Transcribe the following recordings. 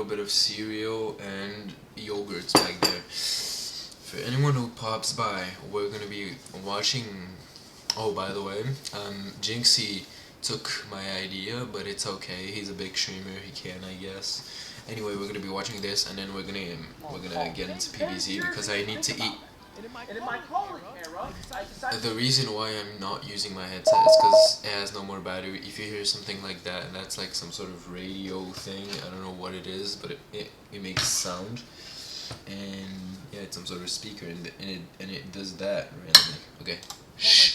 bit of cereal and yogurts back there. For anyone who pops by, we're gonna be watching. Oh, by the way, Jinxie took my idea, but it's okay. He's a big streamer. He can, I guess. Anyway, we're gonna be watching this, and then we're gonna get into PVZ because I need to eat. And in my college era, I decided The reason why I'm not using my headset is because it has no more battery. If you hear something like that, that's like some sort of radio thing. I don't know what it is, but it makes sound. And yeah, it's some sort of speaker, and it does that randomly. Okay.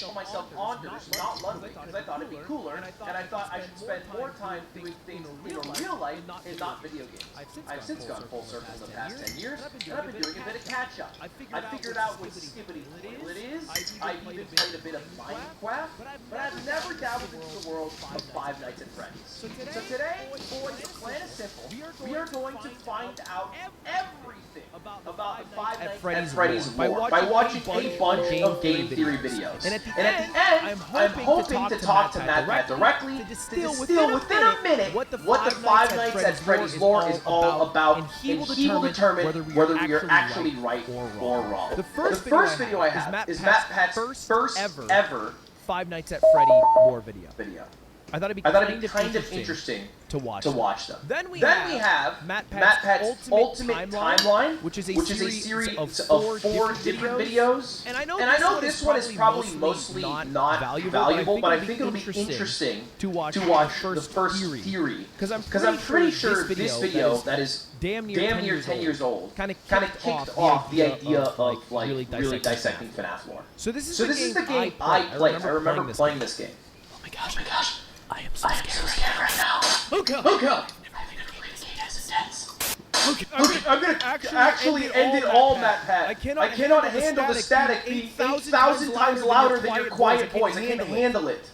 call myself Anders, not Ludwig, because I thought it'd be cooler, and I thought I should spend more time doing things in real life and not video games. I've since gone full circle in the past 10 years, and I've been doing a bit of catch-up. I figured out what Skippity Toilet is, I've even played a bit of Minecraft, but I've never dabbled into the world of Five Nights at Freddy's. So today, boys, the plan is simple. We are going to find out everything about the Five Nights at Freddy's lore by watching a bunch of game theory videos. And at the end, I'm hoping to talk to Matt directly to distill within a minute what the Five Nights at Freddy's lore is all about, and he will determine whether we are actually right or wrong. The first video I have is Matt Pat's first ever Five Nights at Freddy lore video. I thought it'd be kind of interesting to watch them. Then we have Matt Pat's Ultimate Timeline, which is a series of four different videos. And I know this one is probably mostly not valuable, but I think it'll be interesting to watch the first theory. Because I'm pretty sure this video that is damn near 10 years old kind of kicked off the idea of like really dissecting Fnaf lore. So this is the game I played. I remember playing this game. Oh my gosh. I am so scared right now. Oh god! I think I'm going to get as intense. Okay, I'm gonna actually end it all, Matt Pat. I cannot handle the static being 8,000 times louder than your quiet voice. I can't handle it.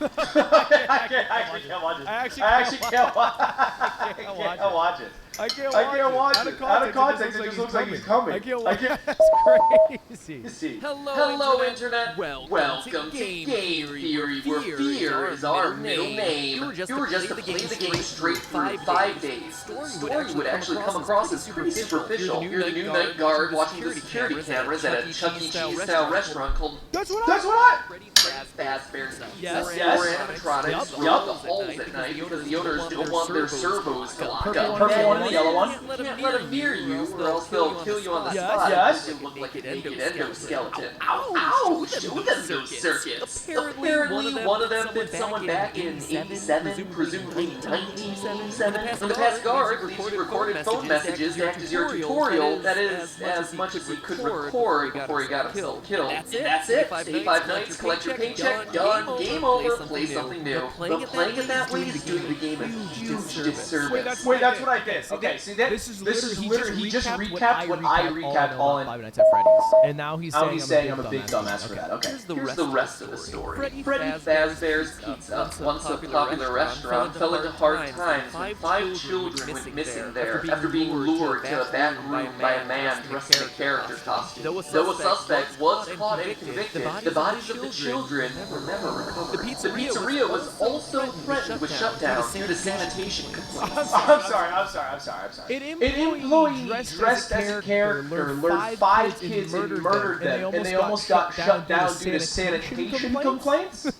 I can't watch it. I actually can't watch it. I can't watch it. Out of context, it just looks like he's coming. I can't watch it. That's crazy. Hello, Internet. Welcome to Game Theory, where fear is our middle name. You were just to play the game straight through 5 days. The story would actually come across as pretty superficial. You're the new night guard watching the security cameras at a Chuck E. Cheese-style restaurant called That's what Fazbear's Yes. Four animatronics rub the holes at night because the owners don't want their servos to lock up. Purple one and the yellow one. Can't let them near you, or else they'll kill you on the spot. Yes. You look like a naked endoskeleton. Ouch! Who does those circuits? Apparently, one of them bit someone back in 87, presumably 1987. And the past guard leaves you recorded phone messages to act as your tutorial. That is, as much as he could record before he got himself killed. That's it. Stay 5 nights, collect your paycheck, done, game over, play something new. But playing it that way is doing the game a huge disservice. Wait, that's what I did. Okay, see that? This is literally he just recapped what I recapped all in Five Nights at Freddy's. And now he's saying I'm a big dumbass for that. Okay. Here's the rest of the story. Freddy Fazbear's Pizza, once a popular restaurant, fell into hard times when 5 children went missing there after being lured to a back room by a man dressed in a character costume. Though a suspect was caught and convicted, the bodies of the children were never recovered. The pizzeria was also threatened with shutdown due to sanitation complaints. I'm sorry. An employee dressed as a character lured 5 kids and murdered them, and they almost got shut down due to sanitation complaints?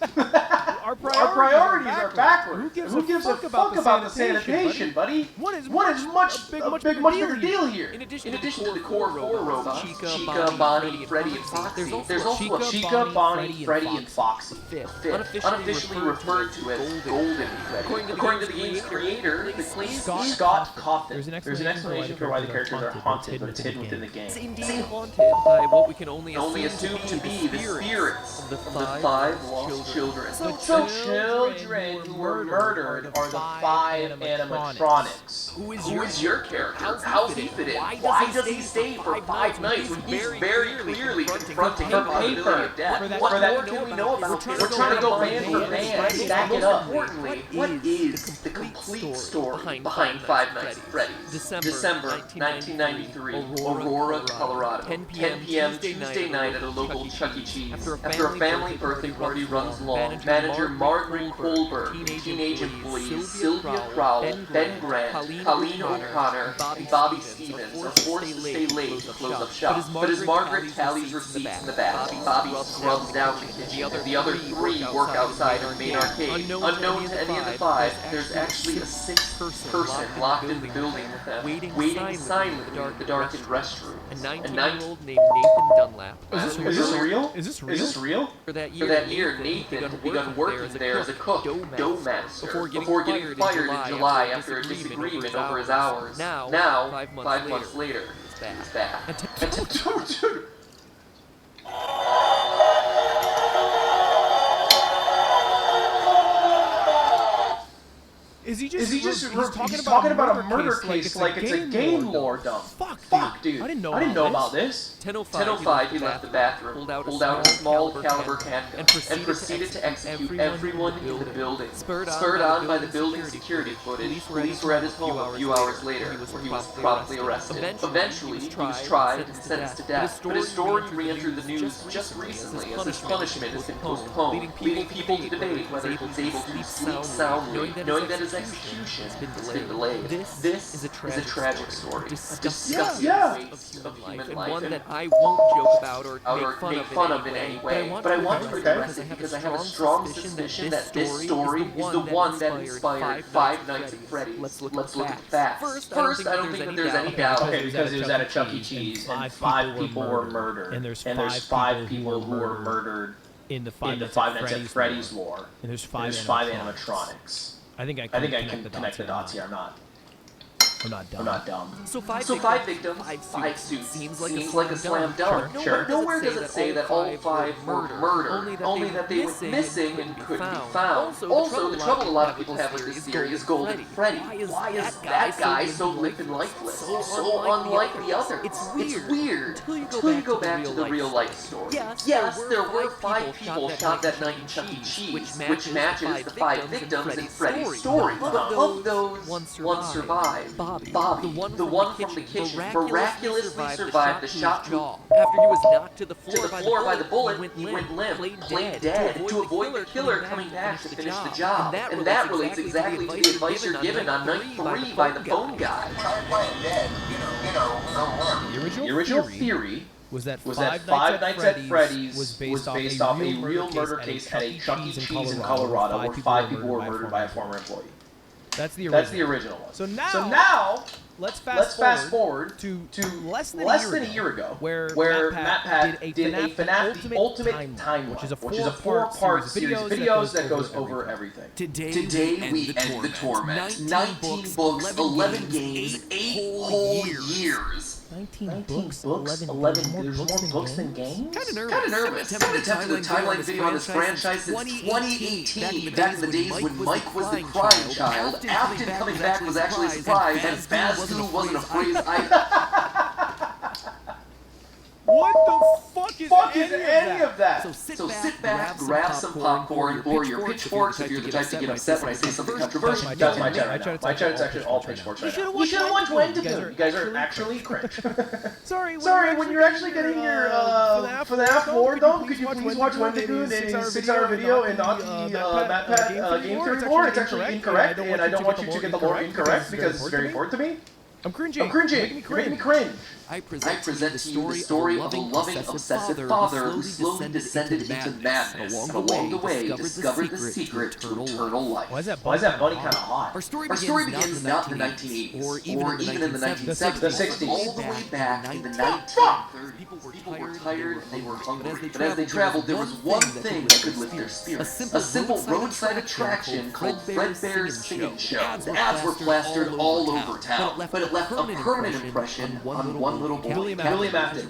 Our priorities are backwards. Who gives a fuck about the sanitation, buddy? What is much bigger deal here? In addition to the core 4 robots, Chica, Bonnie, Freddy, and Foxy, there's also a Chica, Bonnie, Freddy, and Foxy. Unofficially referred to as Golden Freddy. According to the game's creator, the claim Scott Coffin. There's an explanation for why the characters are haunted, but it's hidden within the game. It's indeed haunted by what we can only assume to be the spirits of the 5 lost children. So children who were murdered are the 5 animatronics. Who is your character? How's he fit in? Why does he stay for 5 nights when he's very clearly confronting the possibility of death? What more can we know about him? We're trying to go band for band, stack it up. Importantly, what is the complete story behind Five Nights at Freddy's? December 1993, Aurora, Colorado. 10 p.m. Tuesday night at a local Chuck E. Cheese. After a family birthday party runs long, manager Margaret Kohlberg, teenage employees Sylvia Crowell, Ben Grant, Colleen O'Connor, and Bobby Stevens are forced to stay late to close up shop. But as Margaret tallies receipts in the back, Bobby scrubs down the kitchen, and the other three work outside of the main arcade. Unknown to any of the five, there's actually a sixth person locked in the building with them, waiting silently in the darkened restroom. A 19-year-old named Nathan Dunlap. Is this real? Is this real? Is this real? For that year, Nathan had begun working there as a cook, dough master, before getting fired in July after a disagreement over his hours. Now, 5 months later, he's back. Dude. Is he just he's talking about a murder case like it's a game lore dump. Fuck, dude. I didn't know about this. 10:05, he left the bathroom, pulled out a small caliber handgun, and proceeded to execute everyone in the building. Spurred on by the building's security footage, police were at his home a few hours later, where he was promptly arrested. Eventually, he was tried and sentenced to death, but his story re-entered the news just recently as his punishment has been postponed, leading people to debate whether he's able to sleep soundly, knowing that his execution has been delayed. This is a tragic story, a disgusting waste of human life, one that I won't joke about or make fun of in any way. But I want to address it because I have a strong suspicion that this story is the one that inspired Five Nights at Freddy's. Let's look at facts. First, I don't think that there's any doubt. Okay, because it was at a Chuck E. Cheese and 5 people were murdered, and there's 5 people who were murdered in the Five Nights at Freddy's lore, and there's 5 animatronics. I think I can connect the dots here. I'm not dumb. So five victims, 5 suits. Seems like a slam dunk. Sure. Nowhere does it say that all 5 were murdered. Only that they were missing and couldn't be found. Also, the trouble a lot of people have with this theory is Golden Freddy. Why is that guy so limp and lifeless? So unlike the others. It's weird. Until you go back to the real-life story. Yes, there were 5 people shot that night in Chuck E. Cheese, which matches the 5 victims in Freddy's story. But of those, one survived. Bobby, the one from the kitchen, miraculously survived the shot jaw. After he was knocked to the floor by the bullet, he went limp, played dead, to avoid the killer coming back to finish the job. And that relates exactly to the advice you're given on night 3 by the phone guy. The original theory was that Five Nights at Freddy's was based off a real murder case at a Chuck E. Cheese in Colorado where 5 people were murdered by a former employee. That's the original one. So now let's fast forward to less than a year ago, where MatPat did a Fnaf The Ultimate Timeline, which is a 4-part series of videos that goes over everything. Today we end the torment. 19 books, 11 games, 8 whole years. 19 books, 11 there's more books than games? Kinda nervous. Haven't attempted a timeline video on this franchise since 2018, back in the days when Mike was the crying child, Afton coming back was actually a surprise, and Bazoo wasn't a phrase What the fuck is any of that? So sit back, grab some popcorn, or your pitchforks if you're the type to get upset when I say something controversial. That's my chat right now. My chat is actually all pitchforks right now. You should have watched Wendigo. You guys are actually cringe. Sorry, when you're actually getting your Fnaf lore done, could you please watch Wendigo in a 6-hour video and not the MatPat game theory lore? It's actually incorrect, and I don't want you to get the lore incorrect because it's very important to me. I'm cringing. Making me cringe. I present to you the story of a loving, obsessive father who slowly descended into madness, and along the way discovered the secret to eternal life. Why is that bunny kind of hot? Our story begins not in the 1980s, or even in the 1970s, the 60s. all the way back in the 1930s. People were tired and they were hungry, but as they traveled, there was one thing that could lift their spirits. A simple roadside attraction called Fredbear's Singing Show. The ads were plastered all over town, but it left a permanent impression on one little boy. William Afton.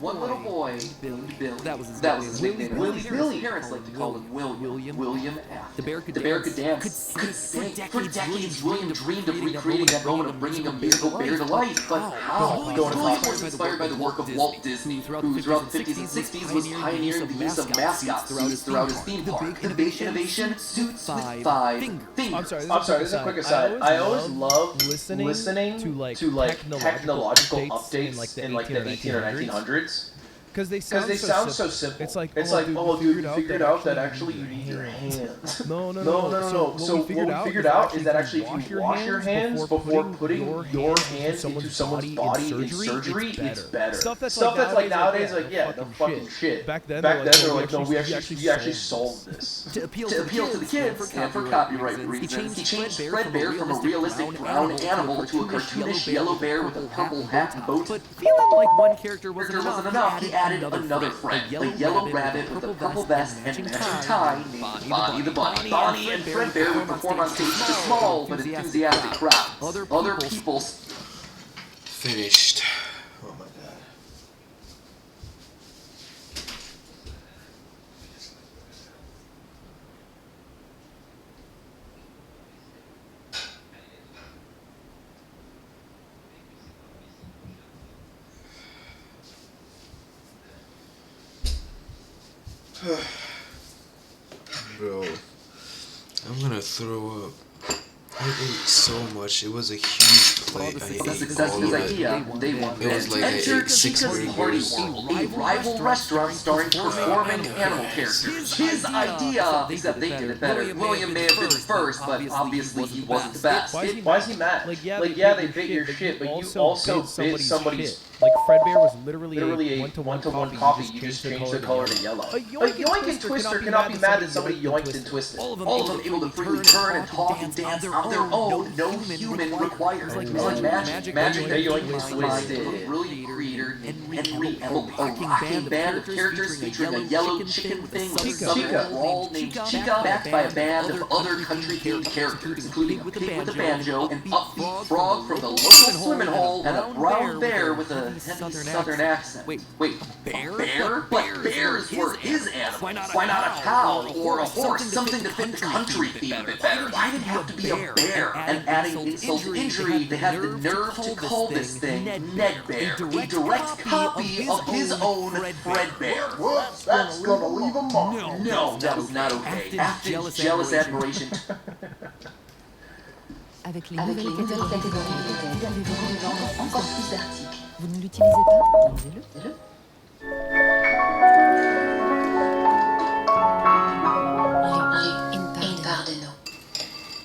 One little boy named Bill. That was his nickname. His parents like to call him William Afton. The bear could dance, could sing. For decades, William dreamed of recreating that moment of bringing a musical bear to life. But how? William was inspired by the work of Walt Disney, who throughout the 50s and 60s was pioneering the use of mascot suits throughout his theme park. The big innovation, suits with 5 fingers. I'm sorry, this is a quick aside. I always love listening to like technological updates in like the 18 or 1900s. Because they sound so simple. It's like, oh, dude, you figured out that actually you need your hands. No. So what we figured out is that actually if you wash your hands before putting your hands into someone's body in surgery, it's better. Stuff that's like nowadays, like, yeah, no fucking shit. Back then, they're like, no, we actually solved this. To appeal to the kids and for copyright reasons, he changed Fredbear from a realistic brown animal to a cartoonish yellow bear with a purple hat and boat. But feeling like one character wasn't enough, he added another friend, a yellow rabbit with a purple vest and matching tie named Bonnie the Bunny. Bonnie and Fredbear would perform on stage to a small but enthusiastic crowd. Other people finished. Oh my god. Bro, I'm gonna throw up. I ate so much. It was a huge plate. I ate all of it. It was like I ate 6 burgers. A rival restaurant starring performing animal characters. His idea, except they did it better. William may have been first, but obviously he wasn't the best. Why is he mad? Like, yeah, they bit your shit, but you also bit somebody's. Like, Fredbear was literally a one-to-one copy. You just changed the color to yellow. A yoink and Twister cannot be mad that somebody yoinked and twisted. All of them able to freely turn and talk and dance on their own, no human required. It's like magic. They yoinked and twisted. Brilliant creator Henry Emily, a rocking band of characters featuring a yellow chicken thing all named Chica, backed by a band of other country-themed characters, including a pig with a banjo, an upbeat frog from the local swimming hole, and a brown bear with a heavy southern accent. Wait, bear? But bears were his animals. Why not a cow or a horse? Something to fit the country theme a bit better. Why did it have to be a bear? And adding insult to injury, they had the nerve to call this thing Ned Bear, a direct copy of his own Fredbear. Whoops, that's gonna leave a mark. No, that was not okay. Afton's jealous admiration. Avec les nouvelles catégories, vous allez vendre encore plus d'articles. Vous ne l'utilisez pas? Lisez-le.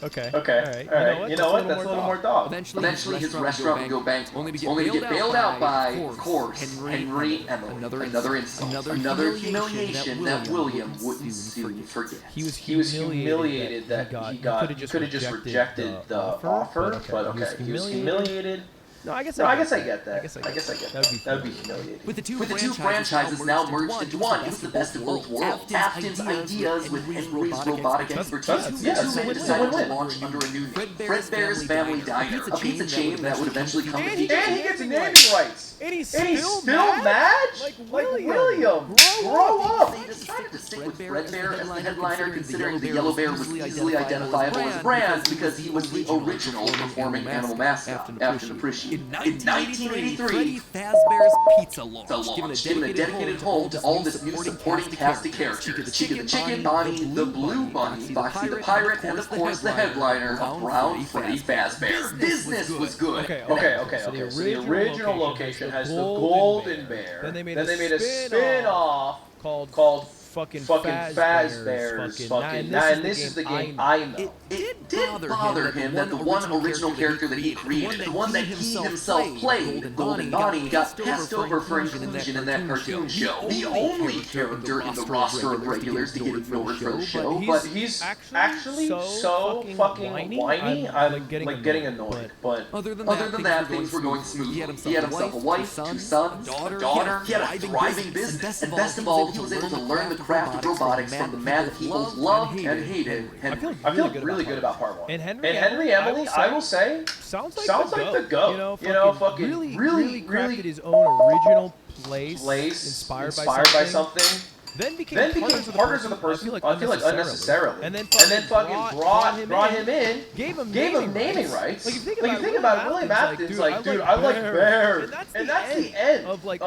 Okay. Alright. You know what? That's a little more dog. Eventually his restaurant would go bankrupt, only to get bailed out by, of course, Henry Emily. Another insult. Another humiliation that William wouldn't soon forget. He was humiliated that he could have just rejected the offer, but okay. He was humiliated. No, I guess I get that. That would be humiliating. With the two franchises now merged into one, it was the best of both worlds. Afton's ideas with Henry's robotic expertise. It's a decided to launch under a new name, Fredbear's Family Diner, a pizza chain that would eventually come to be. And he gets naming rights. And he's still mad? Like William, grow up! They decided to stick with Fredbear as the headliner, considering the yellow bear was easily identifiable as a brand because he was the original performing animal mascot, Afton appreciated. In 1983, Fazbear's Pizza launched, given a dedicated home to all this new supporting cast of characters. Chica the Chicken, Bonnie the Blue Bunny, Foxy the Pirate, and of course the headliner, Brown Freddy Fazbear. Business was good. Okay. So the original location has the Golden Bear. Then they made a spin-off called fucking Fazbear's fucking. And this is the game I know. It did bother him that the one original character that he created, the one that he himself played, Golden Bonnie, got passed over for inclusion in that cartoon show. The only character in the roster of regulars to get ignored for the show, but he's actually so fucking whiny. I'm like getting annoyed. But other than that, things were going smooth. He had himself a wife, 2 sons, a daughter. He had a thriving business, and best of all, he was able to learn the craft of robotics from the man that people loved and hated. I feel really good about part 1. And Henry Emily, I will say, sounds like the GOAT. You know, fucking really crafted his own original place inspired by something. then became partners with the person, I feel like unnecessarily. And then fucking brought him in, gave him naming rights. Like, if you think about it, William Afton's like, dude, I like bear. And that's the end of like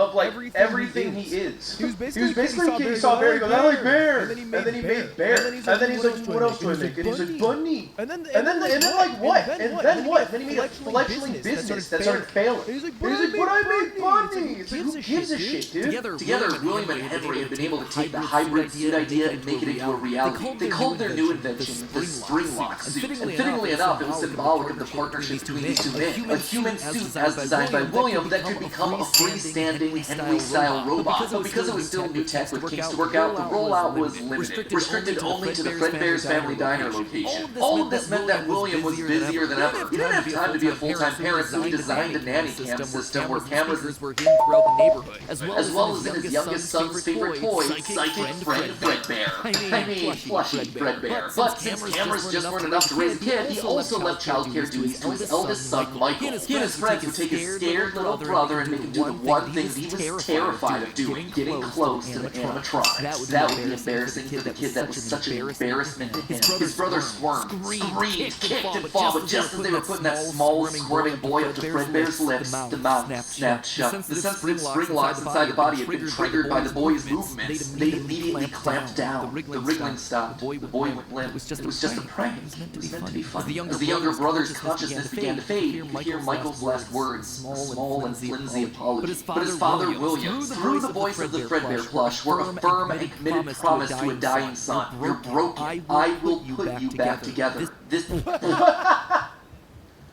everything he is. He was basically he saw bear, he goes, I like bear. And then he made bear. And then he's like, what else do I make? And he's like, bunny. And then like what? And then what? Then he made a fledgling business that started failing. And he's like, but I made bunny. It's like, who gives a shit, dude? Together, William and Henry have been able to take the hybrid suit idea and make it into a reality. They called their new invention the spring lock suit. And fittingly enough, it was symbolic of the partnership between these two men. A human suit as designed by William that could become a freestanding Henry-style robot. But because it was still new tech with kinks to work out, the rollout was limited, restricted only to the Fredbear's Family Diner location. All of this meant that William was busier than ever. He didn't have time to be a full-time parent, so he designed a nanny cam system where cameras were hidden throughout the neighborhood, as well as in his youngest son's favorite toy, Psychic Friend Fredbear. I mean, plushy Fredbear. But since cameras just weren't enough to raise a kid, he also left childcare duties to his eldest son, Michael. He and his friends would take his scared little brother and make him do the one thing he was terrified of doing, getting close to the animatronics. That would be embarrassing for the kid that was such an embarrassment to him. His brother squirmed, screamed, kicked, and fought, but just as they were putting that small, squirming boy up to Fredbear's lips, the mouth snapped shut. The sensitive spring locks inside the body had been triggered by the boy's movements. They immediately clamped down. The wriggling stopped. The boy went limp. It was just a prank. It was meant to be funny. As the younger brother's consciousness began to fade, you could hear Michael's last words, a small and flimsy apology. But his father, William, through the voice of the Fredbear plush, were a firm and committed promise to a dying son. You're broken. I will put you back together. This...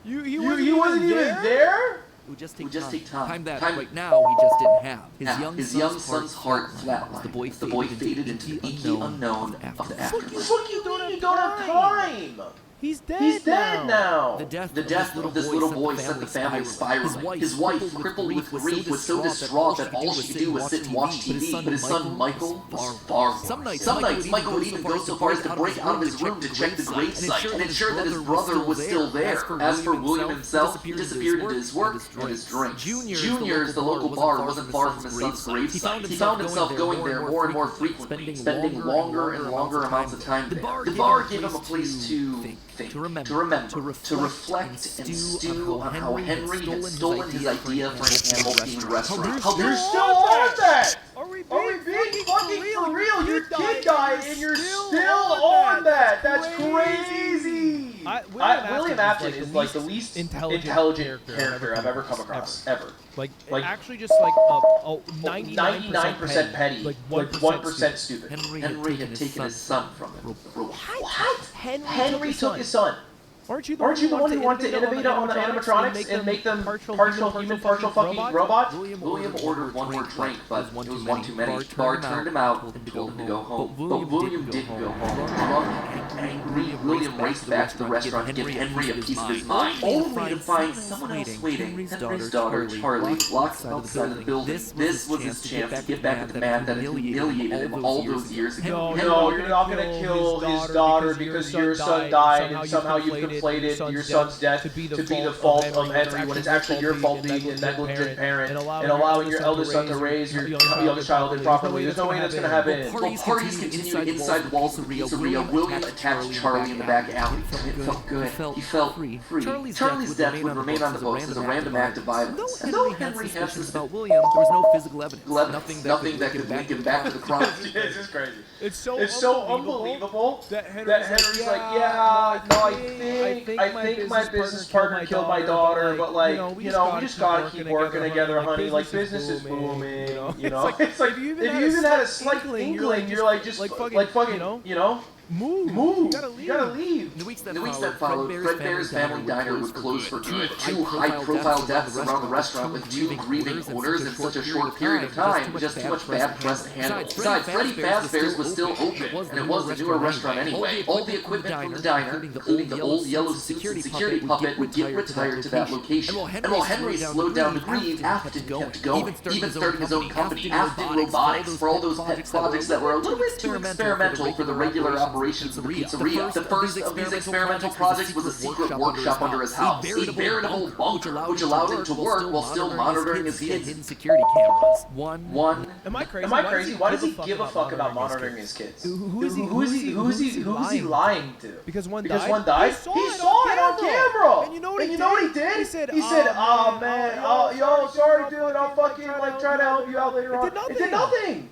You wasn't even there? It would just take time that right now he just didn't have. His young son's heart flatlined. The boy faded into the inky unknown of the afterlife. What do you mean you don't have time? He's dead now. The death of this little boy sent the family spiraling. His wife, crippled with grief, was so distraught that all she could do was sit and watch TV. But his son Michael was far worse. Some nights Michael would even go so far as to break out of his room to check the gravesite and ensure that his brother was still there. As for William himself, he disappeared into his work and his drinks. Junior's, the local bar, wasn't far from his son's gravesite. He found himself going there more and more frequently, spending longer and longer amounts of time there. The bar gave him a place to think, to remember, to reflect and stew on how Henry had stolen his idea for an animal-themed restaurant. You're still on that! Are we being fucking for real? Your kid died and you're still on that! That's crazy! William Afton is like the least intelligent character I've ever come across, ever. Like actually just like 99% petty, like 1% stupid. Henry had taken his son from him. What? Henry took his son. Aren't you the one who wanted to innovate on the animatronics and make them partial human, partial fucking robot? William ordered one more drink, but it was one too many. The bar turned him out and told him to go home. But William didn't go home. Drunk and angry, William raced back to the restaurant to give Henry a piece of his mind, only to find someone else waiting. Henry's daughter, Charlie, locked outside of the building. This was his chance to get back at the man that had humiliated him all those years ago. No, you're not gonna kill his daughter because your son died and somehow you conflated your son's death to be the fault of Henry when it's actually your fault being a negligent parent and allowing your eldest son to raise your youngest child improperly. There's no way that's gonna happen. While parties continued inside the walls of the pizzeria, William attacked Charlie in the back alley. It felt good. He felt free. Charlie's death would remain on the books as a random act of violence. And though Henry has this about William, there was no physical evidence. Nothing that could link him back to the crime. This is crazy. It's so unbelievable that Henry's like, yeah, no, I think my business partner killed my daughter, but like, you know, we just gotta keep working together, honey. Like, business is booming. You know, it's like if you even had a slight inkling, you're like, just like fucking, you know. Move! You gotta leave! In the weeks that followed, Fredbear's Family Diner would close for good. Two high-profile deaths around the restaurant with two grieving owners in such a short period of time was just too much bad press to handle. Besides, Freddy Fazbear's was still open, and it was a newer restaurant anyway. All the equipment from the diner, including the old yellow security puppet, would get retired to that location. And while Henry slowed down to grieve, Afton kept going, even starting his own company, Afton Robotics, for all those pet projects that were a little bit too experimental for the regular operation operations of the pizzeria. The first of these experimental projects was a secret workshop under his house, a veritable bunker, which allowed him to work while still monitoring his kids. Hidden security cameras. One. Am I crazy? Why does he give a fuck about monitoring his kids? Who is he lying to? Because one died. He saw it on camera. And you know what he did? He said, "Oh man, yo, sorry dude, I'll fucking like try to help you out later on." It did nothing.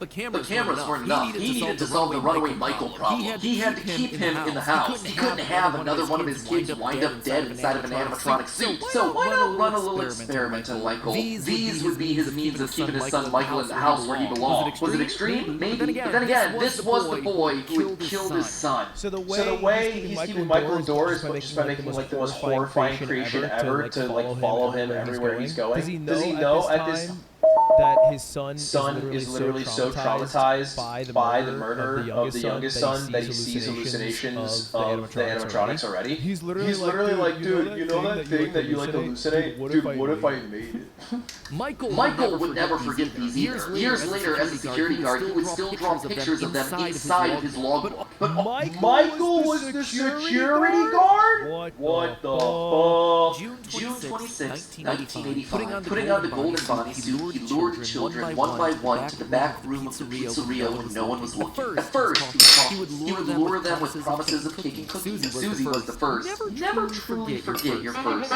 The cameras weren't enough. He needed to solve the runaway Michael problem. He had to keep him in the house. He couldn't have another one of his kids wind up dead inside of an animatronic suit. So why not run a little experiment on Michael? These would be his means of keeping his son Michael in the house where he belonged. Was it extreme? Maybe. But then again, this was the boy who had killed his son. So the way he's keeping Michael indoors is just by making like the most horrifying creation ever to like follow him everywhere he's going. Does he know at this that his son is literally so traumatized by the murder of the youngest son that he sees hallucinations of the animatronics already? He's literally like, dude, you know that thing that you like hallucinate? Dude, what if I made it? Michael would never forget these either. Years later, as a security guard, he would still draw pictures of them inside of his logbook. But Michael was the security guard? What the fuck? June 26, 1985, putting on the golden bodysuit, he lured children one by one to the back room of the pizzeria when no one was looking. At first, he would lure them with promises of cake and cookies. Susie was the first. Never truly forget your first.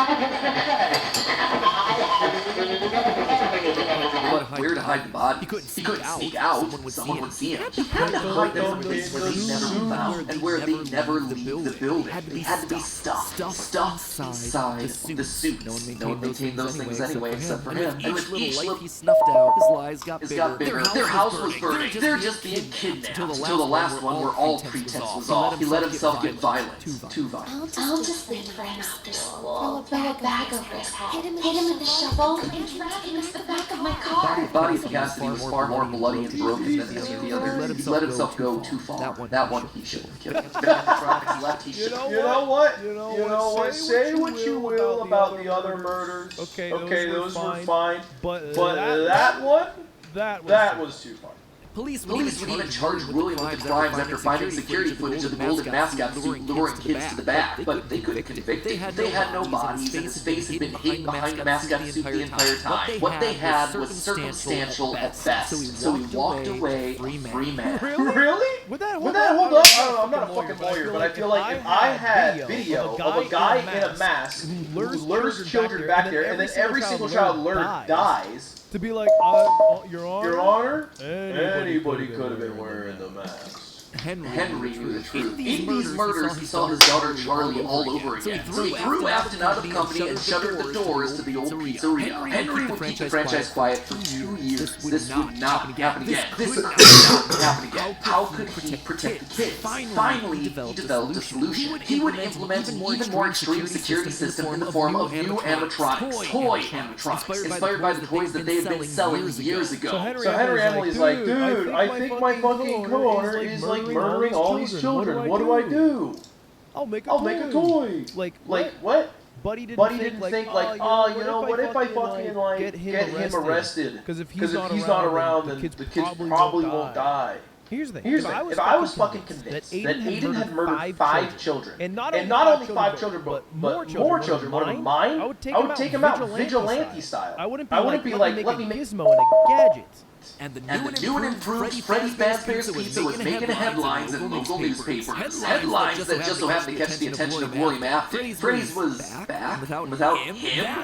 Where to hide the body? He couldn't sneak out. Someone would see him. He had to hide them in a place where they'd never be found and where they'd never leave the building. They had to be stuffed inside the suits. No one maintained those things anyway except for him. And with each little he snuffed out, his lies got bigger. Their house was burning. They're just being kidnapped. Until the last one where all pretense was off. He let himself get violent. Too violent. I'll just leave for him after school. Throw a bag over his head. Hit him with a shovel and drag him into the back of my car. Body of Cassidy was far more bloody and broken than the other. He let himself go too far. That one he should have killed. You know what? Say what you will about the other murders. Okay, those were fine. But that one, that was too far. Police would even charge William with the crimes after finding security footage of the golden mascot suit luring kids to the back, but they couldn't convict him. They had no bodies, and his face had been hidden behind the mascot suit the entire time. What they had was circumstantial at best, so he walked away free man. Really? Would that hold up? I don't know, I'm not a fucking lawyer, but I feel like if I had video of a guy in a mask who lures children back there, and then every single child lured dies, to be like, Your Honor, anybody could have been wearing the mask. Henry knew the truth. In these murders, he saw his daughter Charlie all over again. So he threw Afton out of the company and shuttered the doors to the old pizzeria. Henry would keep the franchise quiet for 2 years. This would not happen again. How could he protect the kids? Finally, he developed a solution. He would implement an even more extreme security system in the form of new animatronics. Toy animatronics, inspired by the toys that they had been selling years ago. So Henry Emily's like, dude, I think my fucking co-owner is like murdering all these children. What do I do? I'll make a toy. Like what? Buddy didn't think like, oh, you know, what if I fucking like get him arrested? Because if he's not around, then the kids probably won't die. Here's the thing. If I was fucking convinced that Aiden had murdered 5 children, and not only 5 children, but more children, one of mine, I would take him out vigilante style. I wouldn't be like, let me make Gizmo and a gadget. And the new and improved Freddy Fazbear's Pizza was making headlines in local newspapers. Headlines that just so happened to catch the attention of William Afton. Freddy's was back without him.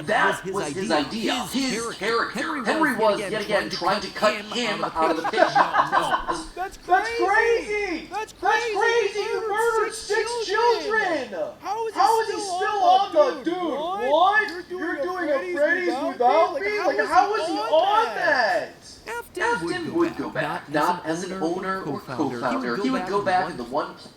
That was his idea. His character. Henry was, yet again, trying to cut him out of the picture. No. That's crazy! That's crazy! You murdered 6 children! How is he still on the dude? What? You're doing a Freddy's without me? Like, how is he on that? Afton would go back, not as an owner or co-founder. He would go back in the one place.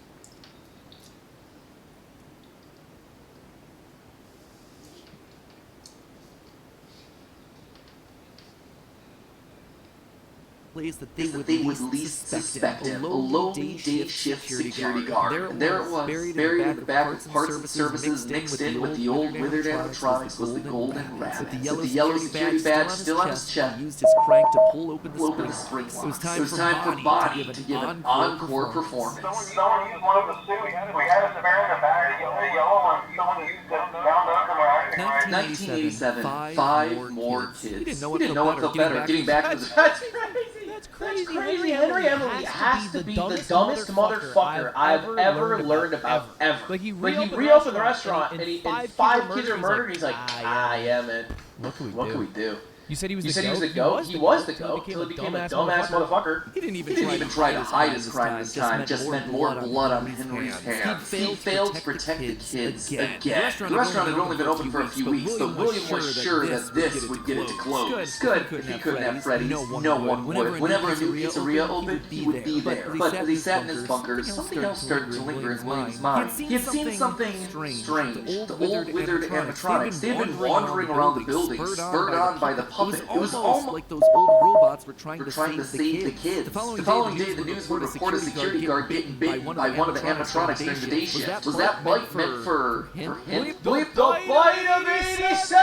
place that they would least suspect him. A lonely day shift security guard. And there it was, buried in the back of parts and services mixed in with the old withered animatronics was the golden rabbit. With the yellow security badge still on his chest. He used his crank to pull open the spring. It was time for Bonnie to give an encore performance. Someone used one of the suits. We had a spare in the back, the yellow one. Someone used it down up from our acting right. 1987, 5 more kids. He didn't know what felt better, getting back to the... That's crazy. That's crazy. Henry Emily has to be the dumbest motherfucker I've ever learned about, ever. Like, he reopened the restaurant, and 5 kids are murdered, and he's like, yeah, man. What can we do? You said he was the goat? He was the goat until he became a dumbass motherfucker. He didn't even try to hide his crime this time, just meant more blood on Henry's hands. He failed to protect the kids again. The restaurant had only been open for a few weeks, but William was sure that this would get it to close. Good, if he couldn't have Freddy's, no one would. Whenever a new pizzeria opened, he would be there. But as he sat in his bunker, something else started to linger in William's mind. He had seen something strange. The old withered animatronics. They had been wandering around the building, spurred on by the puppet. It was almost like those old robots were trying to save the kids. The following day, the news would report a security guard getting bitten by one of the animatronics during the day shift. Was that bite meant for him? Bleep the bite of 87!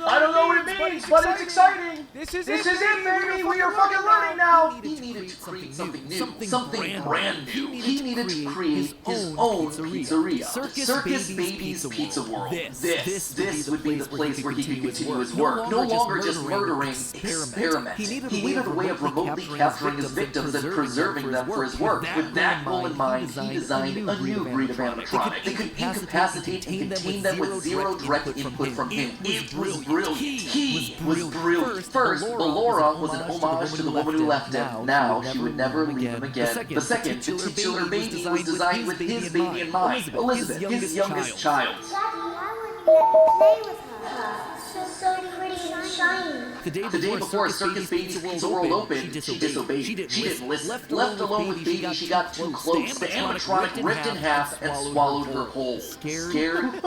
I don't know what it means, but it's exciting. This is it, baby. We are fucking learning now. He needed to create something new, something brand new. He needed to create his own pizzeria. Circus Baby's Pizza World. This would be the place where he could continue his work. No longer just murdering experiments. He needed a way of remotely capturing his victims and preserving them for his work. With that goal in mind, he designed a new breed of animatronic. They could incapacitate and contain them with zero direct input from him. It was brilliant. He was brilliant. First, Ballora was an homage to the woman who left him. Now, she would never leave him again. The second, the titular baby, was designed with his baby in mind. Elizabeth, his youngest child. Daddy, I want to play with her. She's so pretty and shiny. The day before Circus Baby's Pizza World opened, she disobeyed. She didn't listen. Left alone with Baby, she got too close. The animatronic ripped in half and swallowed her whole. Scared?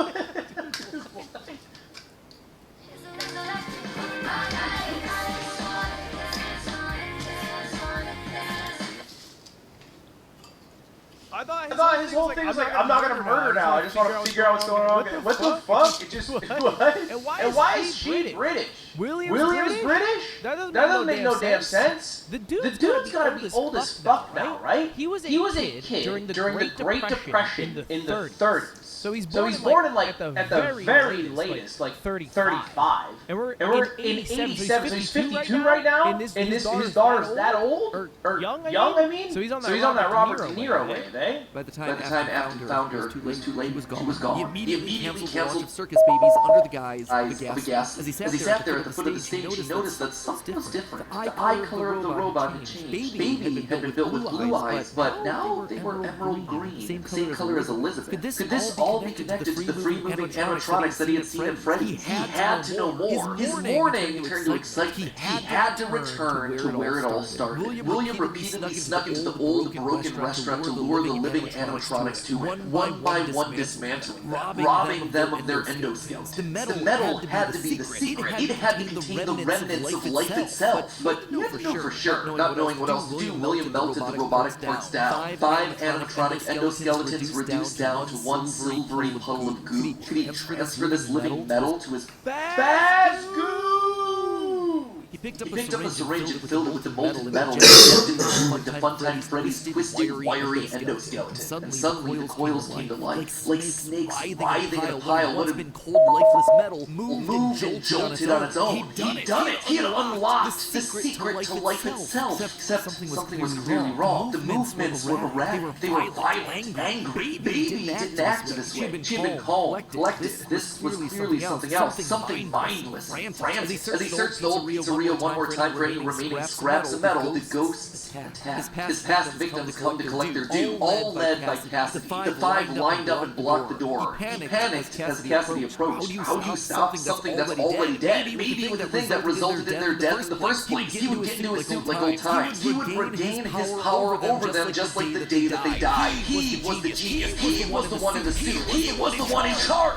I thought his whole thing was like, I'm not gonna murder now. I just want to figure out what's going on. What the fuck? It just what? And why is she British? William's British? That doesn't make no damn sense. The dude's gotta be old as fuck now, right? He was a kid during the Great Depression in the 30s. So he's born in like at the very latest, like 35. And we're in 87. So he's 52 right now. And his daughter's that old or young, I mean. So he's on that Robert De Niro wave, eh? By the time Afton found her, it was too late. He was gone. He immediately canceled Circus Babies under the guise of a gas. As he sat there at the foot of the stage, he noticed that something was different. The eye color of the robot had changed. Baby had been built with blue eyes, but now they were emerald green, same color as Elizabeth. Could this all be connected to the free-moving animatronics that he had seen in Freddy's? He had to know more. His mourning turned to excitement. He had to return to where it all started. William repeatedly snuck into the old, broken restaurant to lure the living animatronics to it, one by one dismantling them, robbing them of their endoskeletons. The metal had to be the secret. It had to contain the remnants of life itself. But you had to know for sure. Not knowing what else to do, William melted the robotic parts down. 5 animatronic endoskeletons reduced down to one silvery puddle of goo. Could he transfer this living metal to his fast goo? He picked up a syringe and filled it with the molten metal and injected into Funtime Freddy's twisted, wiry endoskeleton. And suddenly the coils came to life, like snakes writhing in a pile. What had been cold, lifeless metal moved and jolted on its own. He'd done it. He had unlocked the secret to life itself. Except something was clearly wrong. The movements were erratic. They were violent, angry. Baby didn't act this way. She had been calm, collected. This was clearly something else, something mindless, frantic. As he searched the old pizzeria one more time for any remaining scraps of metal, the ghosts attacked. His past victims come to collect their due, all led by Cassidy. The 5 lined up and blocked the door. He panicked as Cassidy approached. How do you stop something that's already dead? Maybe with the thing that resulted in their death in the first place. He would get into a suit like old times. He would regain his power over them just like the day that they died. He was the genius. He was the one in the suit. He was the one in charge.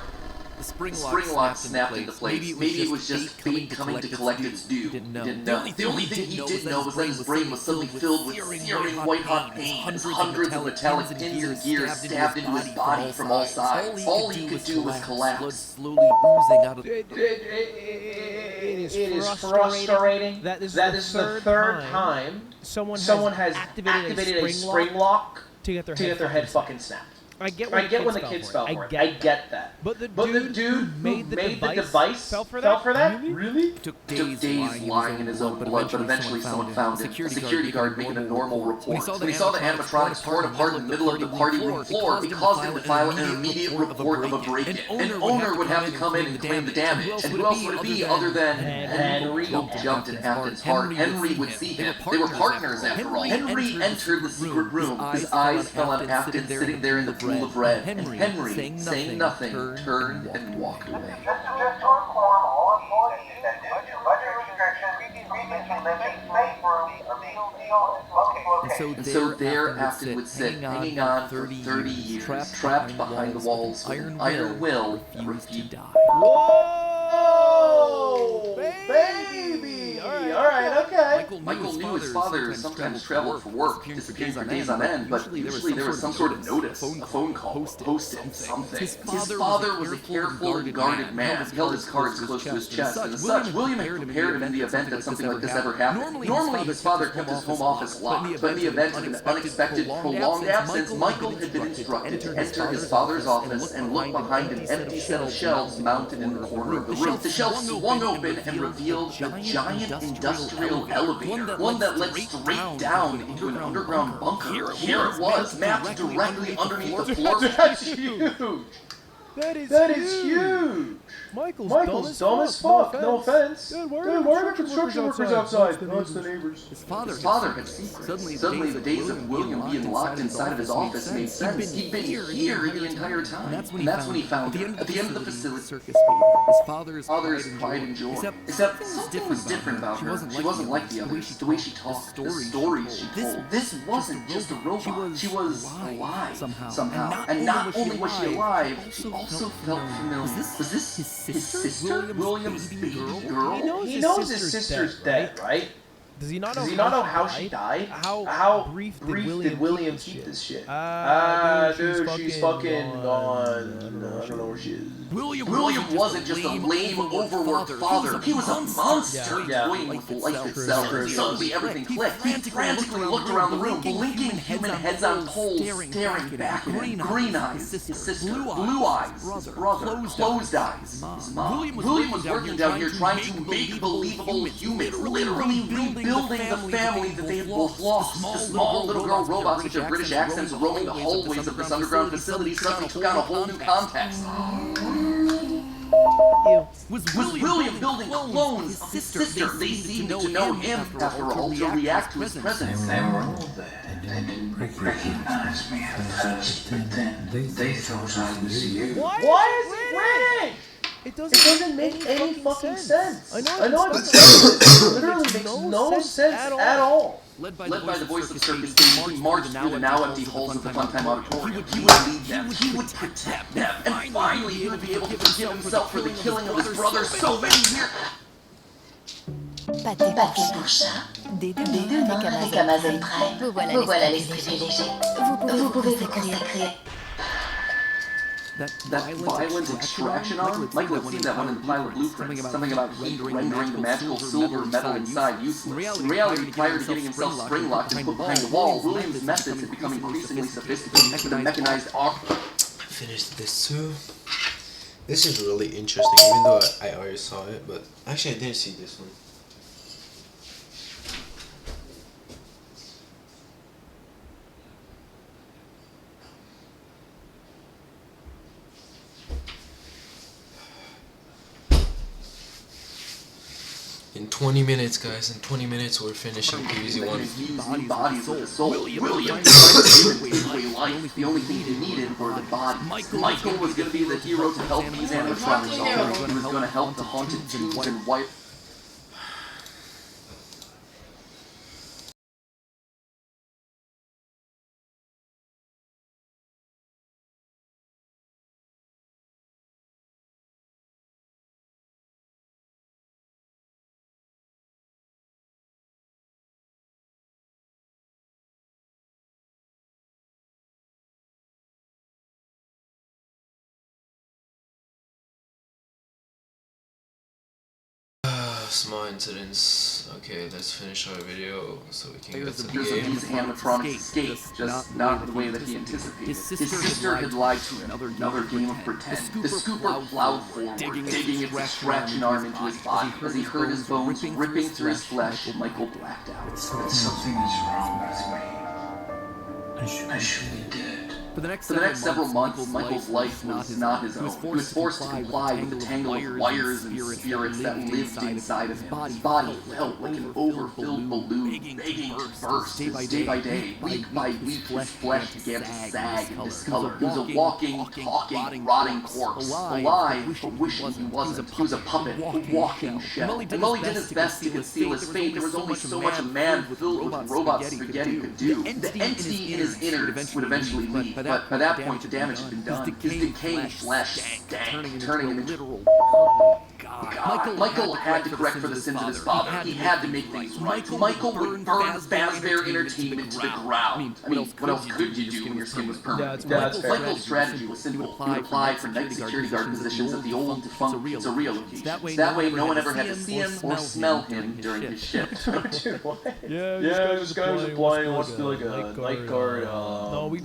spring lock snapped into place. Maybe it was just fate coming to collect its due. He didn't know. The only thing he did know was that his brain was suddenly filled with searing white-hot pain as hundreds of metallic pins and gears stabbed into his body from all sides. All he could do was collapse. Slowly oozing out of It is frustrating that this is the third time someone has activated a spring lock to get their head fucking snapped. I get when the kids fell for it. I get that. But the dude who made the device fell for that? Really? Took Days lying in his own blood, but eventually someone found it. A security guard making a normal report. When he saw the animatronics torn apart in the middle of the party room floor, it caused him to file an immediate report of a break-in. An owner would have to come in and claim the damage. And who else would it be other than Henry? Jumped in Afton's heart. Henry would see him. They were partners after all. Henry entered the secret room. His eyes fell on Afton sitting there in the pool of red. And Henry, saying nothing, turned and walked away. Just to inform all employees that due to budget restrictions, previously mentioned safe rooms are being sealed. And so there Afton would sit, hanging on for 30 years, trapped behind the walls with an iron will that refused to die. Whoa! Baby! Alright, okay. Michael knew his father sometimes traveled for work, disappearing for days on end, but usually there was some sort of notice, a phone call, posted, something. His father was a careful and guarded man. He held his cards close to his chest, and as such, William had prepared him in the event that something like this ever happened. Normally, his father kept his home office locked, but in the event of an unexpected, prolonged absence, Michael had been instructed to enter his father's office and look behind an empty set of shelves mounted in the corner of the room. The shelves swung open and revealed a giant industrial elevator, one that led straight down into an underground bunker. Here it was, mapped directly underneath the floor. That's huge! That is huge! Michael's dumb as fuck, no offense. Dad, why are the construction workers outside? No, it's the neighbors. His father had secrets. Suddenly the days of William being locked inside of his office made sense. He'd been here the entire time. And that's when he found her, at the end of the facility. Circus baby. His father's pride and joy. Except something was different about her. She wasn't like the others. The way she talked, the stories she told. This wasn't just a robot. She was alive somehow. And not only was she alive, she also felt familiar. Was this his sister? William's baby girl? He knows his sister's dead, right? Does he not know how she died? How brief did William keep this shit? Dude, she's fucking gone. I don't know where she is. William wasn't just a lame, overworked father. He was a monster toying with life itself. Suddenly everything clicked. He frantically looked around the room, blinking human heads on poles, staring back at him. Green eyes, his sister. Blue eyes, his brother. Closed eyes, his mom. William was working down here trying to make believable humans, literally rebuilding the family that they had both lost. The small little girl robots with their British accents roaming the hallways of this underground facility suddenly took on a whole new context. Was William building clones of his sister? They seemed to know him, after all, to react to his presence. They were all there. They didn't recognize me at first, but then they thought I was you. Why is it grinning? It doesn't make any fucking sense. I know I've been saying this. It literally makes no sense at all. Led by the voice of the circus, he marched through the now empty halls of the Funtime Auditorium. He would lead them, he would protect them, and finally he would be able to forgive himself for the killing of his brother so many years. Pâté pour chat, des deux mains avec Amazon Prime. Vous voilà l'esprit léger. Vous pouvez vous consacrer. That violent extraction arm? Michael had seen that one in the pile of blueprints. Something about heat rendering the magical silver metal inside useless. In reality, prior to getting himself spring-locked and put behind the wall, William's methods had become increasingly sophisticated with a mechanized arm. Finished this too. This is really interesting, even though I already saw it, but actually I didn't see this one. In 20 minutes, guys. In 20 minutes, we're finishing PVZ 1. Bodies with the soul. William life. The only thing he needed were the bodies. Michael was going to be the hero to help these animatronics. He was going to help the haunted tubes and white. small incidents. Okay, let's finish our video so we can get to the There's game. these animatronics escape, just not the way that he anticipated. His sister had lied to him. Another game of pretend. The scooper plowed forward, digging its scratching arm into his body. As he heard his bones ripping through his flesh, Michael blacked out. Something is wrong with me. I should be dead. For the next several months, Michael's life was not his own. He was forced to comply with the tangle of wires and spirits that lived inside of him. His body felt like an overfilled balloon, begging to burst. Day by day, week by week, his flesh began to sag and discolor. He was a walking, talking, rotting corpse. Alive, but wishing he wasn't. He was a puppet, a walking shell. And while he did his best to conceal his fate, there was only so much a man filled with robot spaghetti could do. The entity in his innards would eventually leave. But by that point, the damage had been done. His decaying flesh stank, turning him into God. Michael had to correct for the sins of his father. He had to make things right. Michael would burn Fazbear Entertainment to the ground. I mean, what else could you do when your skin was permanent? Michael's strategy was simple. He would apply for night security guard positions at the old defunct Pizzeria location. That way, no one ever had to see him or smell him during his shift. Dude, what? Yeah, this guy was applying. He wants to be like a night guard. No, we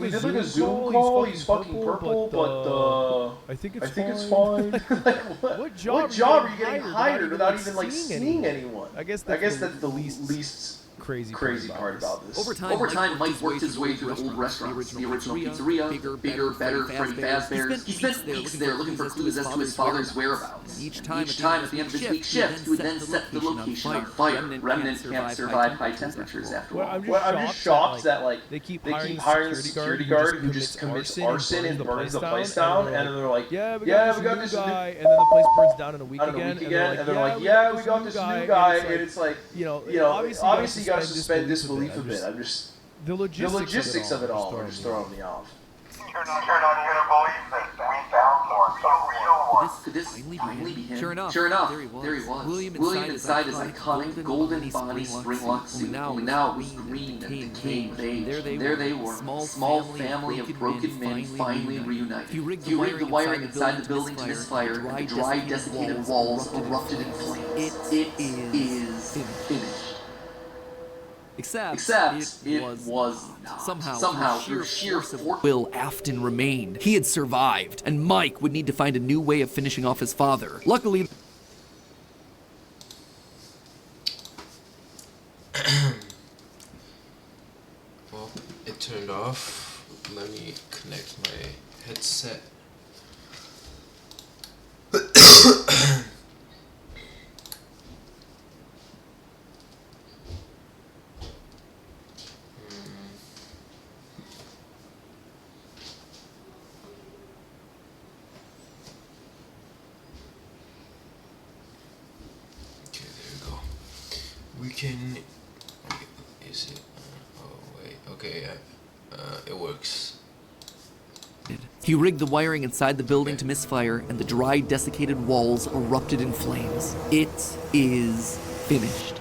did like a Zoom call. He's fucking purple, but I think it's fine. Like, what job are you getting hired without even like seeing anyone? I guess that's the least crazy part about this. Over time, Mike worked his way through old restaurants. The original pizzeria, bigger, better, Freddy Fazbear's. He spent weeks there looking for clues as to his father's whereabouts. Each time at the end of his week's shift, he would then set the location on fire. Remnant can't survive high temperatures after all. I'm just shocked that like they keep hiring a security guard who just commits arson and burns the place down, and then they're like, yeah, we got this guy, and then the place burns down in a week again, and they're like, yeah, we got this new guy, and it's like, you know, obviously you gotta suspend disbelief a bit. I'm just the logistics of it all are just throwing me off. You're not gonna believe this. We found more. The real one. Could this finally be him? Sure enough, there he was. William inside his iconic golden body spring-lock suit. Only now it was green and decaying beige. There they were, small family of broken men finally reunited. He rigged the wiring inside the building to misfire, and the dry, desiccated walls erupted in flames. It is finished. Except it was not. Somehow, through sheer force, Will Afton remained. He had survived, and Mike would need to find a new way of finishing off his father. Luckily, well, it turned off. Let me connect my headset. We can. Is it? Oh wait. Okay. It works. He rigged the wiring inside the building to misfire, and the dry, desiccated walls erupted in flames. It is finished.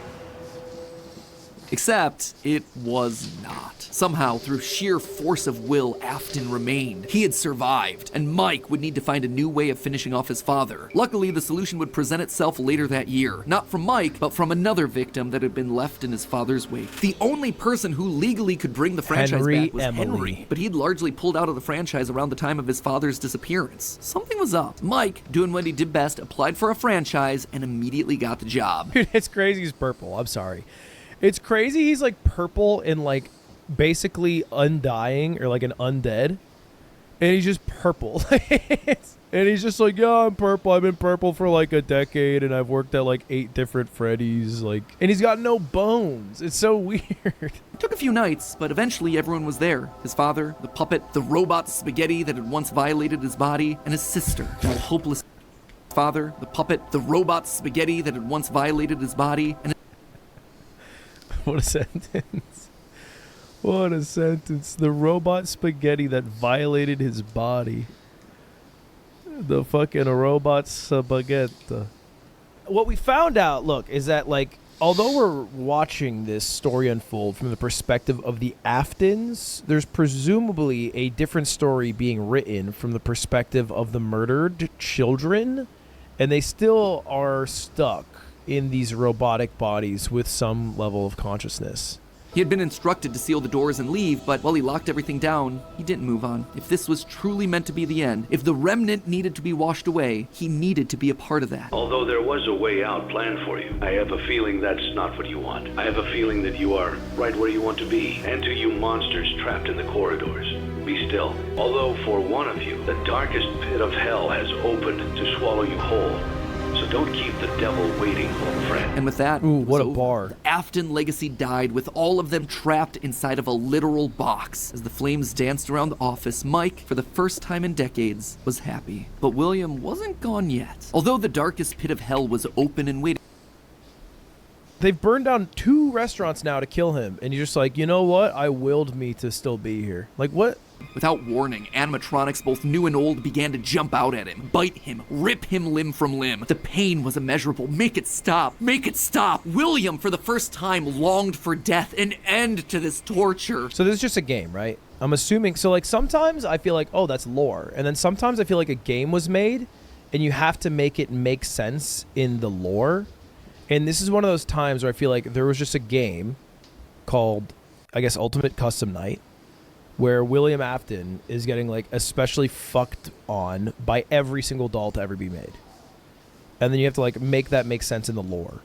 Except it was not. Somehow, through sheer force of will, Afton remained. He had survived, and Mike would need to find a new way of finishing off his father. Luckily, the solution would present itself later that year. Not from Mike, but from another victim that had been left in his father's wake. The only person who legally could bring the franchise back was Henry, but he'd largely pulled out of the franchise around the time of his father's disappearance. Something was up. Mike, doing what he did best, applied for a franchise and immediately got the job. Dude, it's crazy he's purple. I'm sorry. It's crazy he's like purple and like basically undying or like an undead, and he's just purple. And he's just like, yeah, I'm purple. I've been purple for like a decade, and I've worked at like 8 different Freddy's. Like, and he's got no bones. It's so weird. It took a few nights, but eventually everyone was there. His father, the puppet, the robot spaghetti that had once violated his body, and his sister, the hopeless father, the puppet, the robot spaghetti that had once violated his body, and what a sentence. What a sentence. The robot spaghetti that violated his body. The fucking robot spaghetti. What we found out, look, is that, like, although we're watching this story unfold from the perspective of the Aftons, there's presumably a different story being written from the perspective of the murdered children, and they still are stuck in these robotic bodies with some level of consciousness. He had been instructed to seal the doors and leave, but while he locked everything down, he didn't move on. If this was truly meant to be the end, if the remnant needed to be washed away, he needed to be a part of that. Although there was a way out planned for you, I have a feeling that's not what you want. I have a feeling that you are right where you want to be. And to you monsters trapped in the corridors, be still. Although for one of you, the darkest pit of hell has opened to swallow you whole. So don't keep the devil waiting, old friend. And with that, ooh, what a bar. The Afton legacy died with all of them trapped inside of a literal box. As the flames danced around the office, Mike, for the first time in decades, was happy. But William wasn't gone yet. Although the darkest pit of hell was open and waiting. They've burned down 2 restaurants now to kill him, and you're just like, you know what? I willed me to still be here. Like, what? Without warning, animatronics, both new and old, began to jump out at him, bite him, rip him limb from limb. The pain was immeasurable. Make it stop. Make it stop. William, for the first time, longed for death, an end to this torture. So this is just a game, right? I'm assuming. So, like, sometimes I feel like, oh, that's lore. And then sometimes I feel like a game was made, and you have to make it make sense in the lore. And this is one of those times where I feel like there was just a game called, I guess, Ultimate Custom Night, where William Afton is getting, like, especially fucked on by every single doll to ever be made. And then you have to, like, make that make sense in the lore.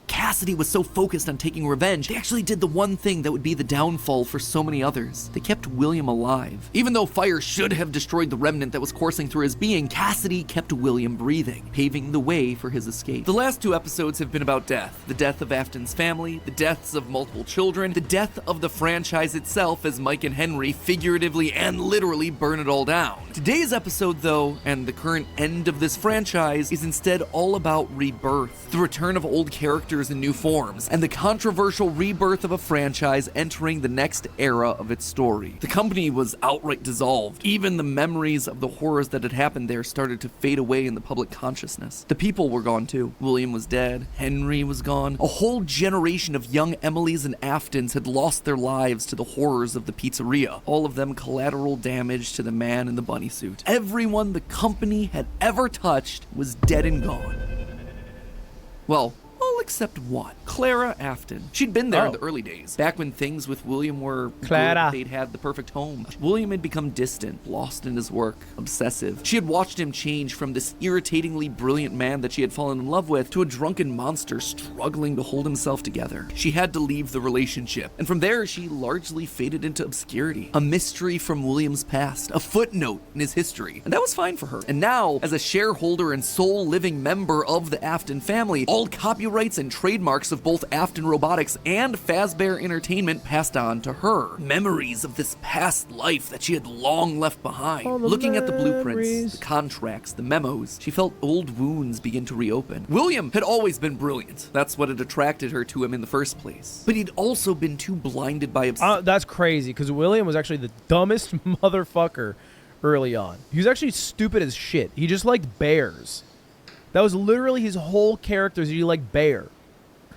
Cassidy was so focused on taking revenge, they actually did the one thing that would be the downfall for so many others. They kept William alive. Even though fire should have destroyed the remnant that was coursing through his being, Cassidy kept William breathing, paving the way for his escape. The last 2 episodes have been about death. The death of Afton's family, the deaths of multiple children, the death of the franchise itself as Mike and Henry figuratively and literally burn it all down. Today's episode, though, and the current end of this franchise, is instead all about rebirth. The return of old characters in new forms, and the controversial rebirth of a franchise entering the next era of its story. The company was outright dissolved. Even the memories of the horrors that had happened there started to fade away in the public consciousness. The people were gone too. William was dead. Henry was gone. A whole generation of young Emilys and Aftons had lost their lives to the horrors of the pizzeria. All of them collateral damage to the man in the bunny suit. Everyone the company had ever touched was dead and gone. Well, all except one. Clara Afton. She'd been there in the early days, back when things with William were Clara. good. They'd had the perfect home. William had become distant, lost in his work, obsessive. She had watched him change from this irritatingly brilliant man that she had fallen in love with to a drunken monster struggling to hold himself together. She had to leave the relationship, and from there she largely faded into obscurity. A mystery from William's past, a footnote in his history, and that was fine for her. And now, as a shareholder and sole living member of the Afton family, all copyrights and trademarks of both Afton Robotics and Fazbear Entertainment passed on to her. Memories of this past life that she had long left behind. Looking at the blueprints, the contracts, the memos, she felt old wounds begin to reopen. William had always been brilliant. That's what had attracted her to him in the first place. But he'd also been too blinded by that's crazy, because William was actually the dumbest motherfucker early on. He was actually stupid as shit. He just liked bears. That was literally his whole character, is he liked bear.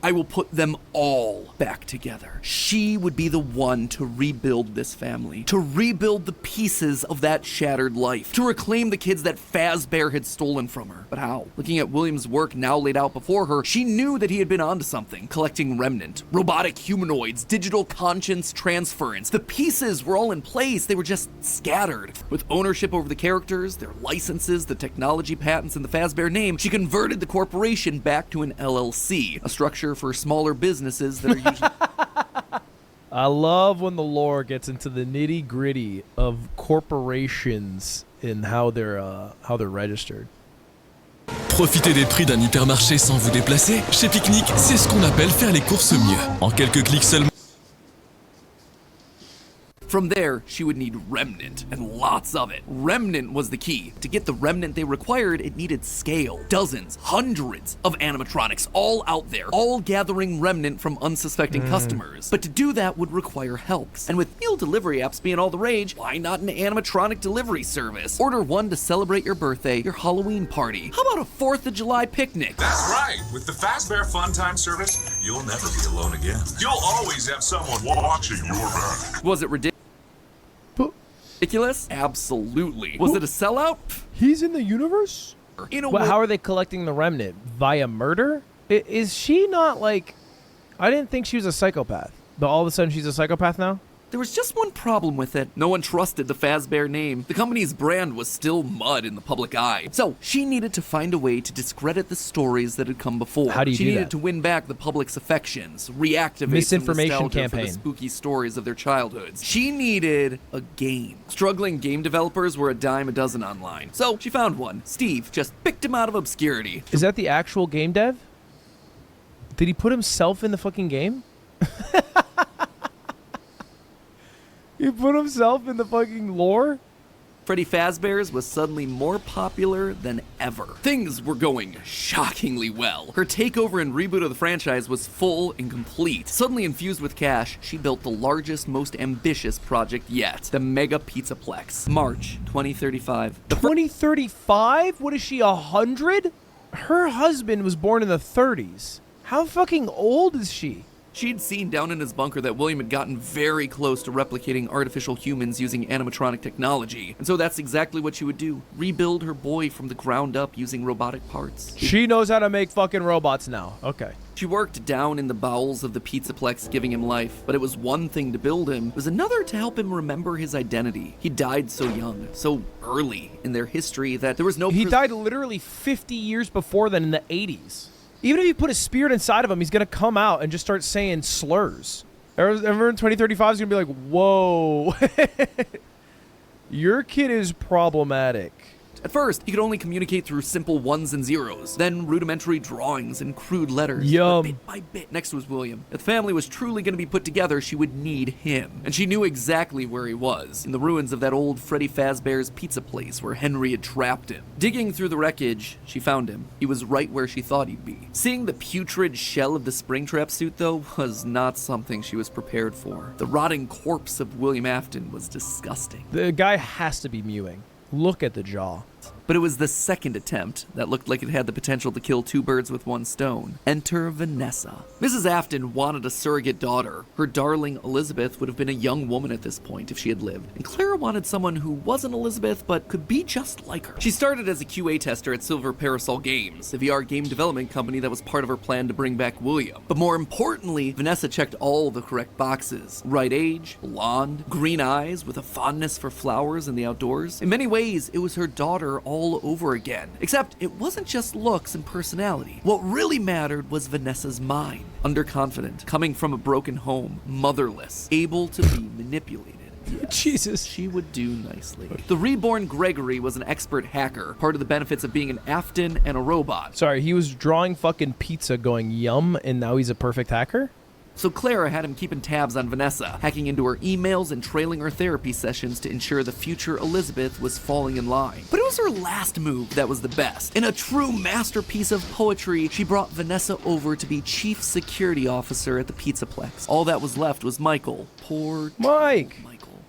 I will put them all back together. She would be the one to rebuild this family, to rebuild the pieces of that shattered life, to reclaim the kids that Fazbear had stolen from her. But how? Looking at William's work now laid out before her, she knew that he had been onto something, collecting remnant, robotic humanoids, digital conscience transference. The pieces were all in place, they were just scattered. With ownership over the characters, their licenses, the technology patents, and the Fazbear name, she converted the corporation back to an LLC, a structure for smaller businesses that are usually... I love when the lore gets into the nitty-gritty of corporations and how they're registered. Profitez des prix d'un hypermarché sans vous déplacer. Chez Picnic, c'est ce qu'on appelle faire les courses mieux. En quelques clics seulement. From there, she would need remnant, and lots of it. Remnant was the key. To get the remnant they required, it needed scale. Dozens, hundreds of animatronics, all out there, all gathering remnant from unsuspecting customers. But to do that would require help. And with meal delivery apps being all the rage, why not an animatronic delivery service? Order one to celebrate your birthday, your Halloween party. How about a 4th of July picnic? That's right. With the Fazbear Fun Time service, you'll never be alone again. You'll always have someone watching your back. Was it ridiculous? Absolutely. Was it a sellout? He's in the universe? In a how are they collecting the remnant? Via murder? Is she not like... I didn't think she was a psychopath, but all of a sudden she's a psychopath now? There was just one problem with it. No one trusted the Fazbear name. The company's brand was still mud in the public eye. So she needed to find a way to discredit the stories that had come before. How do you do that? She needed to win back the public's affections, reactivate Misinformation some nostalgia campaign. for the spooky stories of their childhoods. She needed a game. Struggling game developers were a dime a dozen online. So she found one. Steve just picked him out of obscurity. Is that the actual game dev? Did he put himself in the fucking game? He put himself in the fucking lore? Freddy Fazbear's was suddenly more popular than ever. Things were going shockingly well. Her takeover and reboot of the franchise was full and complete. Suddenly infused with cash, she built the largest, most ambitious project yet, the Mega Pizzaplex. March 2035. 2035? What is she, 100? Her husband was born in the 30s. How fucking old is she? She'd seen down in his bunker that William had gotten very close to replicating artificial humans using animatronic technology. And so that's exactly what she would do. Rebuild her boy from the ground up using robotic parts. She knows how to make fucking robots now. Okay. She worked down in the bowels of the Pizzaplex, giving him life. But it was one thing to build him. It was another to help him remember his identity. He died so young, so early in their history that there was no... He died literally 50 years before then in the 80s. Even if you put a spirit inside of him, he's going to come out and just start saying slurs. Everyone in 2035 is going to be like, whoa. Your kid is problematic. At first, he could only communicate through simple ones and zeros, then rudimentary drawings and crude letters. Yum. But bit by bit, next was William. If the family was truly going to be put together, she would need him. And she knew exactly where he was, in the ruins of that old Freddy Fazbear's pizza place where Henry had trapped him. Digging through the wreckage, she found him. He was right where she thought he'd be. Seeing the putrid shell of the Springtrap suit, though, was not something she was prepared for. The rotting corpse of William Afton was disgusting. The guy has to be mewing. Look at the jaw. But it was the second attempt that looked like it had the potential to kill two birds with one stone. Enter Vanessa. Mrs. Afton wanted a surrogate daughter. Her darling Elizabeth would have been a young woman at this point if she had lived. And Clara wanted someone who wasn't Elizabeth but could be just like her. She started as a QA tester at Silver Parasol Games, the VR game development company that was part of her plan to bring back William. But more importantly, Vanessa checked all the correct boxes. Right age, blonde, green eyes with a fondness for flowers and the outdoors. In many ways, it was her daughter all over again. Except it wasn't just looks and personality. What really mattered was Vanessa's mind. Underconfident, coming from a broken home, motherless, able to be manipulated. Yes, Jesus. She would do nicely. The reborn Gregory was an expert hacker, part of the benefits of being an Afton and a robot. Sorry, he was drawing fucking pizza going yum, and now he's a perfect hacker? So Clara had him keeping tabs on Vanessa, hacking into her emails and trailing her therapy sessions to ensure the future Elizabeth was falling in line. But it was her last move that was the best. In a true masterpiece of poetry, she brought Vanessa over to be chief security officer at the Pizzaplex. All that was left was Michael. Poor Mike.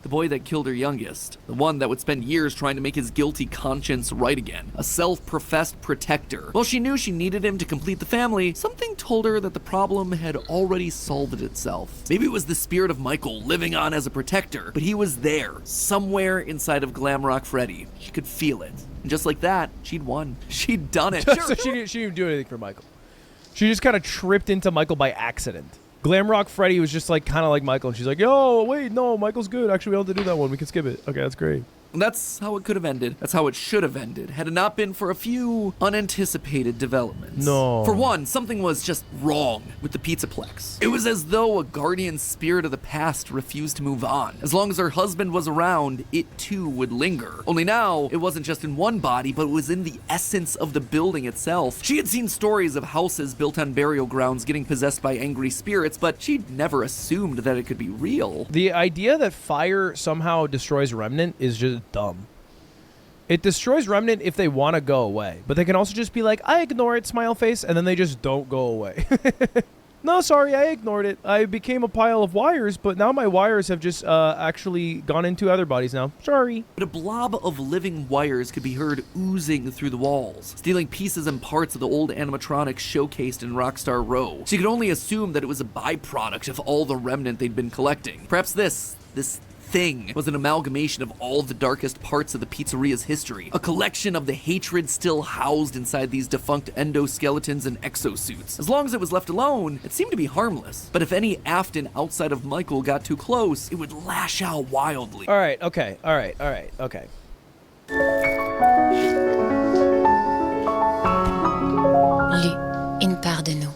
The boy that killed her youngest. The one that would spend years trying to make his guilty conscience right again. A self-professed protector. While she knew she needed him to complete the family, something told her that the problem had already solved itself. Maybe it was the spirit of Michael living on as a protector, but he was there, somewhere inside of Glamrock Freddy. She could feel it. And just like that, she'd won. She'd done it. So she didn't do anything for Michael. She just kind of tripped into Michael by accident. Glamrock Freddy was just like kind of like Michael. And she's like, yo, wait, no, Michael's good. Actually, we don't have to do that one. We can skip it. Okay, that's great. That's how it could have ended. That's how it should have ended, had it not been for a few unanticipated developments. No. For one, something was just wrong with the Pizzaplex. It was as though a guardian spirit of the past refused to move on. As long as her husband was around, it too would linger. Only now, it wasn't just in one body, but it was in the essence of the building itself. She had seen stories of houses built on burial grounds getting possessed by angry spirits, but she'd never assumed that it could be real. The idea that fire somehow destroys Remnant is just dumb. It destroys Remnant if they want to go away, but they can also just be like, I ignore it, smile face, and then they just don't go away. No, sorry, I ignored it. I became a pile of wires, but now my wires have just actually gone into other bodies now. Sorry. But a blob of living wires could be heard oozing through the walls, stealing pieces and parts of the old animatronics showcased in Rockstar Row. She could only assume that it was a byproduct of all the remnant they'd been collecting. Perhaps this thing was an amalgamation of all the darkest parts of the pizzeria's history, a collection of the hatred still housed inside these defunct endoskeletons and exosuits. As long as it was left alone, it seemed to be harmless. But if any Afton outside of Michael got too close, it would lash out wildly. All right, okay. Une part de nous.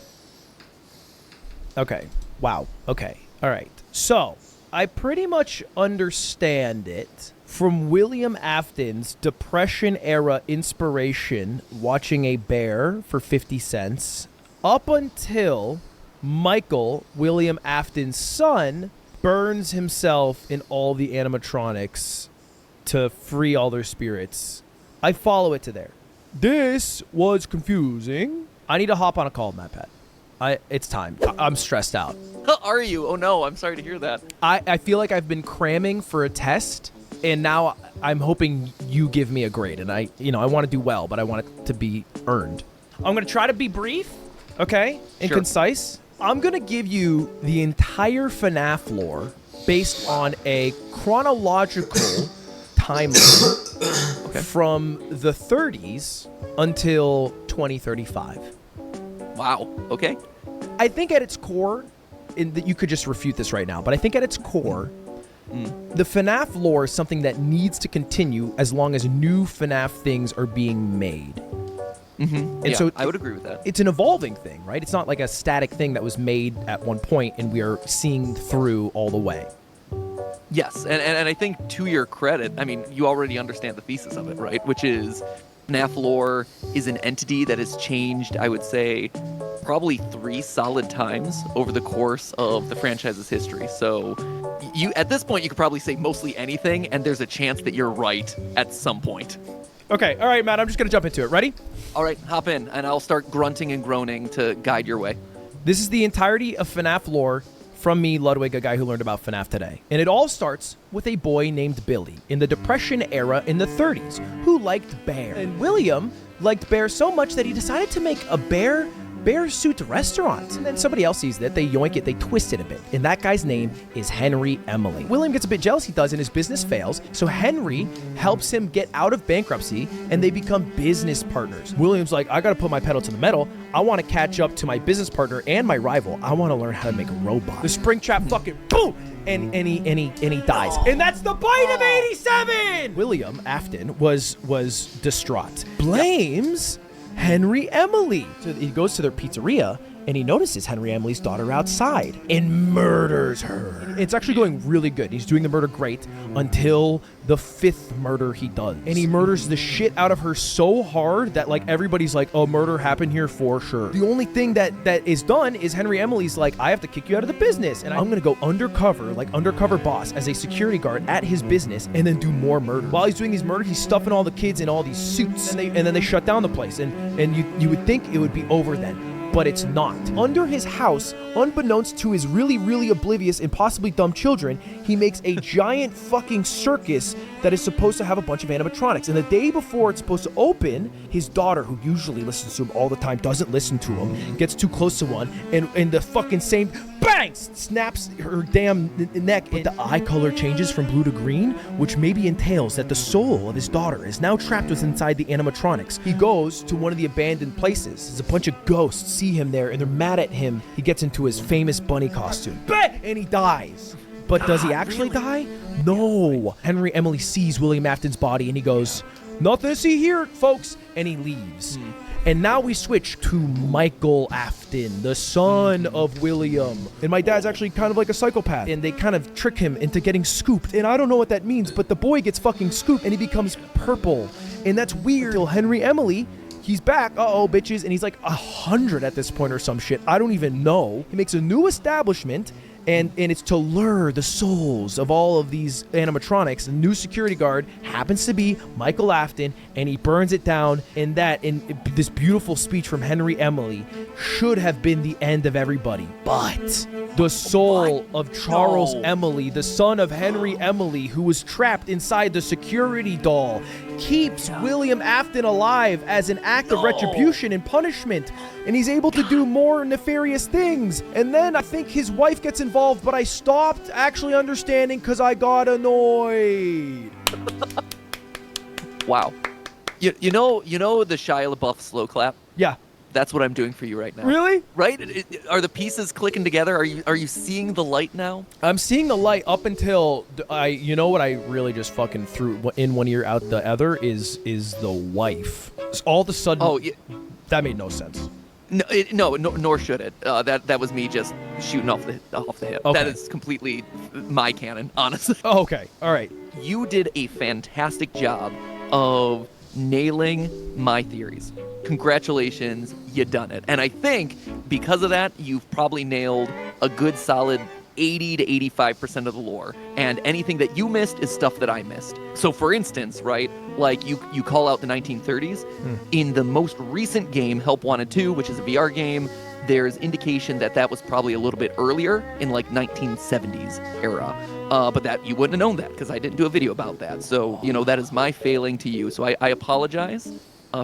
Okay. Wow. Okay. All right. So, I pretty much understand it from William Afton's Depression-era inspiration, watching a bear for 50 cents, up until Michael, William Afton's son, burns himself in all the animatronics to free all their spirits. I follow it to there. This was confusing. I need to hop on a call, Matt Pat. It's time. I'm stressed out. Are you? Oh no, I'm sorry to hear that. I feel like I've been cramming for a test, and now I'm hoping you give me a grade. And I want to do well, but I want it to be earned. I'm going to try to be brief, okay, and concise. I'm going to give you the entire Fnaf lore based on a chronological timeline from the 30s until 2035. Wow. Okay. I think at its core, you could just refute this right now, but I think at its core, the FNAF lore is something that needs to continue as long as new FNAF things are being made. Mm-hmm. And so I would agree with that. It's an evolving thing, right? It's not like a static thing that was made at one point and we are seeing through all the way. Yes, and I think to your credit, I mean, you already understand the thesis of it, right? Which is FNAF lore is an entity that has changed, I would say, probably 3 solid times over the course of the franchise's history. So you, at this point, you could probably say mostly anything, and there's a chance that you're right at some point. Okay, all right, Matt, I'm just going to jump into it. Ready? All right, hop in, and I'll start grunting and groaning to guide your way. This is the entirety of FNAF lore from me, Ludwig, a guy who learned about FNAF today. And it all starts with a boy named Billy in the Depression era in the 30s who liked bear. And William liked bear so much that he decided to make a bear suit restaurant. And then somebody else sees that, they yoink it, they twist it a bit. And that guy's name is Henry Emily. William gets a bit jealous, he does, and his business fails. So Henry helps him get out of bankruptcy and they become business partners. William's like, I gotta put my pedal to the metal. I wanna catch up to my business partner and my rival. I wanna learn how to make a robot. The Springtrap fucking boom! And he dies. And that's the bite of 87! William Afton was distraught. Blames Henry Emily. So he goes to their pizzeria and he notices Henry Emily's daughter outside and murders her. It's actually going really good. He's doing the murder great until the 5th murder he does. And he murders the shit out of her so hard that like everybody's like, oh, murder happened here for sure. The only thing that is done is Henry Emily's like, I have to kick you out of the business. And I'm going to go undercover, like undercover boss as a security guard at his business and then do more murder. While he's doing these murders, he's stuffing all the kids in all these suits. And then they shut down the place. And you would think it would be over then. But it's not. Under his house, unbeknownst to his really, really oblivious and possibly dumb children, he makes a giant fucking circus that is supposed to have a bunch of animatronics. And the day before it's supposed to open, his daughter, who usually listens to him all the time, doesn't listen to him, gets too close to one, and the fucking same bang snaps her damn neck. But the eye color changes from blue to green, which maybe entails that the soul of his daughter is now trapped within inside the animatronics. He goes to one of the abandoned places. There's a bunch of ghosts see him there, and they're mad at him. He gets into his famous bunny costume, and he dies. But does he actually die? No. Henry Emily sees William Afton's body, and he goes, nothing to see here, folks, and he leaves. And now we switch to Michael Afton, the son of William. And my dad's actually kind of like a psychopath. And they kind of trick him into getting scooped. And I don't know what that means, but the boy gets fucking scooped and he becomes purple. And that's weird. Till Henry Emily, he's back, bitches. And he's like 100 at this point or some shit. I don't even know. He makes a new establishment. And it's to lure the souls of all of these animatronics. The new security guard happens to be Michael Afton, and he burns it down. And this beautiful speech from Henry Emily should have been the end of everybody. But the soul of Charles Emily, the son of Henry Emily, who was trapped inside the security doll, keeps William Afton alive as an act of retribution and punishment, and he's able to do more nefarious things. And then I think his wife gets involved, but I stopped actually understanding because I got annoyed. Wow. You know the Shia LaBeouf slow clap? Yeah. That's what I'm doing for you right now. Really? Right? Are the pieces clicking together? Are you seeing the light now? I'm seeing the light up until you know what I really just fucking threw in one ear out the other is the wife. All of a sudden, that made no sense. No, nor should it. That was me just shooting off the hip. Okay. That is completely my canon, honestly. Oh, okay. All right. You did a fantastic job of nailing my theories. Congratulations, you done it. And I think because of that, you've probably nailed a good solid 80 to 85% of the lore. And anything that you missed is stuff that I missed. So for instance, right, like you call out the 1930s. In the most recent game, Help Wanted 2, which is a VR game, there's indication that was probably a little bit earlier in like 1970s era. But that you wouldn't have known that because I didn't do a video about that. So, that is my failing to you. So I apologize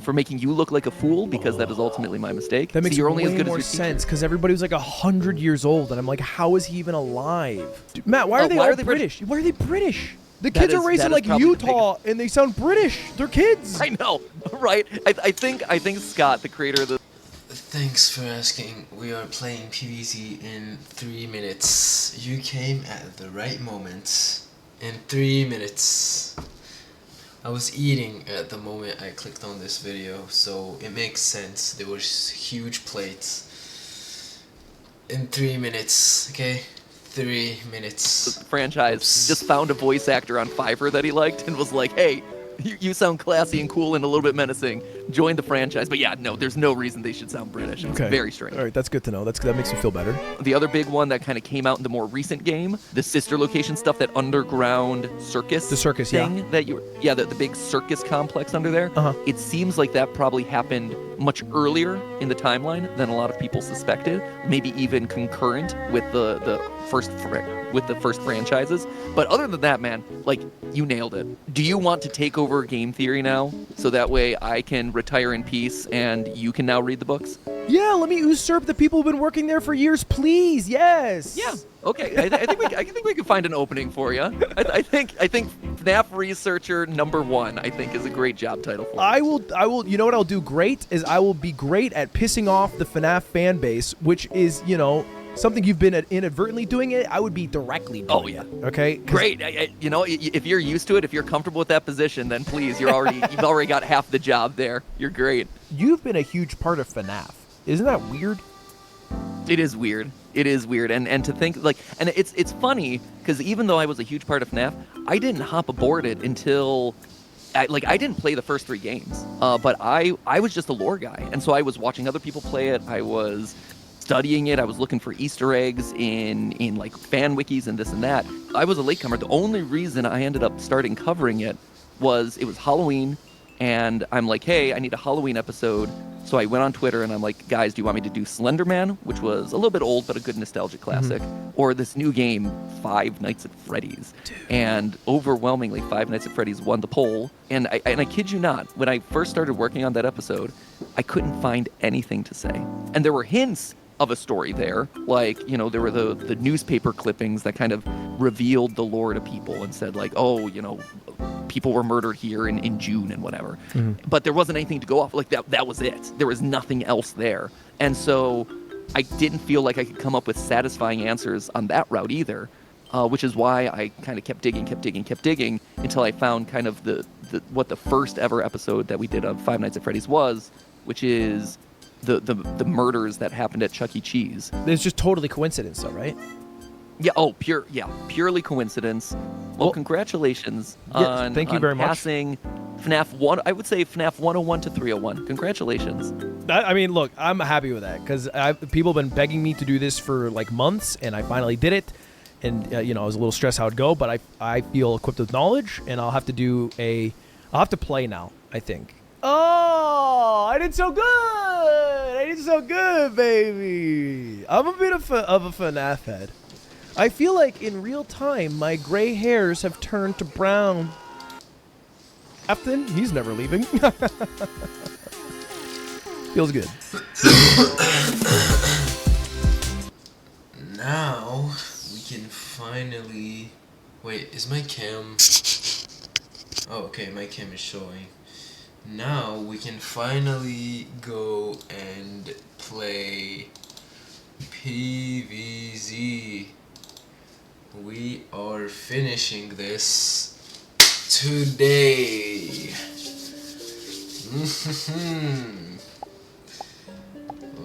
for making you look like a fool because that is ultimately my mistake. That makes you're only way as good more as your sense because everybody was like 100 years old, and I'm like, how is he even alive? Dude, Matt, why are they all British? Why are they British? The kids are raised in like Utah, and they sound British. They're kids. I know, right? I think Scott, the creator of the... Thanks for asking. We are playing PvZ in 3 minutes. You came at the right moment. In 3 minutes. I was eating at the moment I clicked on this video, so it makes sense. There was huge plates. In 3 minutes, okay? 3 minutes. The franchise just found a voice actor on Fiverr that he liked and was like, hey, you sound classy and cool and a little bit menacing. Join the franchise. But yeah, no, there's no reason they should sound British. It's very strange. All right, that's good to know. That makes me feel better. The other big one that kind of came out in the more recent game, the sister location stuff, that underground circus. The circus, thing that the big circus complex under there. It seems like that probably happened much earlier in the timeline than a lot of people suspected. Maybe even concurrent with the first franchises. But other than that, man, like, you nailed it. Do you want to take over game theory now so that way I can retire in peace and you can now read the books? Yeah, let me usurp the people who've been working there for years, please. Yes. Yeah. Okay. I think we can find an opening for you. I think FNAF researcher #1 I think is a great job title for you. I will. You know what I'll do great is I will be great at pissing off the FNAF fan base, which is something you've been inadvertently doing it. I would be directly doing it. Okay. Great. If you're used to it, if you're comfortable with that position, then please, you've already got half the job there. You're great. You've been a huge part of FNAF. Isn't that weird? It is weird. It is weird. And to think and it's funny because even though I was a huge part of FNAF, I didn't hop aboard it until I didn't play the first 3 games. But I was just a lore guy. And so I was watching other people play it. I was studying it. I was looking for Easter eggs in like fan wikis and this and that. I was a latecomer. The only reason I ended up starting covering it was Halloween, and I'm like, hey, I need a Halloween episode. So I went on Twitter and I'm like, guys, do you want me to do Slender Man, which was a little bit old but a good nostalgic classic, or this new game, Five Nights at Freddy's? Dude. And overwhelmingly, Five Nights at Freddy's won the poll. And I kid you not, when I first started working on that episode, I couldn't find anything to say. And there were hints of a story there, like, there were the newspaper clippings that kind of revealed the lore to people and said like, oh, people were murdered here in June and whatever. But there wasn't anything to go off. Like that was it. There was nothing else there. And so I didn't feel like I could come up with satisfying answers on that route either, which is why I kind of kept digging until I found kind of what the first ever episode that we did of Five Nights at Freddy's was, which is the murders that happened at Chuck E. Cheese. It's just totally coincidence, though, right? Yeah. Purely coincidence. Well, congratulations on very much. Passing FNAF 1. I would say FNAF 101 to 301. Congratulations. I mean, look, I'm happy with that because people have been begging me to do this for like months, and I finally did it. And I was a little stressed how it'd go, but I feel equipped with knowledge, and I'll have to play now, I think. Oh, I did so good! I it's so good, baby. I'm a bit of a Fnaf head. I feel like in real time, my gray hairs have turned to brown. Afton, he's never leaving. Feels good. Now we can finally. Wait, is my cam? Oh, okay, my cam is showing. Now we can finally go and play PVZ. We are finishing this today.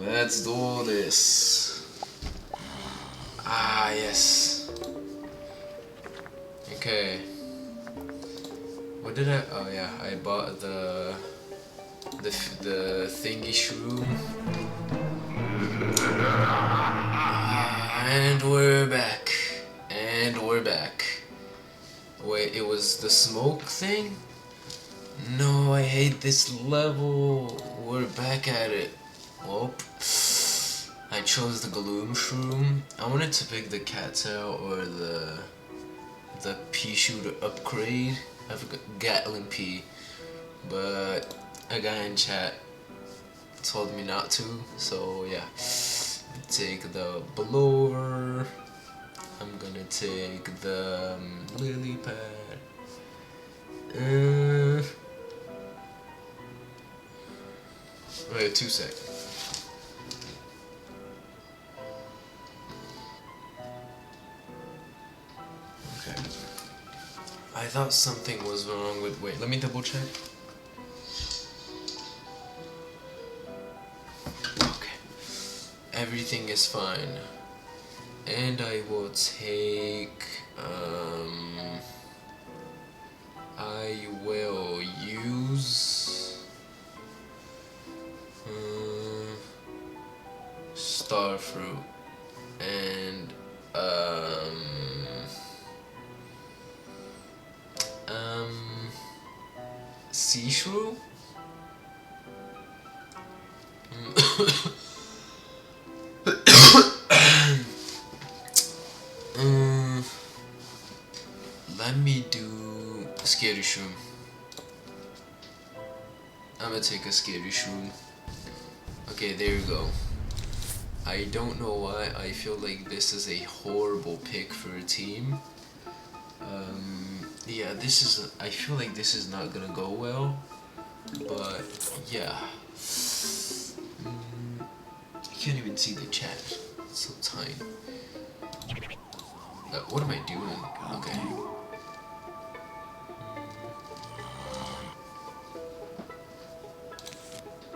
Let's do this. Ah, yes. Okay. What did I? Oh yeah, I bought the thingy shroom. And we're back. And we're back. Wait, it was the smoke thing? No, I hate this level. We're back at it. Well, I chose the Gloom Shroom. I wanted to pick the Cattail or the Pea Shooter upgrade. I forgot Gatling Pea, but a guy in chat told me not to. So yeah, take the blower. I'm gonna take the lily pad. Wait 2 seconds. Okay. I thought something was wrong with. Wait, let me double check. Okay. Everything is fine. And I will take. I will use. Starfruit and sea shrew. Let me do a scary shroom. I'm gonna take a scary shroom. Okay, there you go. I don't know why I feel like this is a horrible pick for a team. Yeah, this is. I feel like this is not gonna go well. But yeah, I can't even see the chat. It's so tiny. What am I doing? Okay.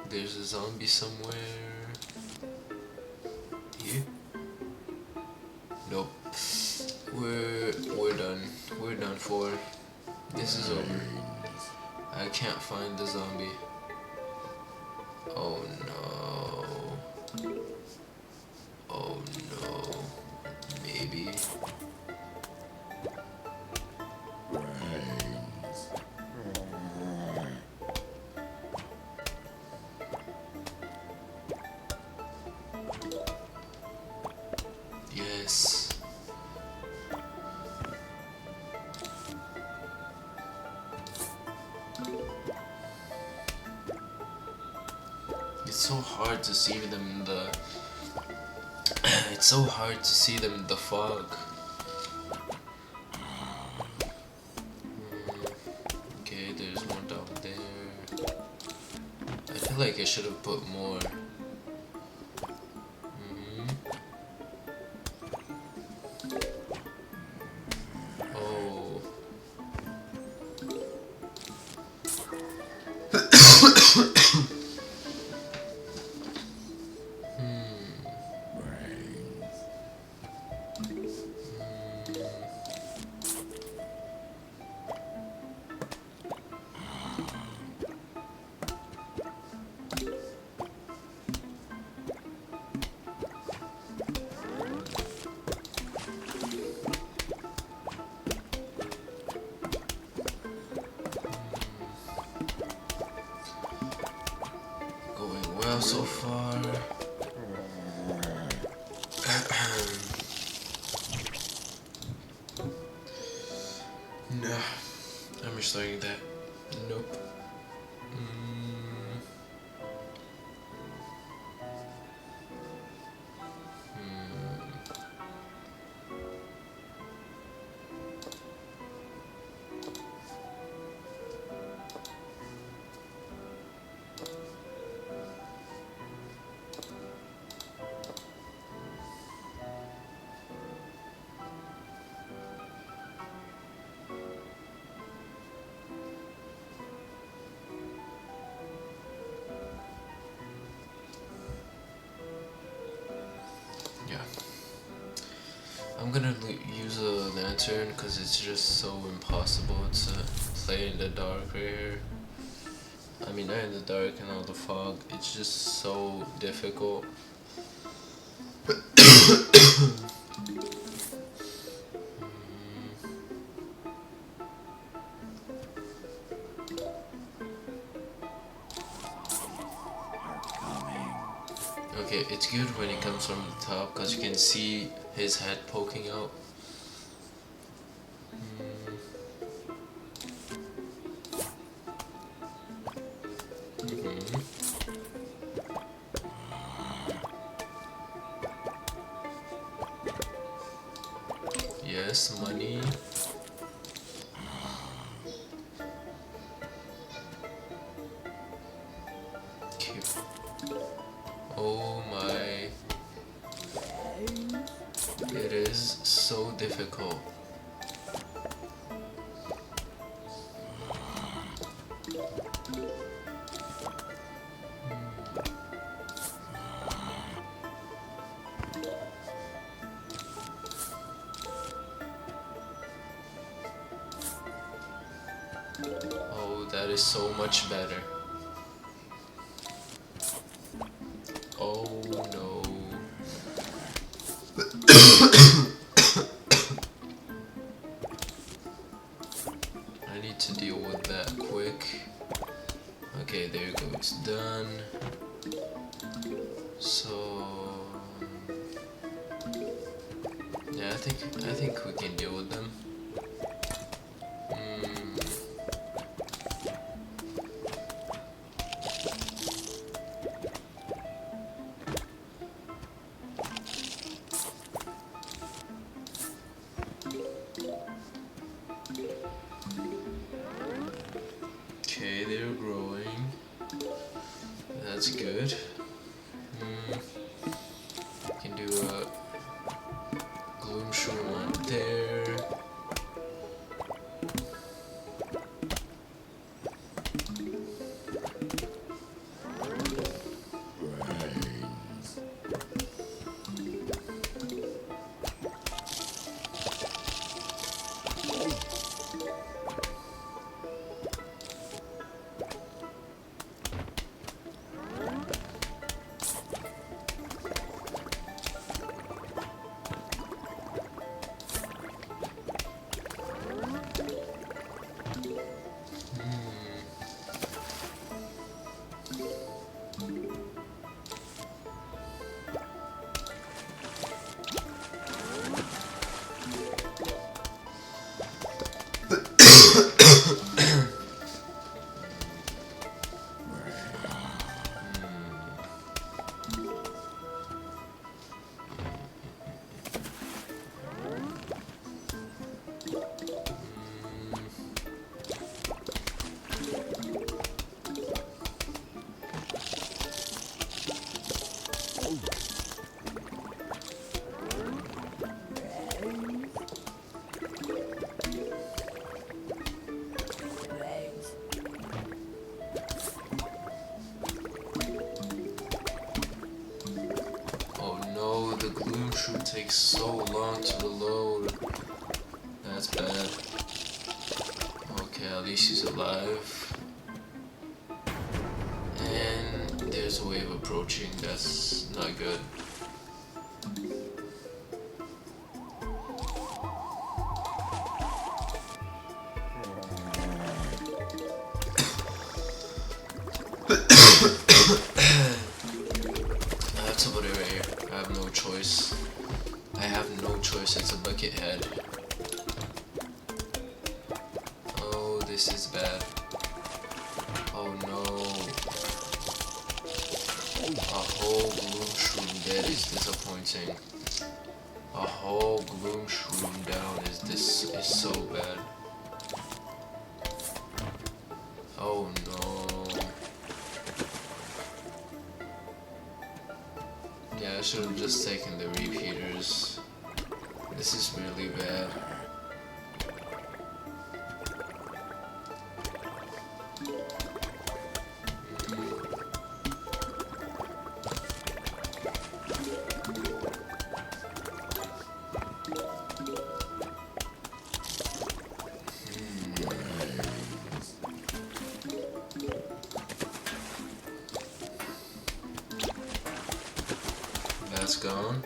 There's a zombie somewhere. Here? Nope. We're done. We're done for. This is over. I can't find the zombie. Oh no. Oh no. Maybe. Yes. It's so hard to see them in the. It's so hard to see them in the fog. Okay, there's one down there. I feel like I should have put more. Oh. out so far. No, I'm restarting that. Nope. Yeah. I'm gonna use a lantern because it's just so impossible to play in the dark right here. I mean, not in the dark and all the fog. It's just so difficult. Okay, it's good when it comes from the top because you can see his head poking out. Yes, money. Okay. Oh my. It is so difficult. Oh, that is so much better. Oh no. I need to deal with that quick. Okay, there you go, it's done. So yeah, I think we can deal with them. Okay, they're growing. That's good. Can do a gloom shroom on there. The gloom shroom takes so long to load. That's bad. Okay, at least he's alive. And there's a wave approaching. That's not good. have no choice. I have no choice, it's a bucket head. Oh, this is bad. Oh no. A whole gloom shroom dead is disappointing. A whole gloom shroom down is so bad. Oh no. Yeah, I should have just taken the repeaters. This is really bad. That's gone.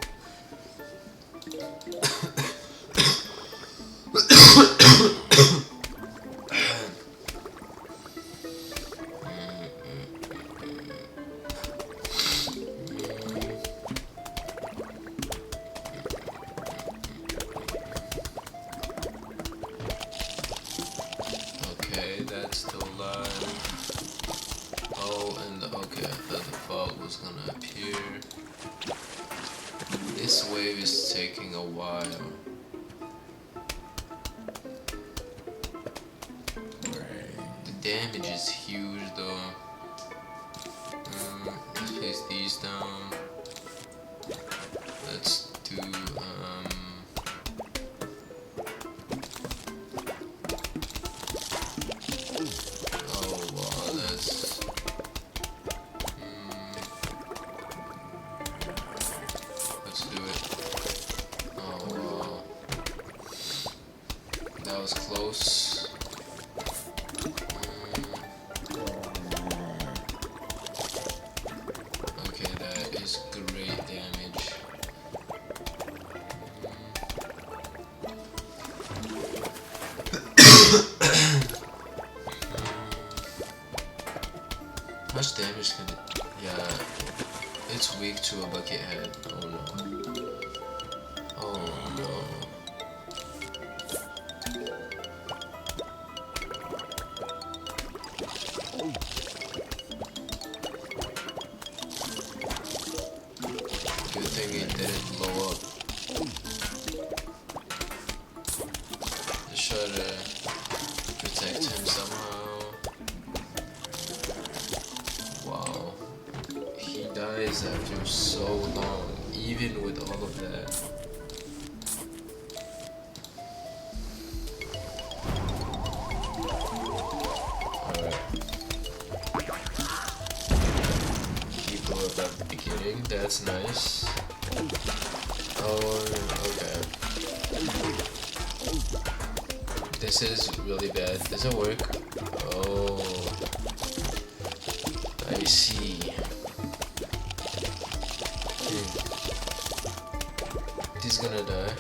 Okay, that's still alive. Oh, and okay, I thought the fog was gonna appear. This wave is taking a while. The damage is huge though. Let's place these down. Let's do oh wow, that's let's do it. Oh wow. That was close. Okay, that is great damage. How much damage can it? Yeah, it's weak to a bucket head. Oh no. Oh no. Good thing it didn't blow up. Just try to protect him somehow. Wow. He dies after so long, even with all of that. At the beginning, that's nice. Oh, okay. This is really bad. Does it work? Oh, I see. He's gonna die,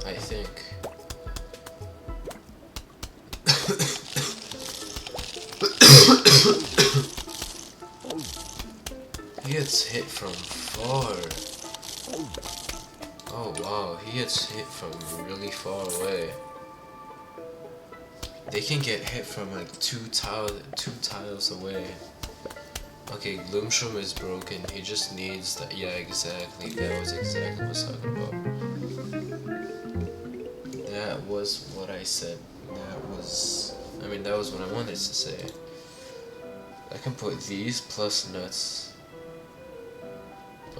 I think. He gets hit from far. Oh wow, he gets hit from really far away. They can get hit from like two tiles away. Okay, Gloomshroom is broken. He just needs that. Yeah, exactly. That was exactly what I was talking about. That was what I said. That was what I wanted to say. I can put these plus nuts.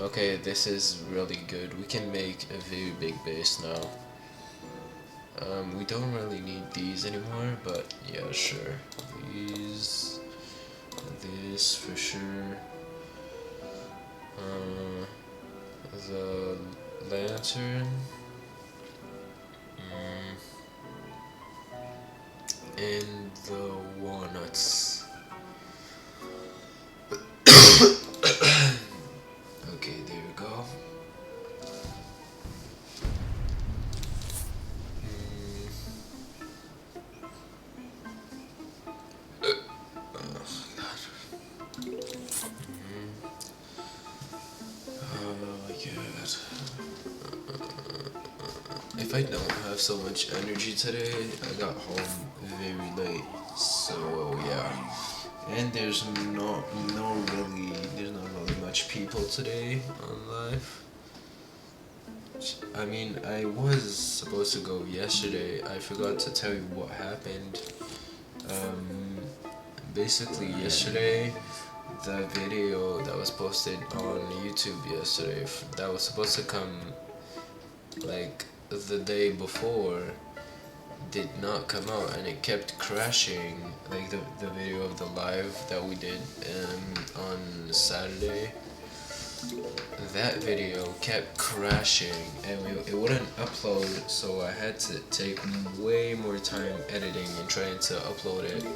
Okay, this is really good. We can make a very big base now. We don't really need these anymore, but yeah, sure. These, this for sure. The lantern. And the walnuts. Okay, there we go. Oh my god. if I don't have so much energy today, I got home very late, so yeah. And there's not really much people today on live. I mean, I was supposed to go yesterday. I forgot to tell you what happened. Basically yesterday, the video that was posted on YouTube yesterday, that was supposed to come like the day before, did not come out, and it kept crashing, like the video of the live that we did on Saturday. That video kept crashing and it wouldn't upload, so I had to take way more time editing and trying to upload it.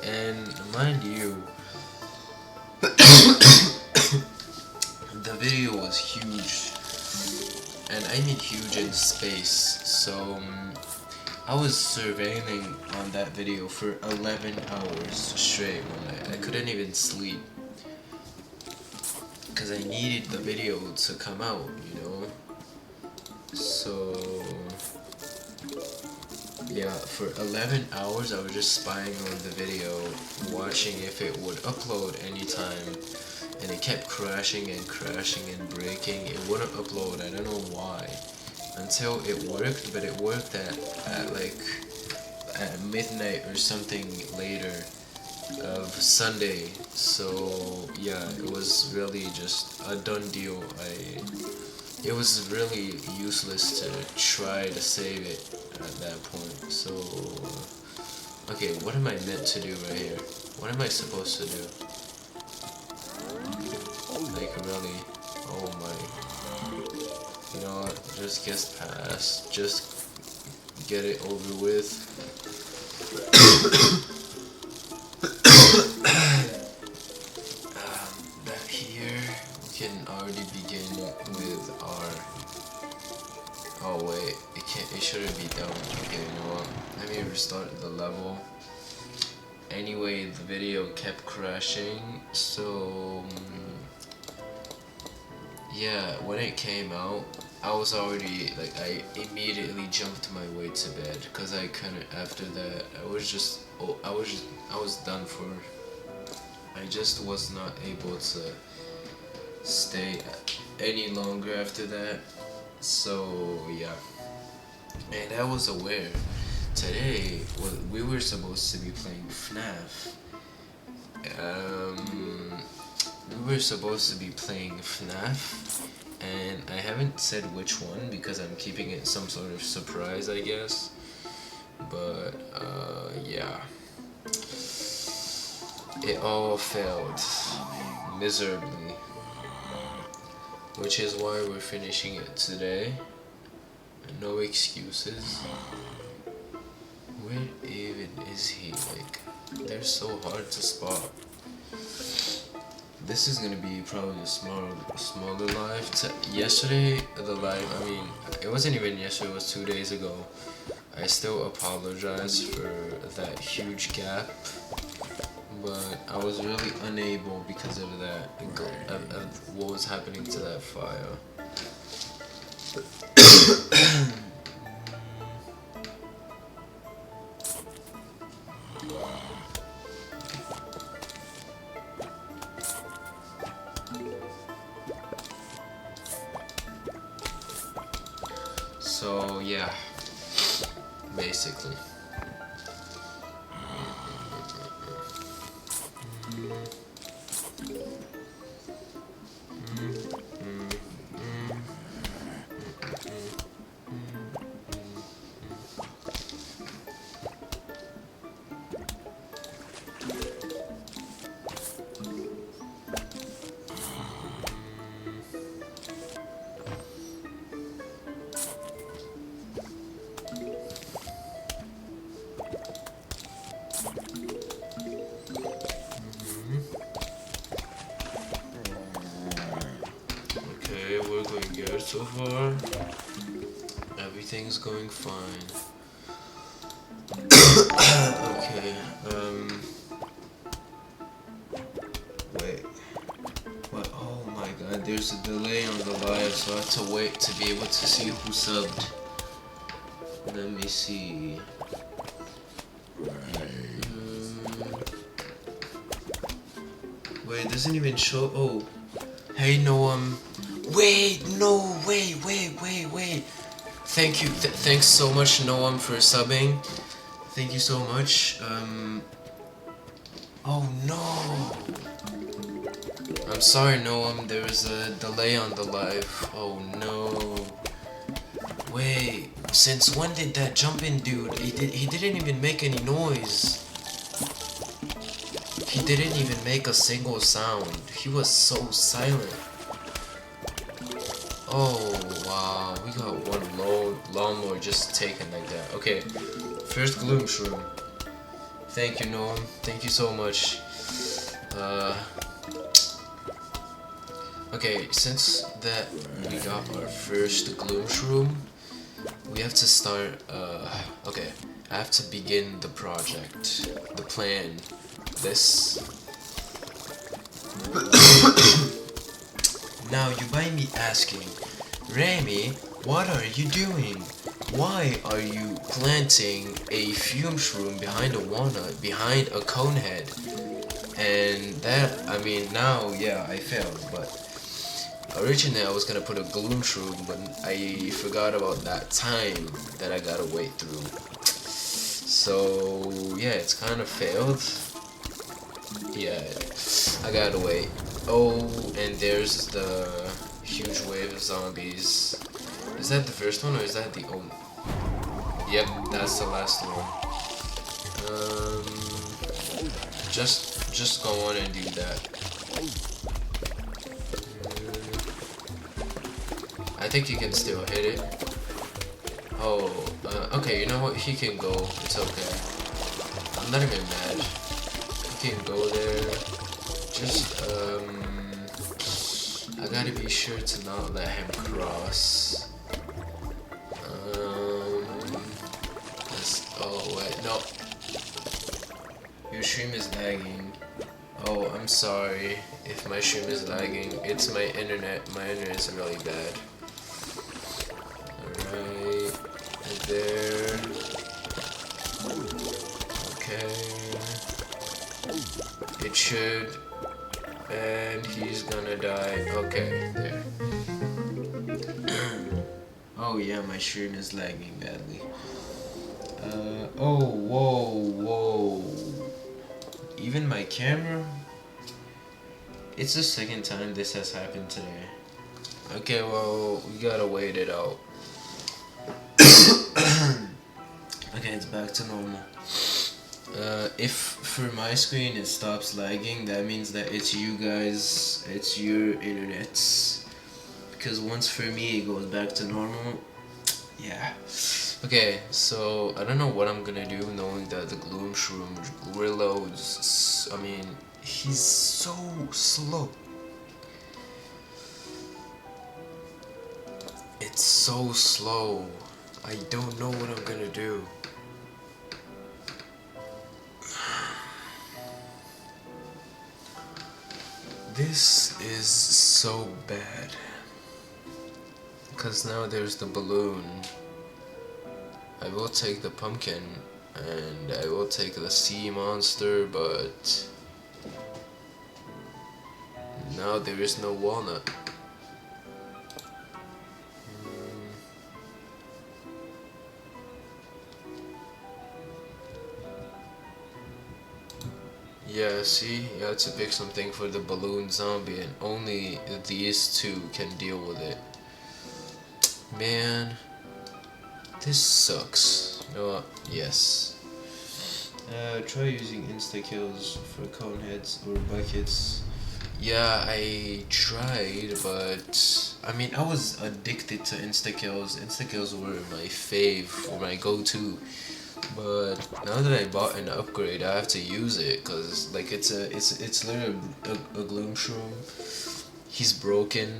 And mind you, the video was huge, and I mean huge in space, so I was surveilling on that video for 11 hours straight one night. I couldn't even sleep because I needed the video to come out, you know. So yeah, for 11 hours I was just spying on the video, watching if it would upload anytime, and it kept crashing and breaking. It wouldn't upload, I don't know why, until it worked, but it worked at like at midnight or something later of Sunday. So yeah, it was really just a done deal. It was really useless to try to save it at that point. So okay, what am I meant to do right here? What am I supposed to do? Like really? Oh my. You know what? Just get past. Just get it over with. Back here, we can already begin with our. Oh wait, it shouldn't be done. Okay, you know what? Let me restart the level. Anyway, the video kept crashing, so yeah, when it came out, I was already like, I immediately jumped my way to bed because I couldn't. After that, I was done for. I just was not able to stay any longer after that. So yeah, and I was aware today we were supposed to be playing Fnaf. We were supposed to be playing Fnaf, and I haven't said which one because I'm keeping it some sort of surprise, I guess. But yeah, it all failed miserably, which is why we're finishing it today. No excuses. Where even is he? Like, they're so hard to spot. This is gonna be probably a smaller live. Yesterday, the live, I mean, it wasn't even yesterday, it was 2 days ago. I still apologize for that huge gap, but I was really unable because of that, of what was happening to that file. So yeah, basically. We're going good so far. Everything's going fine. Okay, wait. What? Oh my god, there's a delay on the live, so I have to wait to be able to see who subbed. Let me see. Wait, it doesn't even show. Oh, hey Noam. Wait, no, wait. Thank you. Thanks so much, Noam, for subbing. Thank you so much. Oh no. I'm sorry, Noam. There was a delay on the live. Oh no. Wait. Since when did that jump in dude? He didn't even make any noise. He didn't even make a single sound. He was so silent. Oh wow, we got one lawnmower just taken like that. Okay, first gloom shroom. Thank you, Noam. Thank you so much. Okay, since that we got our first gloom shroom, we have to start. Okay, I have to begin the project, the plan. This. Now you might be asking, Remy, what are you doing? Why are you planting a fume shroom behind a walnut, behind a cone head? And that, I mean, now, yeah, I failed, but originally I was gonna put a gloom shroom, but I forgot about that time that I gotta wait through. So, yeah, it's kind of failed. Yeah, I gotta wait. Oh, and there's the huge wave of zombies. Is that the first one or is that the old? Yep, that's the last one. Just go on and do that. I think you can still hit it. Oh, okay, you know what? He can go. It's okay. I'm not even mad. He can go there. Just, I gotta be sure to not let him cross. Oh, wait, no. Your stream is lagging. Oh, I'm sorry if my stream is lagging. It's my internet. My internet is really bad. Alright. Right there. Okay. It should. And he's gonna die. Okay, there. Oh yeah, my stream is lagging badly. Oh, whoa. Even my camera? It's the second time this has happened today. Okay, well, we gotta wait it out. Okay, it's back to normal. If for my screen it stops lagging, that means that it's you guys, it's your internets. Because once for me it goes back to normal, yeah. Okay, so I don't know what I'm gonna do knowing that the Gloom Shroom reloads. I mean, he's so slow. It's so slow. I don't know what I'm gonna do. This is so bad. Because now there's the balloon. I will take the pumpkin and I will take the sea monster, but now there is no walnut. Yeah, see, you have to pick something for the balloon zombie and only these two can deal with it. Man, this sucks. You know what? Yes. Try using insta-kills for cone heads or buckets. Yeah, I tried, but I mean, I was addicted to insta-kills. Insta-kills were my fave, or my go-to. But now that I bought an upgrade, I have to use it, cause like it's literally a Gloom Shroom. He's broken,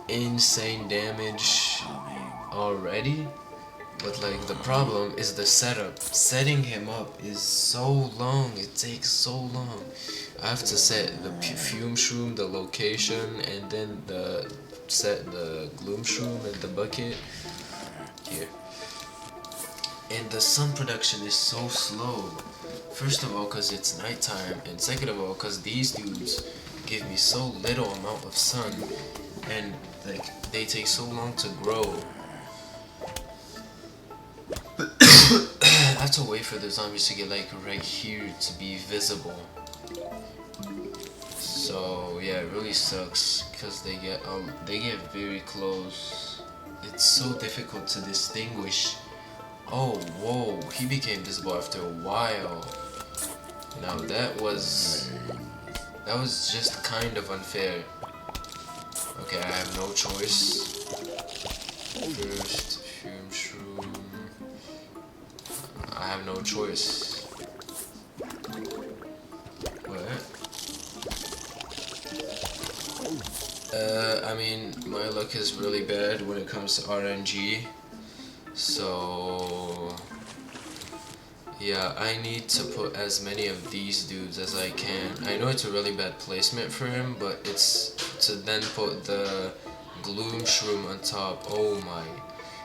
insane damage already. But like the problem is the setup. Setting him up is so long. It takes so long. I have to set the fume shroom, the location, and then set the gloom shroom and the bucket. Here. And the sun production is so slow. First of all, because it's nighttime, and second of all, because these dudes give me so little amount of sun, and like they take so long to grow. I have to wait for the zombies to get like right here to be visible. So yeah, it really sucks because they get very close. It's so difficult to distinguish. Oh, whoa, he became visible after a while. Now that was just kind of unfair. Okay, I have no choice. First, shroom. I have no choice. What? I mean, my luck is really bad when it comes to RNG. So yeah, I need to put as many of these dudes as I can. I know it's a really bad placement for him, but it's to then put the gloom shroom on top. Oh my.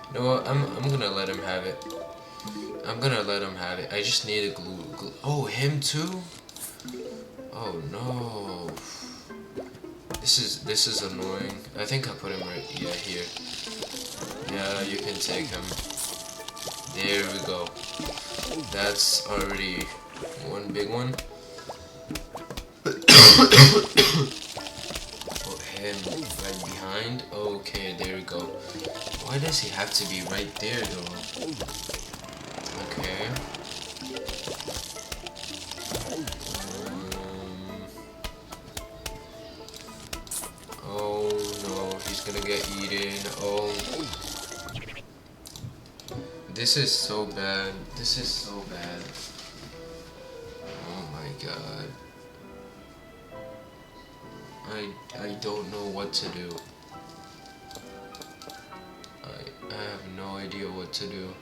You know what? I'm gonna let him have it. I'm gonna let him have it. I just need a glue. Oh, him too? Oh no. This is annoying. I think I put him right here. Yeah, you can take him. There we go. That's already one big one. Put him right behind. Okay, there we go. Why does he have to be right there though? Okay. Oh no, he's gonna get eaten. Oh. This is so bad. This is so bad. Oh my god. I don't know what to do. I have no idea what to do.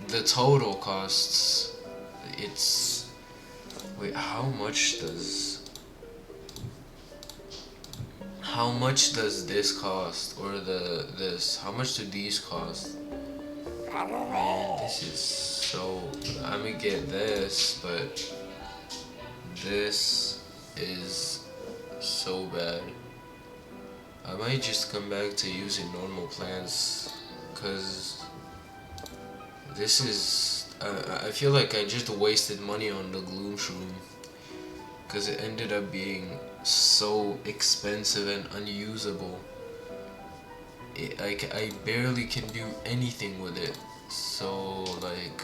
The total costs, it's, wait, how much does this cost, or this, how much do these cost? Man, this is so, I'm gonna get this, but this is so bad. I might just come back to using normal plans, cause this is, I feel like I just wasted money on the gloom shroom, cause it ended up being so expensive and unusable. I barely can do anything with it, so like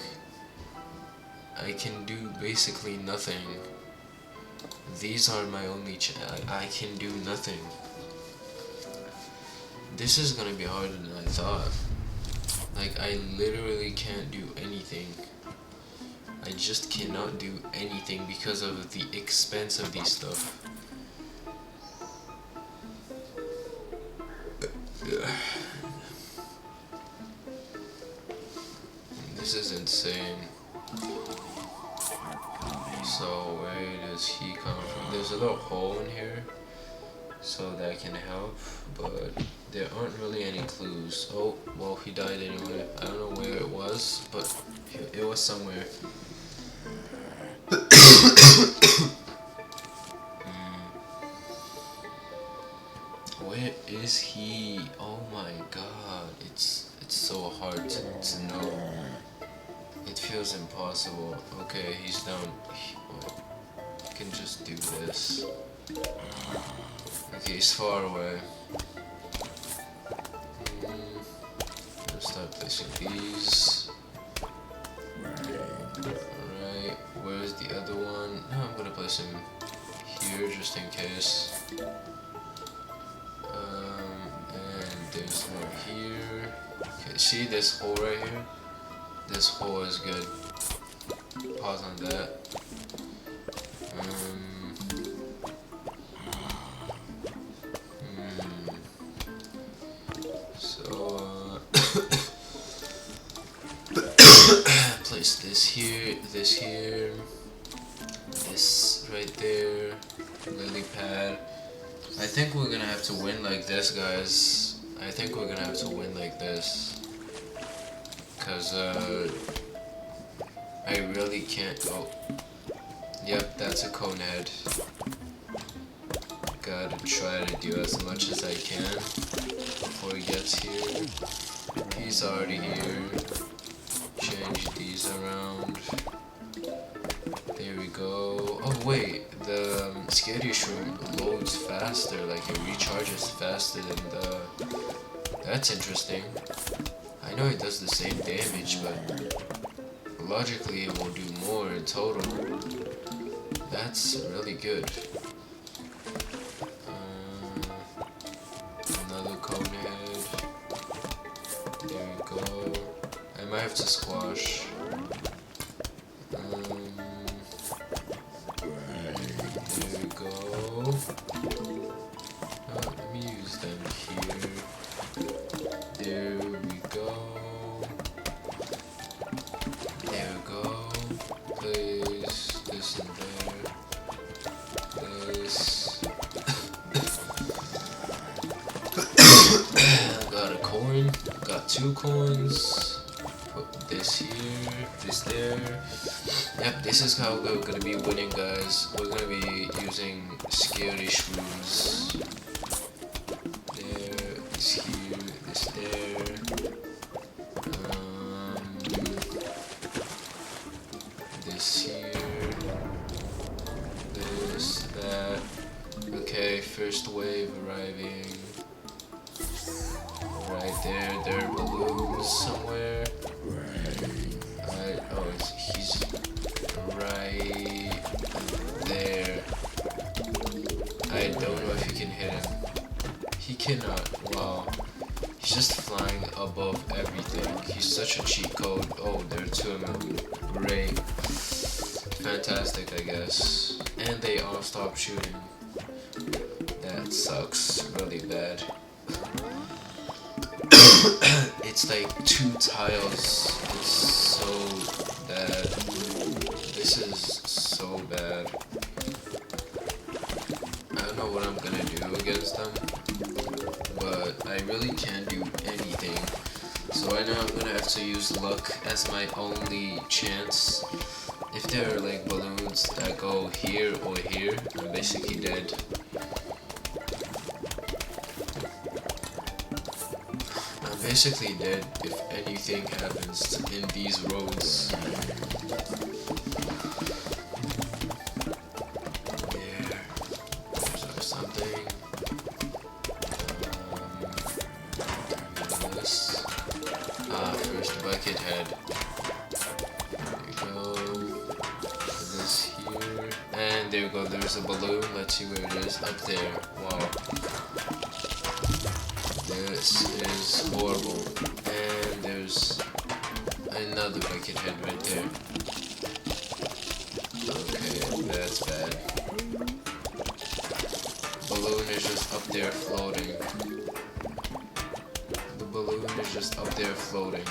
I can do basically nothing. These are my only I can do nothing. This is gonna be harder than I thought. Like, I literally can't do anything. I just cannot do anything because of the expense of these stuff. This is insane. So where does he come from? There's a little hole in here, so that can help, but there aren't really any clues. Oh, well, he died anyway. I don't know where it was, but it was somewhere. Where is he? Oh my god, it's so hard to know. It feels impossible. Okay, he's down. I can just do this. Okay, he's far away. Let's start placing these. Alright, where's the other one? No, I'm gonna place him here just in case. And there's one here. Okay, see this hole right here? This hole is good. Pause on that. So place this here, this right there, lily pad. I think we're gonna have to win like this, guys. I think we're gonna have to win like this. because I really can't. Oh, yep, that's a cone head. Gotta try to do as much as I can before he gets here. He's already here. Change these around. There we go. Oh wait, the Scary Shroom loads faster, like it recharges faster than the... That's interesting. I know it does the same damage, but logically it will do more in total. That's really good. Another cone head. There we go. I might have to squash. There we go. Let me use them here. There we go. There we go. Place this in there. This. Got a coin. Got 2 coins. Put this here. This there. Yep, this is how we're gonna be winning, guys. We're gonna be using Scary Shrooms. There, this here, this there. This here. This, that. Okay, first wave arriving. Right there, there are balloons somewhere. Oh, he's right there. I don't know if you can hit him. He cannot. Wow. He's just flying above everything. He's such a cheat code. Oh, there are 2 of them. Great. Fantastic, I guess. And they all stop shooting. That sucks really bad. It's like 2 tiles. It's so bad. This is so bad. I don't know what I'm gonna do against them, but I really can't do anything. So I know I'm gonna have to use luck as my only chance. If there are like balloons that go here or here, I'm basically dead. Basically dead if anything happens in these roads. There. There's something. This. First bucket head. There we go. This here. And there we go, there's a balloon. Let's see where it is. Up there. Wow. This is horrible. And there's another bucket head right there. Okay, that's bad. Balloon is just up there floating. The balloon is just up there floating.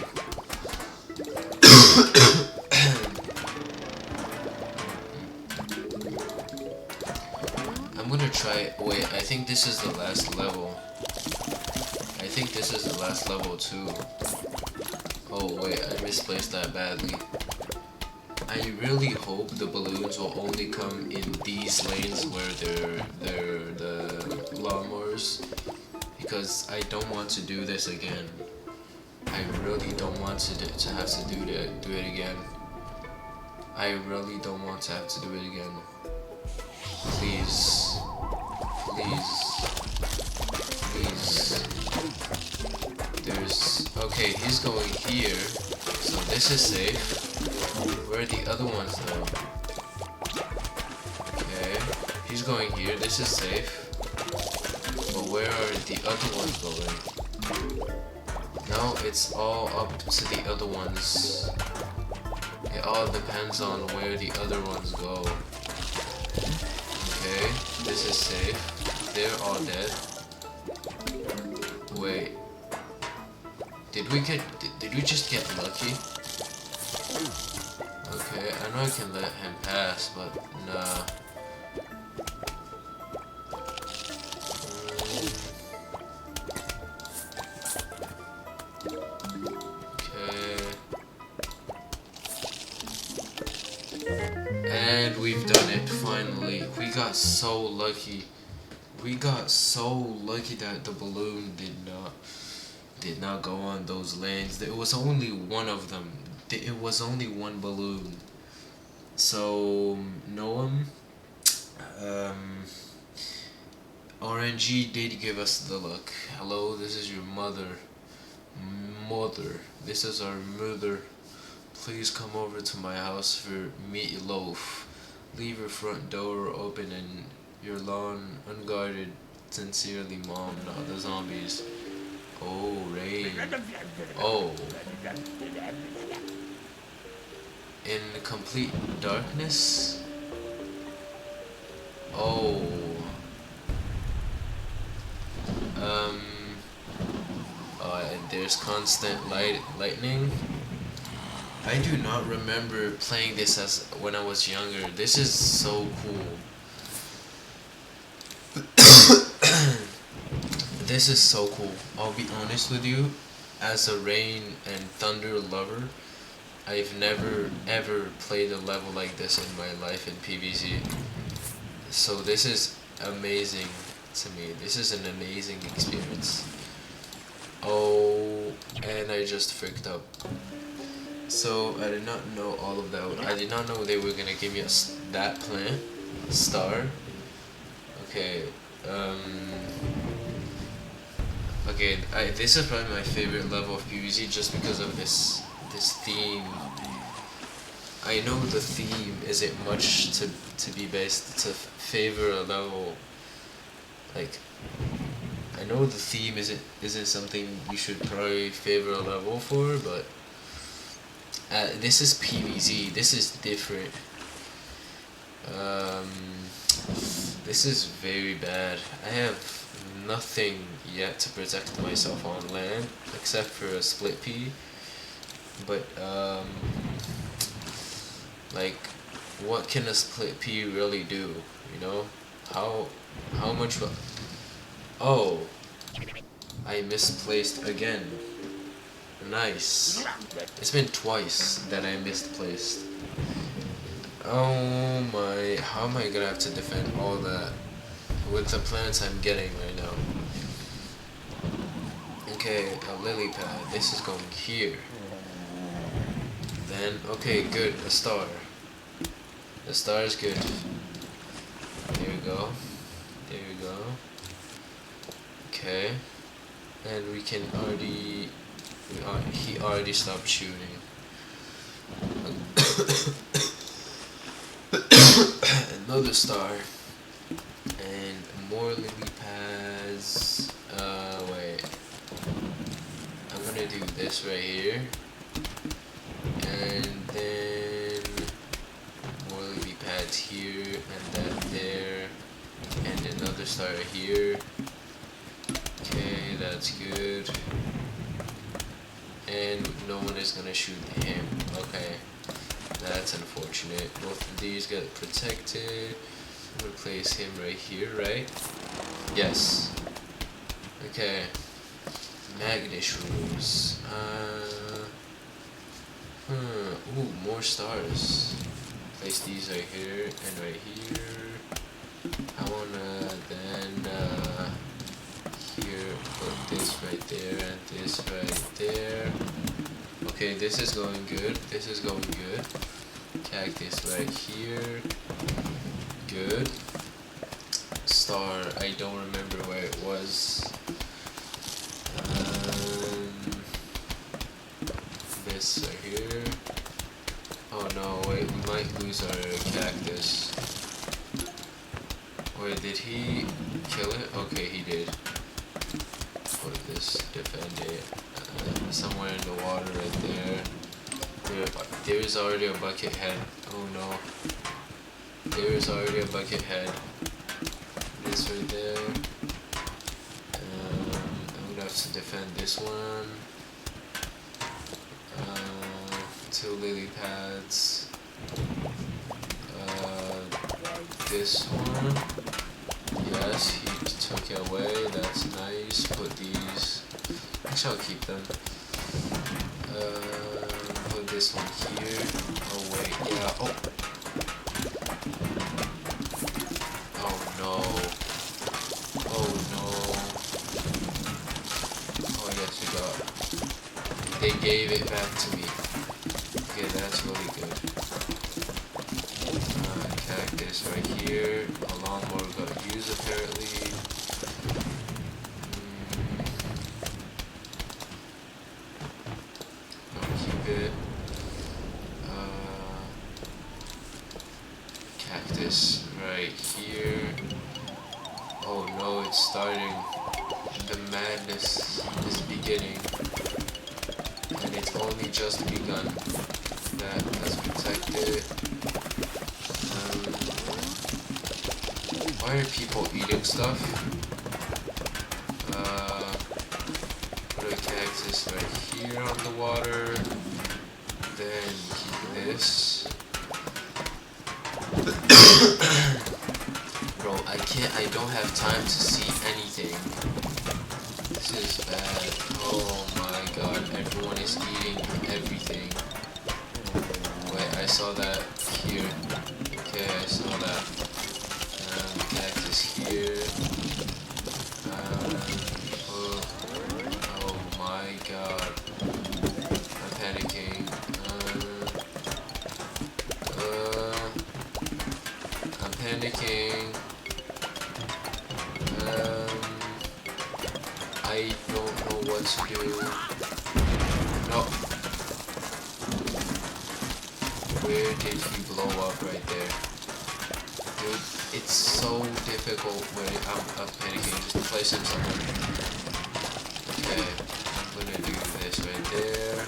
I'm gonna try. Wait, I think this is the last level. I think this is the last level too. Oh wait, I misplaced that badly. I really hope the balloons will only come in these lanes where they're the lawnmowers, because I don't want to do this again. I really don't want to have to do it again. I really don't want to have to do it again. Please. Please. Please. There's... Okay, he's going here. So this is safe. Where are the other ones though? Okay. He's going here. This is safe. But where are the other ones going? No, it's all up to the other ones. It all depends on where the other ones go. Okay, this is safe. They're all dead. Wait. Did we just get lucky? Okay, I know I can let him pass, but nah. Okay. And we've done it, finally. We got so lucky. We got so lucky that the balloon did not go on those lanes. There was only one of them. It was only one balloon. So Noam, RNG did give us the look. Hello, this is your mother. Mother. This is our mother. Please come over to my house for meatloaf. Leave your front door open and your lawn unguarded. Sincerely, Mom, not the zombies. Oh, rain. Oh. In complete darkness? Oh. And there's constant lightning. I do not remember playing this as when I was younger. This is so cool. This is so cool. I'll be honest with you, as a rain and thunder lover, I've never ever played a level like this in my life in PvZ. So this is amazing to me. This is an amazing experience. Oh, and I just freaked up. So I did not know all of that. I did not know they were gonna give me that plant star. Okay. Okay. This is probably my favorite level of PvZ just because of this theme. I know the theme isn't much to be based to favor a level. Like, I know the theme isn't something you should probably favor a level for, but this is PvZ. This is different. This is very bad. I have nothing yet to protect myself on land except for a split P. But like, what can a split P really do? You know, how much? Oh, I misplaced again. Nice. It's been twice that I misplaced. Oh my, how am I gonna have to defend all that with the plants I'm getting right now? Okay, a lily pad. This is going here. Then, okay, good, a star. The star is good. There we go. There we go. Okay. And we can already... he already stopped shooting. Another star. And more lily pads. Wait. I'm gonna do this right here. And then more lily pads here, and that there. And another star here. Okay, that's good. And no one is gonna shoot him. Okay, that's unfortunate. Both of these got protected. I'm gonna place him right here, right? Yes. Okay. Magnish rules. Ooh, more stars. Place these right here and right here. I wanna then here put this right there and this right there. Okay, this is going good. This is going good. Cactus right here. Good. Star, I don't remember where it was. This right here. Oh no, wait, we might lose our cactus. Wait, did he kill it? Okay, he did. Put this, defend it. Somewhere in the water right there. There's already a bucket head. Oh no. There's already a bucket head. This right there. I'm gonna have to defend this one. 2 lily pads. This one. Yes, he took it away. That's nice. Put these. Actually, I'll keep them. Put this one here. Oh wait, yeah. gave it back to me. Okay, that's really good. Cactus right here. A lawnmower got used apparently. I'll keep it. Cactus right here. Oh no, it's starting. The madness is beginning. And it's only just begun. That has protected. Why are people eating stuff? Put a cactus right here on the water. Then keep this. Bro, I don't have time to see anything. This is bad. Oh my god, everyone is eating everything. Wait, I saw that here. Okay, I saw that. Cactus here. Oh my god. I'm panicking. I'm panicking. I don't know what to do. No. Where did he blow up right there? Dude, it's so difficult when I'm panicking. Just place him somewhere. Okay, I'm gonna do this right there.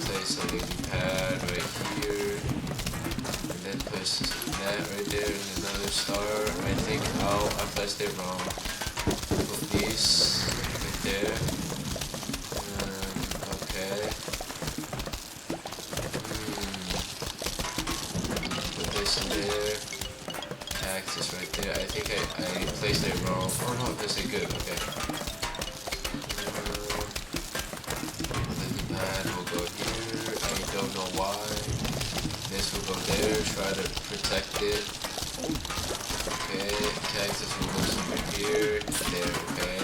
Place a lily pad right here. And then place that right there and another star. I think, oh, I placed it wrong. Put these right there. Okay. Put this in there. Cactus right there. I think I placed it wrong. Oh no, I placed it good. Okay. Then the pad will go here. I don't know why. This will go there. Try to protect it. Okay. Cactus will go somewhere here. There. Okay.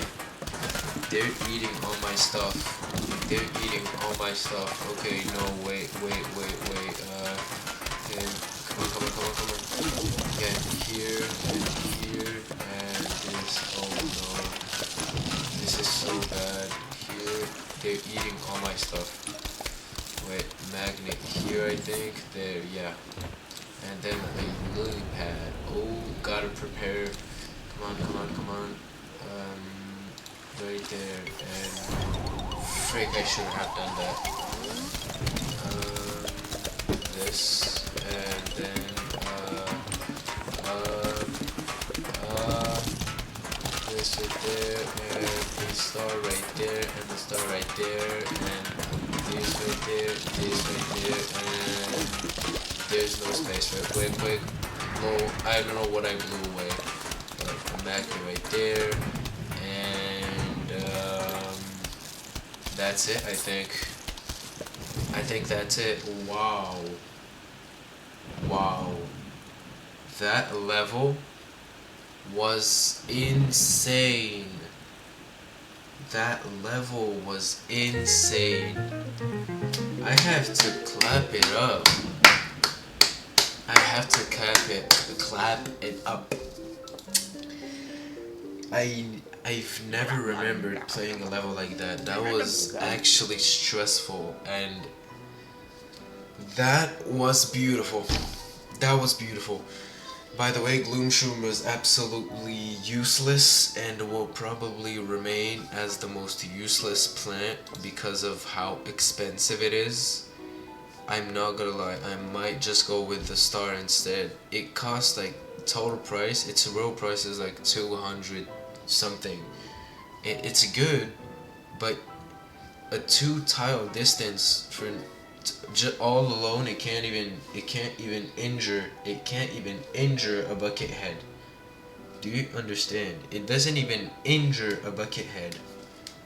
They're eating all my stuff. They're eating all my stuff. Okay. No. Wait. Okay. Come on. Again, here, and here, and this. Oh no. This is so bad. Here, they're eating all my stuff. Wait, magnet here, I think. There, yeah. And then a lily pad. Oh, gotta prepare. Come on. Right there. And frick, I should have done that. This, and then this right there, and the star right there, and the star right there, and this right there, and there's no space right quick. No, I don't know what I blew away. But a magnet right there, and that's it, I think. That's it. Wow. That level was insane. I have to clap it up. Clap it up. I've never remembered playing a level like that. That was actually stressful, and that was beautiful. By the way, Gloomshroom was absolutely useless and will probably remain as the most useless plant because of how expensive it is. I'm not gonna lie, I might just go with the star instead. It costs like total price, its real price is like 200 something. It's good, but a 2-tile distance for all alone, it can't even injure a bucket head. Do you understand? It doesn't even injure a bucket head.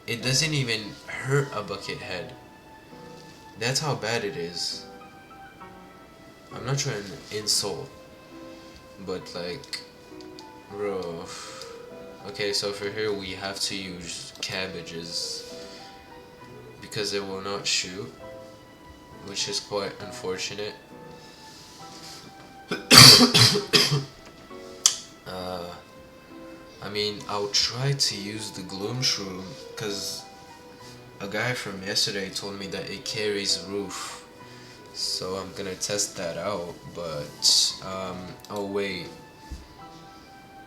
It doesn't even hurt a bucket head. That's how bad it is. I'm not trying to insult, but like, bro. Okay, so for here we have to use cabbages because it will not shoot, which is quite unfortunate. I mean, I'll try to use the gloom shroom because a guy from yesterday told me that it carries roof, so I'm gonna test that out. But oh wait,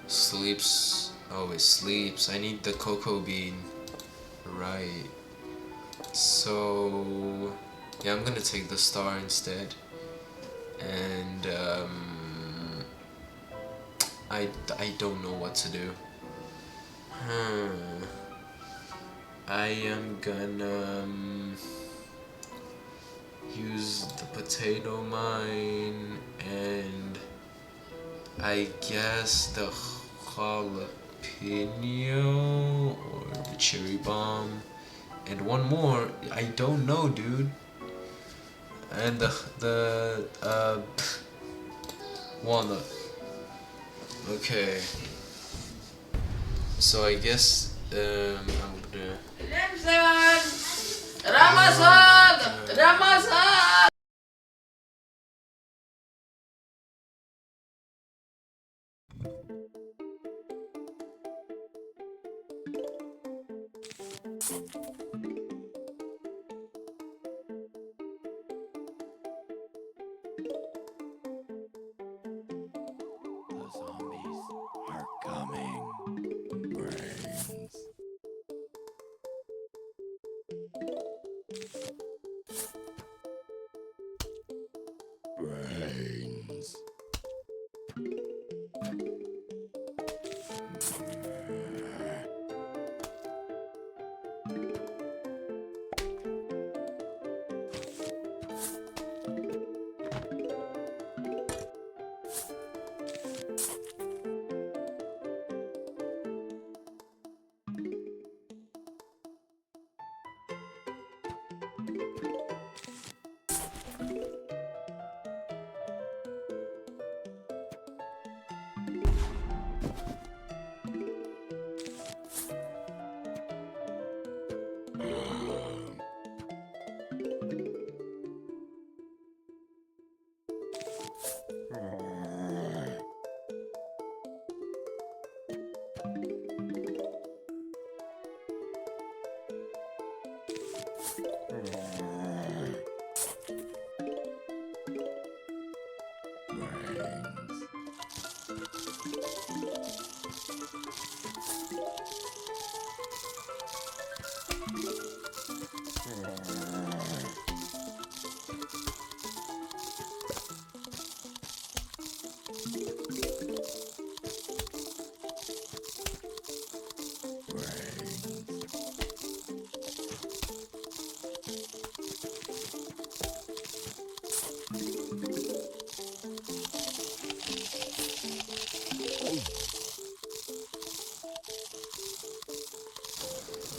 sleeps. Oh, it sleeps. I need the cocoa bean, right? So yeah, I'm gonna take the star instead. And I don't know what to do. I am gonna use the potato mine and I guess the jalapeno or the cherry bomb and one more. I don't know, dude. And the walnut. Okay. So I guess I'm gonna. Ramazan!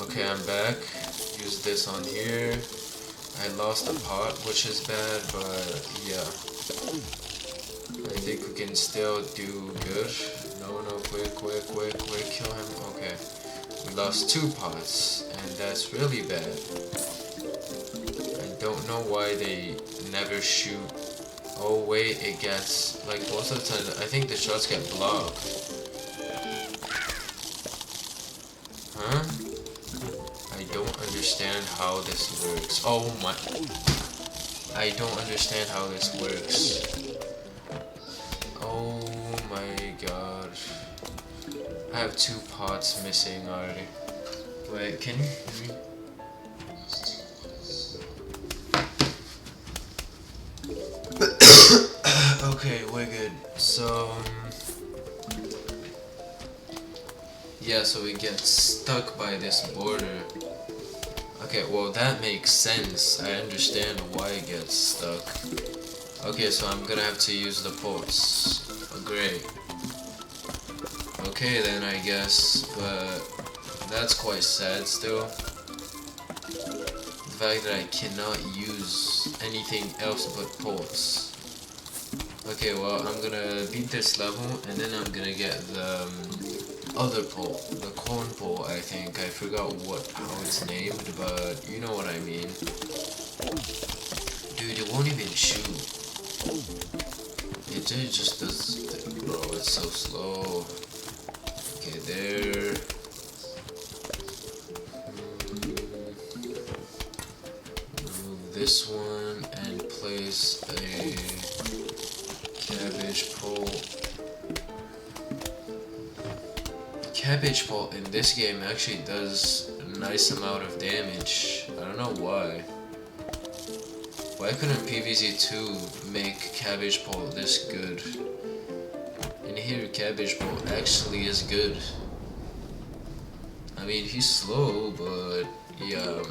Okay, I'm back. Use this on here. I lost a pot, which is bad, but yeah. I think we can still do good. No, quick, kill him. Okay. We lost 2 pots, and that's really bad. I don't know why they never shoot. Oh wait, it gets, like most of the time, I think the shots get blocked. Huh? I don't understand how this works. Oh my. I don't understand how this works. Oh my god. I have 2 pots missing already. Wait, can you hear me? Okay, we're good. So, yeah, so we get stuck by this border. Okay, well that makes sense. I understand why it gets stuck. Okay, so I'm gonna have to use the pots. Oh, great. Okay then, I guess, but that's quite sad still. The fact that I cannot use anything else but pots. Okay, well, I'm gonna beat this level, and then I'm gonna get the other pole, the corn pole. I think I forgot how it's named, but you know what I mean. Dude, it won't even shoot. It just does. Bro, it's so slow. Okay, there. Remove this one and place a cabbage pole. Cabbage pole in this game actually does a nice amount of damage. I don't know why. Why couldn't PvZ2 make cabbage pole this good? And here cabbage pole actually is good. I mean, he's slow, but yeah.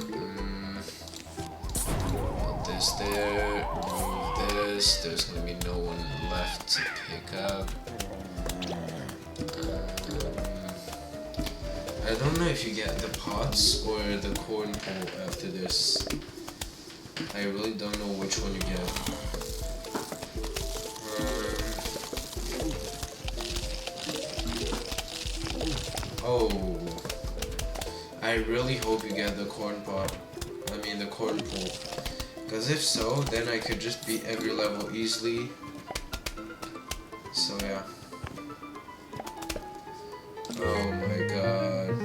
Put this there, remove this. There's gonna be no one left to pick up. I don't know if you get the pots or the corn pole after this. I really don't know which one you get. Oh, I really hope you get the corn pot. I mean the corn pole. Cause if so, then I could just beat every level easily. So yeah. Oh my god.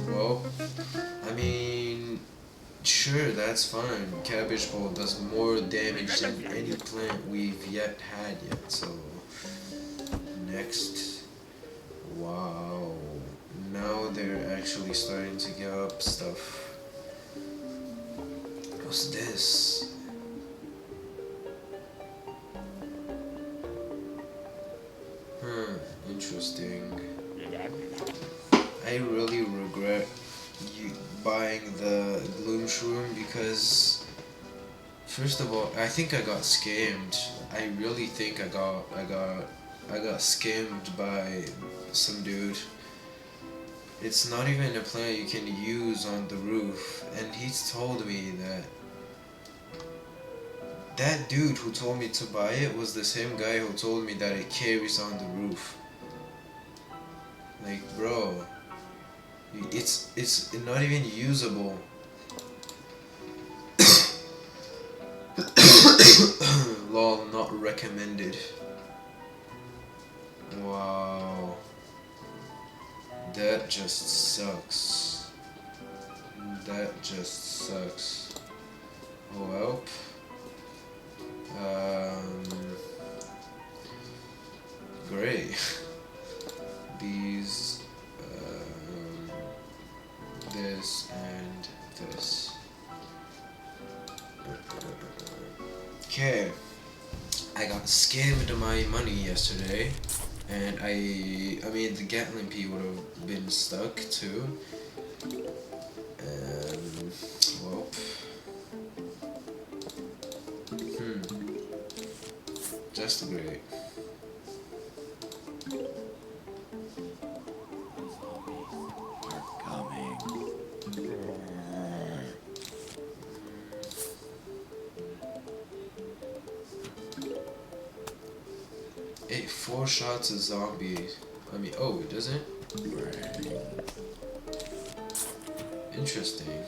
Well, I mean, sure, that's fine. Cabbage pole does more damage than any plant we've had yet, so... Next. Wow. Now they're actually starting to give up stuff. What's this? Interesting. I really regret buying the Gloom Shroom because, first of all, I think I got scammed. I really think I got scammed by some dude. It's not even a plant you can use on the roof, and he's told me that dude who told me to buy it was the same guy who told me that it carries on the roof. Like, bro, it's not even usable. Lol, not recommended. Wow, that just sucks. That just sucks. Oh well. Great. These, this and this. Okay. I got scammed my money yesterday, and I mean the Gatling P would have been stuck too. Well. Just great. It 4 shots a zombie. I mean, oh, it doesn't? Interesting.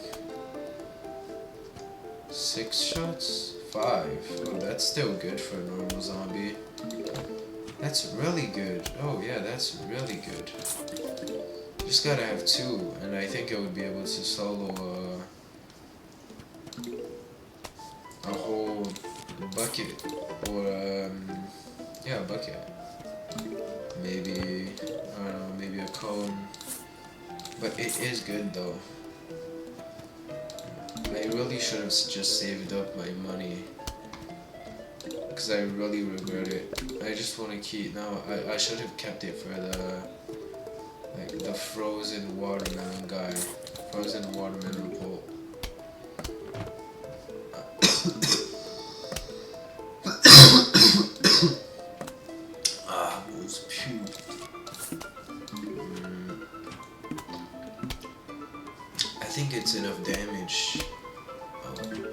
6 shots? 5. Oh, that's still good for a normal zombie. That's really good. Oh yeah, that's really good. Just gotta have 2, and I think I would be able to solo a whole bucket, or yeah, a bucket. Maybe, I don't know, maybe a cone. But it is good though. I really should have just saved up my money, because I really regret it. I just want to keep, now I should have kept it for the frozen watermelon guy, frozen watermelon pulp. Those pubes. I think it's enough damage. Oh wait,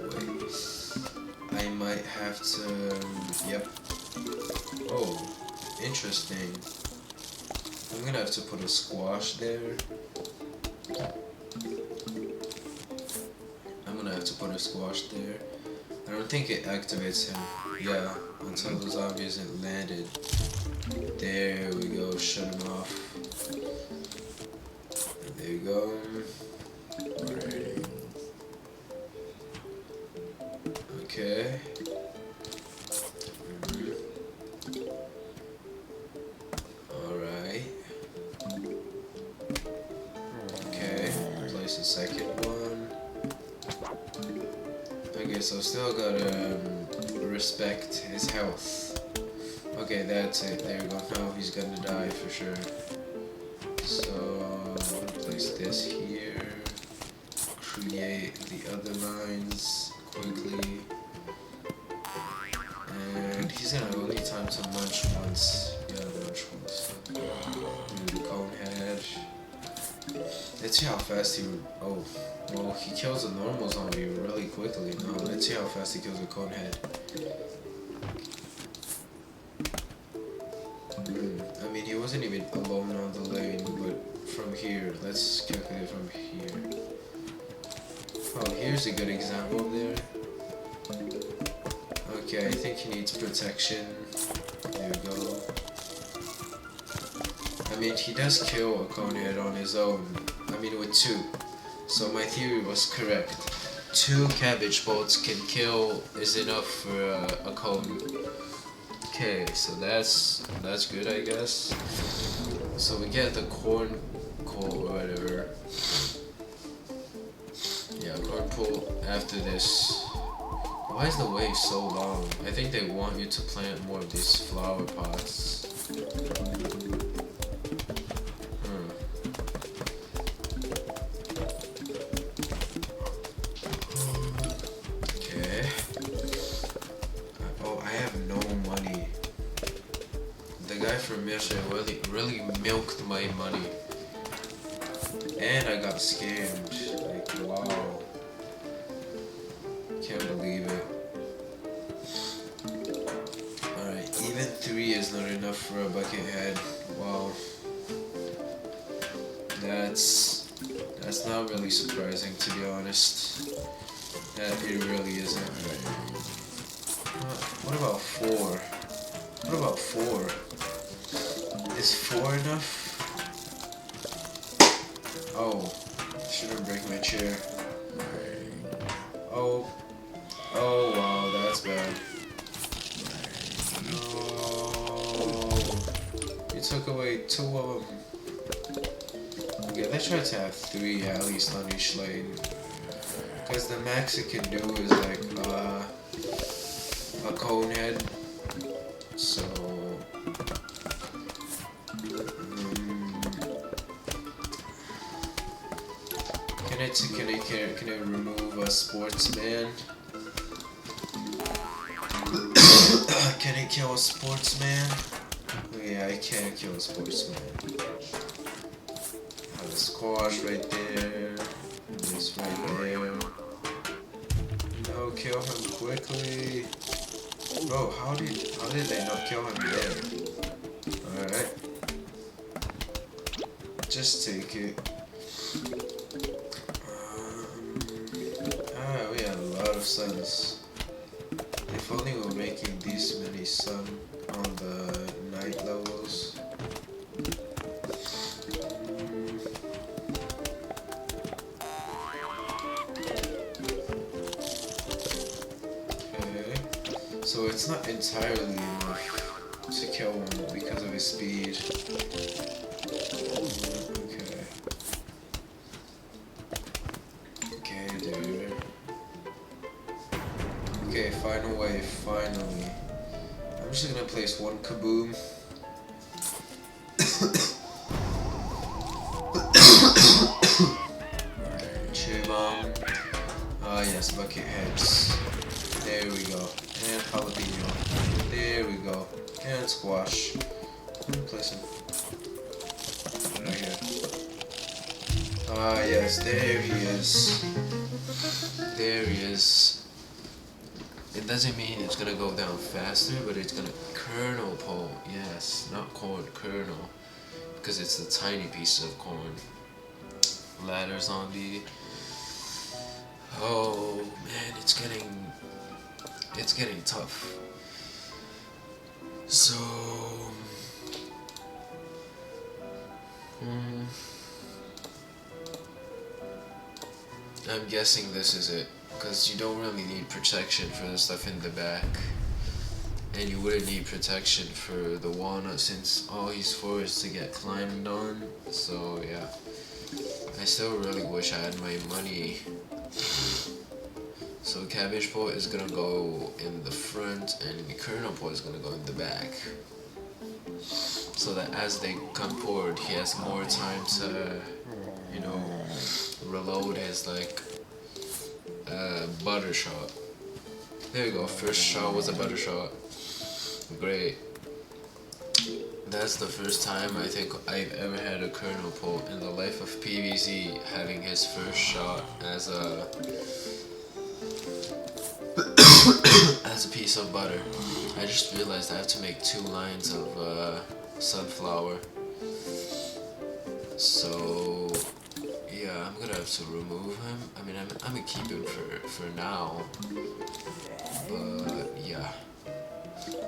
I might have to. Yep. Oh, interesting. I'm gonna have to put a squash there. I'm gonna have to put a squash there. I don't think it activates him. Yeah, until the zombie isn't landed. There we go, shut him off. There you go. Okay. Alright. Okay, place the second one. Okay, so still gotta respect his health. Okay, that's it. There we go. Now he's gonna die for sure. So, I'm gonna place this here. Create the other lines quickly. And he's gonna only time to munch once. Yeah, munch once. Do the cone head. Let's see how fast he would. Oh, well, he kills a normal zombie really quickly. No, let's see how fast he kills a cone head. I mean, he wasn't even alone on the lane, but from here, let's calculate from here. Oh, here's a good example there. Okay, I think he needs protection. There we go. I mean, he does kill a conehead on his own. I mean, with 2. So my theory was correct. 2 cabbage bolts can kill is enough for a cone. Okay, so that's good, I guess. So we get the corn coal or whatever. Yeah, corn coal after this. Why is the wave so long? I think they want you to plant more of these flower pots. Okay. Oh, I have no money. The guy from yesterday really milked my money. And I got scammed. Like, wow. Can't believe it. Alright, even 3 is not enough for a bucket head. Wow. That's not really surprising, to be honest. It really isn't. What about 4? What about 4? Is 4 enough? Oh, shouldn't break my chair. Oh wow, that's bad. No. You took away 2 of them. Okay, let's try to have 3 at least on each lane. Because the max it can do is like a cone head. So can it remove a sportsman? Can it kill a sportsman? Yeah, I can't kill a sportsman. Have a squash right there. And this right there. No, kill him quickly. Bro, how did they not kill him there? Alright. Just take it. Alright, we have a lot of suns. If only we were making this many sun on the night levels. Okay. So it's not entirely enough to kill him because of his speed. Okay, final wave, finally. I'm just gonna place 1 kaboom. Chew bomb. Ah yes, bucket heads. There we go. And jalapeno. There we go. And squash. Place him. Right here. Ah yes, there he is. There he is. It doesn't mean it's gonna go down faster, but it's gonna kernel pole. Yes, not corn, kernel. because it's a tiny piece of corn. Ladder zombie. Oh man, it's getting tough. So I'm guessing this is it, because you don't really need protection for the stuff in the back, and you wouldn't need protection for the walnut since all he's for is to get climbed on. So yeah, I still really wish I had my money. So cabbage pot is gonna go in the front and the kernel pot is gonna go in the back, so that as they come forward he has more time to, you know, reload his like butter shot. There you go, first shot was a butter shot. Great. That's the first time I think I've ever had a kernel pot in the life of PvZ having his first shot as a as a piece of butter. I just realized I have to make 2 lines of sunflower. So yeah, I'm gonna have to remove him. I mean, I'm gonna keep him for now. But yeah,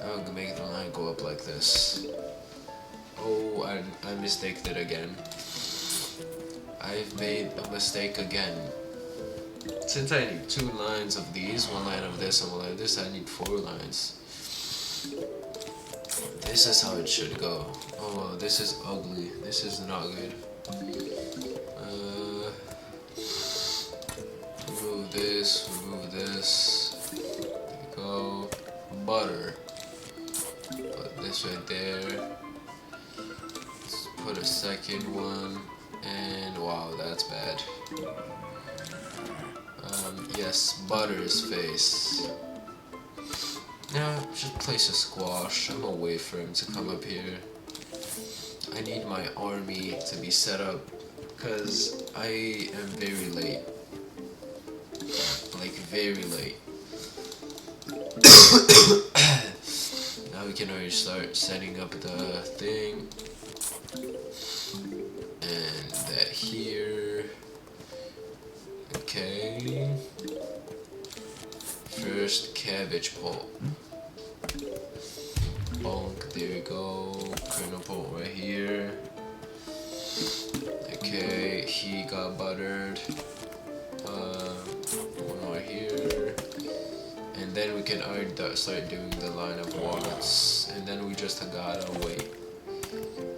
I'm gonna make the line go up like this. Oh, I mistaked it again. I've made a mistake again. Since I need 2 lines of these, 1 line of this, and 1 line of this, I need 4 lines. This is how it should go. Oh, this is ugly. This is not good. Remove this, remove this. There you go. Butter. Put this right there. Let's put a second one. And wow, that's bad. Yes, butter's face. Now, just place a squash. I'm gonna wait for him to come up here. I need my army to be set up, because I am very late. Like, very late. Now we can already start setting up the thing. And that here. Okay. First cabbage pot. Bonk, there we go. Kernel pot right here. Okay, he got buttered. One right here. And then we can already start doing the line of walnuts. And then we just gotta wait.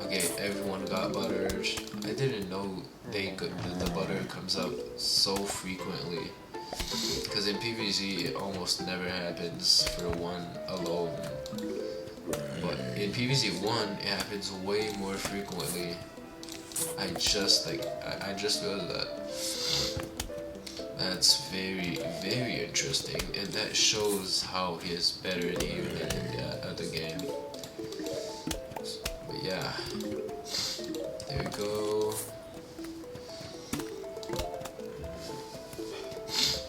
Okay, everyone got buttered. I didn't know the butter comes up so frequently. Because in PvZ it almost never happens for one alone. But in PvZ 1 it happens way more frequently. I just realized that. That's very, very interesting, and that shows how he is better even in the other game. But yeah, there we go.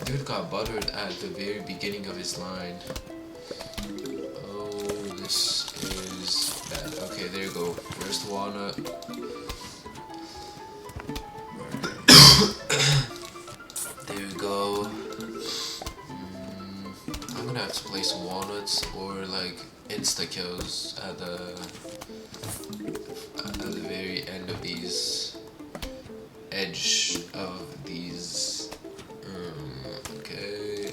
Dude got buttered at the very beginning of his line. Oh, this is bad. Okay, there you go. First walnut. There we go. I'm gonna have to place walnuts or like insta kills at the very end of these, edge of these. Okay,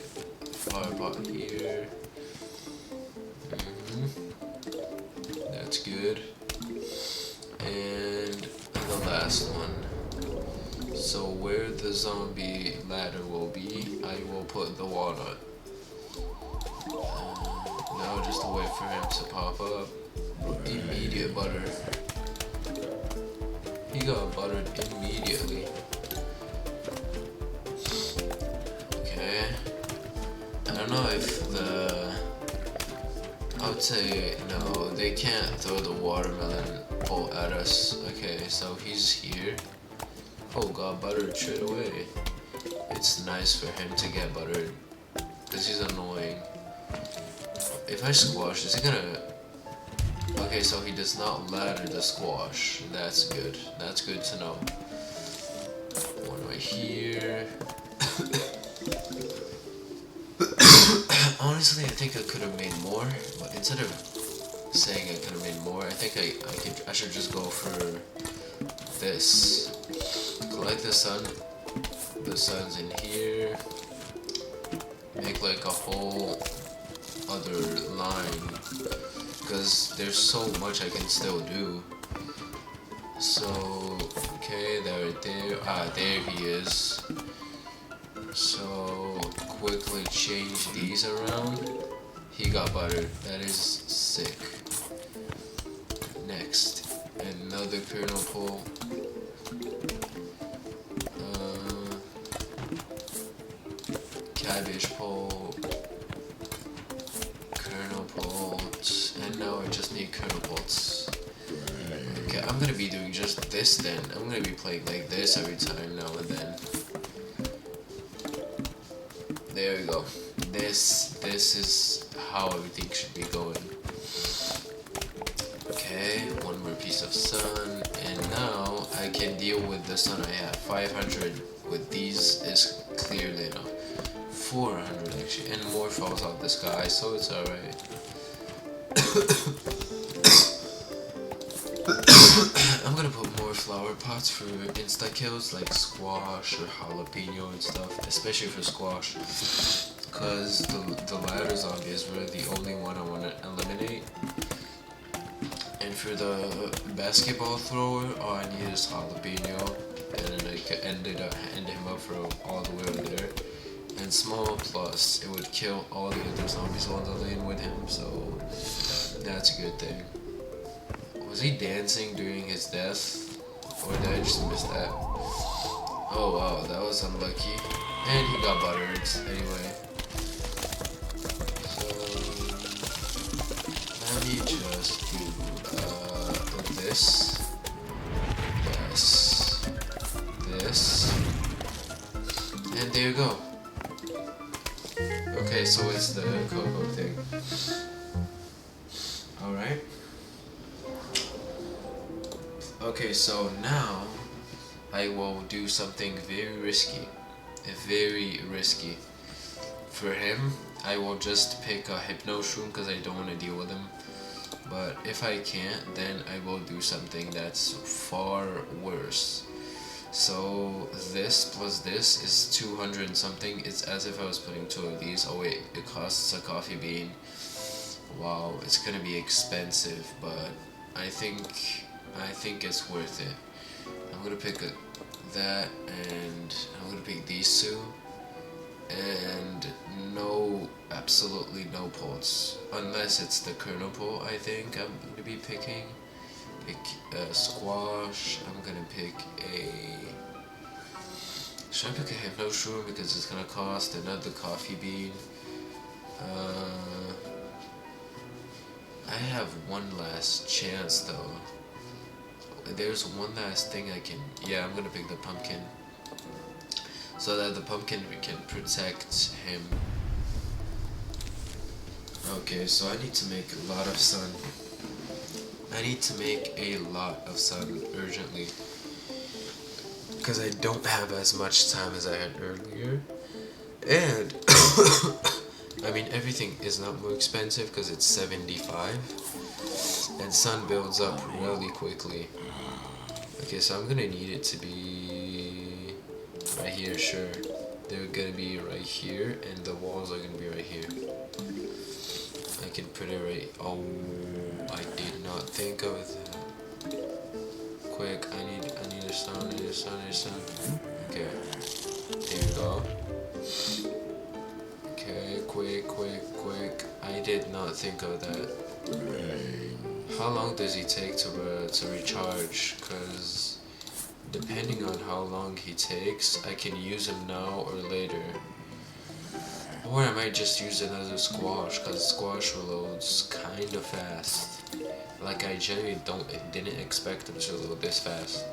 flower pot here. That's good. And the last one. So where the zombie ladder will be, I will put the walnut. Now just wait for him to pop up. Immediate butter. He got buttered immediately. Okay. I don't know if I would say no, they can't throw the watermelon bolt at us. Okay, so he's here. Oh, got buttered straight away. It's nice for him to get buttered, because he's annoying. If I squash, is he gonna... Okay, so he does not ladder the squash. That's good. That's good to know. One right here. Honestly, I think I could have made more, but instead of saying I could have made more, I think I should just go for this. Collect the sun. The sun's in here. Make like a whole other line, because there's so much I can still do. So, okay, there, right there. Ah, there he is. So, quickly change these around. He got buttered. That is sick. Next, another kernel pole. Cabbage pole. Kernel poles. And now I just need kernel poles. Okay, I'm gonna be doing just this then. I'm gonna be playing like this every time now and then. There we go. This is how everything should be going. Okay, one more piece of sun, and now I can deal with the sun I have. 500 with these is clearly enough. 400 actually, and more falls out the sky, so it's alright. I'm gonna put more flower pots for insta kills like squash or jalapeno and stuff, especially for squash, because the ladder zombie is really the only one I want to eliminate. And for the basketball thrower, all I need is jalapeno, and then I can end him up for all the way over there. And small plus, it would kill all the other zombies on the lane with him, so that's a good thing. Was he dancing during his death? Or did I just miss that? Oh wow, that was unlucky. And he got buttered anyway. So let me just do this. Yes. This. And there you go. Okay, so it's the cocoa thing. Alright. Okay, so now I will do something very risky. Very risky. For him, I will just pick a hypno shroom because I don't want to deal with him. But if I can't, then I will do something that's far worse. So this plus this is 200 and something. It's as if I was putting two of these. Oh wait, it costs a coffee bean. Wow, it's gonna be expensive, but I think it's worth it. I'm gonna pick that, and I'm gonna pick these two, and absolutely no pots, unless it's the kernel pot. I think I'm gonna be picking. Pick a squash. I'm gonna pick a. Should I pick a hypno shroom because it's gonna cost another coffee bean? I have one last chance though. There's one last thing I can. Yeah, I'm gonna pick the pumpkin, so that the pumpkin can protect him. Okay, so I need to make a lot of sun. I need to make a lot of sun urgently, because I don't have as much time as I had earlier. And I mean, everything is not more expensive because it's 75, and sun builds up really quickly. Okay, so I'm gonna need it to be right here, sure. They're gonna be right here, and the walls are gonna be right here. I can put it right. Oh, I did not think of that. Quick, I need a sun, I need a sun, I need a sun. Okay, there we go. Okay, quick. I did not think of that. How long does he take to recharge? Because depending on how long he takes, I can use him now or later. Or I might just use another squash, because squash reloads kind of fast. Like, I genuinely didn't expect him to load this fast.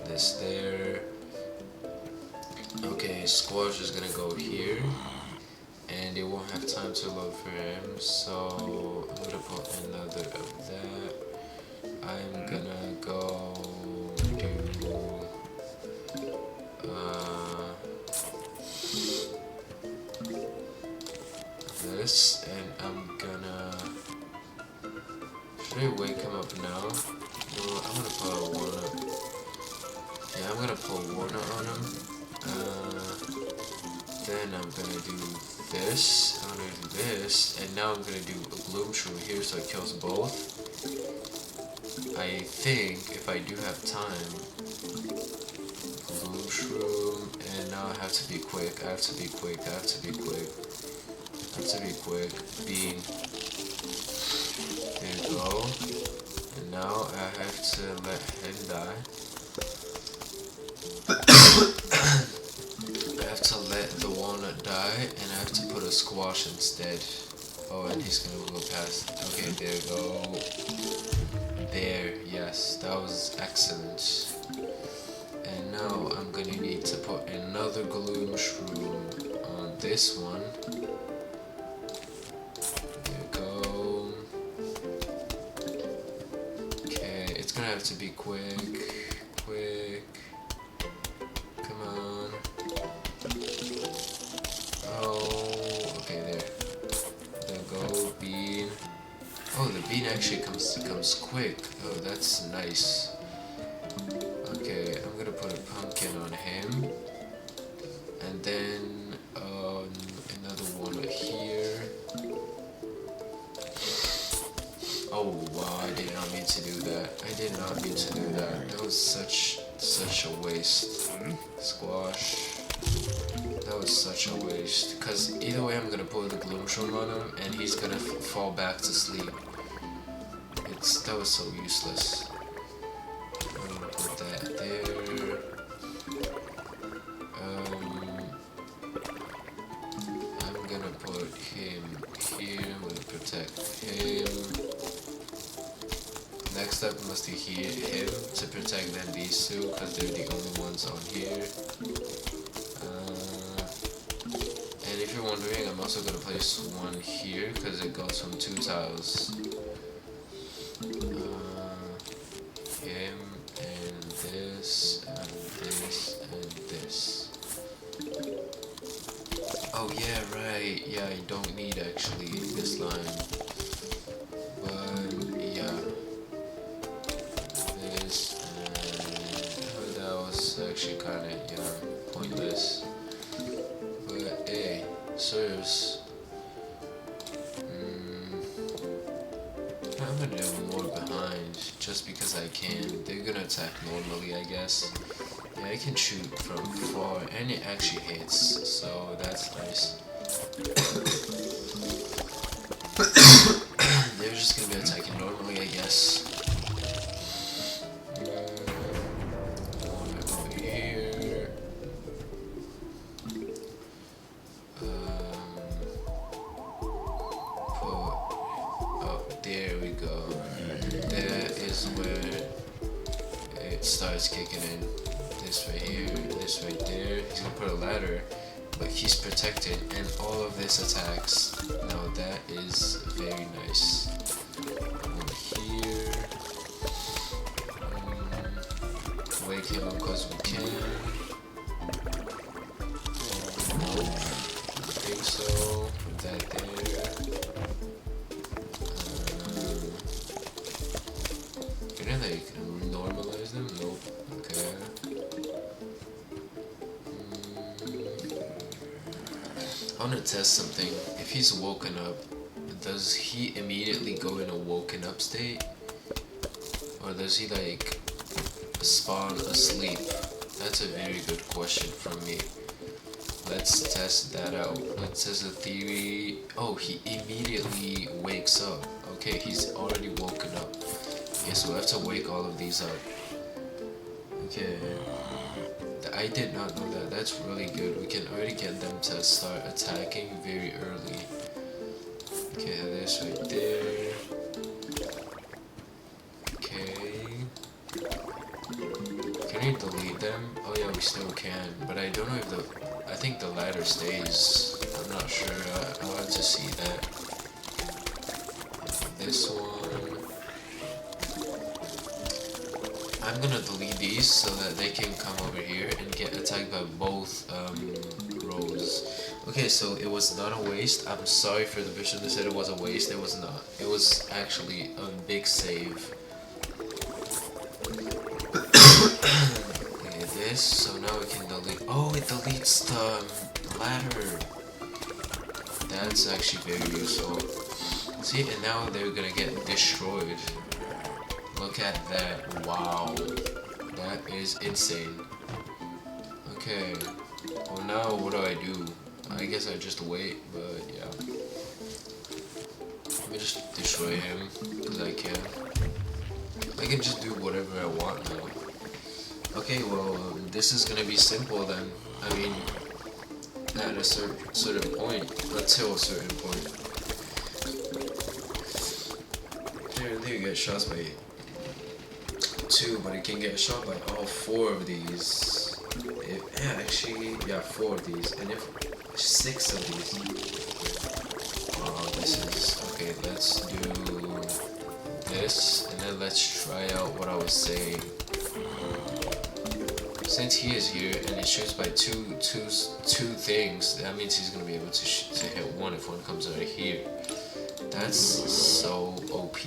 This there. Okay, squash is gonna go here, and it won't have time to load for him, so I'm gonna put another of Should I wake him up now? No, I'm gonna put a walnut. Yeah, I'm gonna put a walnut on him. Then I'm gonna do this. I'm gonna do this, and now I'm gonna do a gloom shroom here so it kills both. I think if I do have time, gloom shroom, and now I have to be quick. I have to be quick. I have to be quick. I have to be quick. Bean. There you go. And now I have to let him die. I have to let the walnut die, and I have to put a squash instead. Oh, and he's gonna go past. Okay, there you go. There, yes, that was excellent. And now I'm gonna need to put another gloom shroom on this one. There you go. Okay, it's gonna have to be quick. Quick. Come on. Oh, okay, there. There you go, bean. Oh, the bean actually comes quick. Oh, that's nice. Okay, I'm gonna put a pumpkin on him. And then another one here. Oh wow, I did not mean to do that. I did not mean to do that. That was such a waste. Squash. That was such a waste. Cause either way I'm gonna put the gloom shroom on him and he's gonna fall back to sleep. That was so useless. I'm gonna put that there. I'm gonna put him here. I'm gonna protect him. Next up must be him to protect then these two because they're the only ones on here. And if you're wondering, I'm also gonna place one here because it goes from 2 tiles. Him and this and this and this. Oh yeah, right. Yeah, I don't need actually this line. But yeah. This and that was actually kinda pointless. But hey, serves. I'm gonna do more behind just because I can. They're gonna attack normally, I guess. Yeah, I can shoot from far and it actually hits, so that's nice. They're just gonna be attacking normally, I guess. One over here. There we go. That is where it starts kicking in. This right here, this right there. He's gonna put a ladder, but he's protected, and all of this attacks. Now that is very nice. One here. Wake him up because we can. No, I think so. Put that there. Can I like normalize them? Nope. Okay. I want to test something. If he's woken up, does he immediately go in a woken up state? Or does he like spawn asleep? That's a very good question from me. Let's test that out. Let's test a theory. Oh, he immediately wakes up. Okay, he's already woken up. Okay, so we have to wake all of these up. Okay. I did not know that. That's really good. We can already get them to start attacking very early. Okay, this right there. Okay. Can we delete them? Oh yeah, we still can. But I don't know if I think the ladder stays. I'm not sure. I'll have to see that. This one. I'm gonna delete these so that they can come over here and get attacked by both rows. Okay, so it was not a waste. I'm sorry for the person that said it was a waste. It was not. It was actually a big save. Okay, this. So now we can delete. Oh, it deletes the ladder. That's actually very useful. See, and now they're gonna get destroyed. Look at that. Wow. That is insane. Okay. Well, now what do I do? I guess I just wait, but yeah. Let me just destroy him, because I can. I can just do whatever I want now. Okay, well, this is gonna be simple then. I mean, at a certain point, until a certain point. There you get shots by 2, but it can get shot by all 4 of these. Yeah, actually, yeah, 4 of these, and if 6 of these. Oh, this is okay. Let's do this, and then let's try out what I was saying. Since he is here and it shoots by two things, that means he's gonna be able to hit 1 if 1 comes out of here. That's so OP.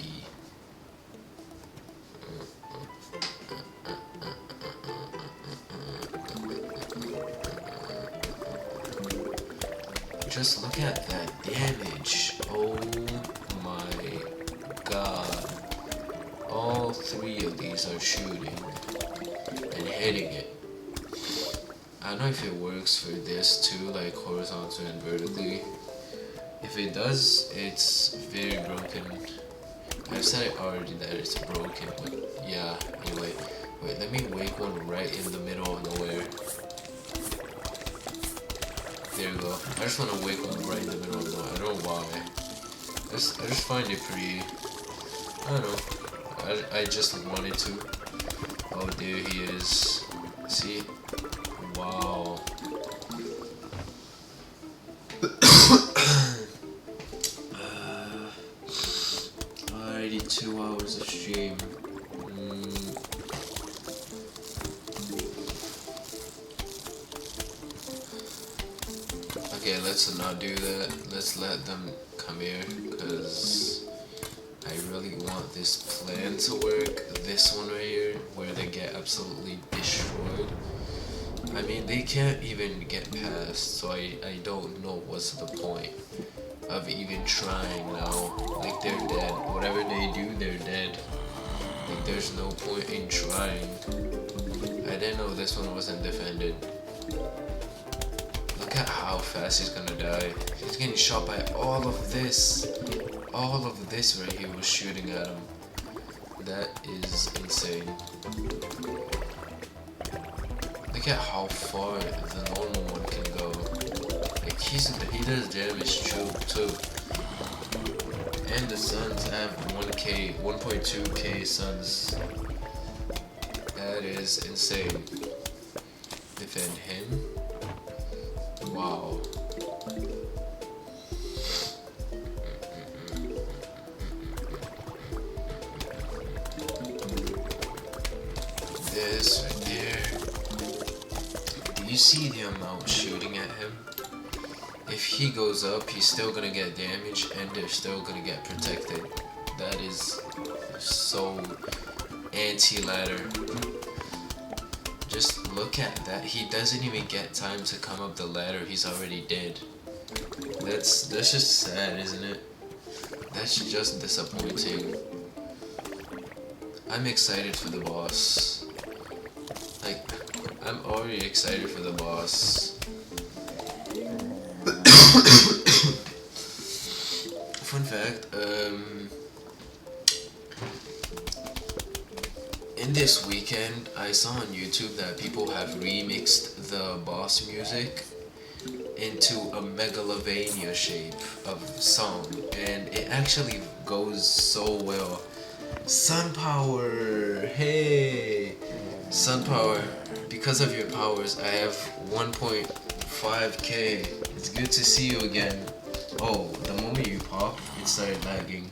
Just look at that damage. Oh my god. All 3 of these are shooting and hitting it. I don't know if it works for this too, like horizontal and vertically. If it does, it's very broken. I've said it already that it's broken, but yeah, anyway. Wait, let me wake 1 right in the middle of nowhere. There you go. I just want to wake 1 right in the middle of nowhere. I don't know why. I just find it pretty... I don't know. I just wanted to. Oh, there he is. See? Wow. Already 2 hours of stream. Okay, let's not do that. Let's let them come here, because I really want this plan to work. This one right here, where they get absolutely destroyed. I mean, they can't even get past, so I don't know what's the point of even trying now. Like, they're dead. Whatever they do, they're dead. Like, there's no point in trying. I didn't know this one wasn't defended. Look at how fast he's gonna die. He's getting shot by all of this. All of this right here was shooting at him. That is insane. Look at how far the normal one can go. Like, he does damage too. And the Suns have 1.2k Suns. That is insane. Defend him. Wow. This right there. Do you see the amount shooting at him? If he goes up, he's still gonna get damage and they're still gonna get protected. That is so anti-ladder. Just look at that. He doesn't even get time to come up the ladder. He's already dead. That's just sad, isn't it? That's just disappointing. I'm excited for the boss. Like, I'm already excited for the boss. Fun fact, in this weekend, I saw on YouTube that people have remixed the boss music into a Megalovania shape of song, and it actually goes so well. Sun Power! Hey! Sun Power, because of your powers, I have 1.5k. It's good to see you again. Oh, the moment you pop, it started lagging.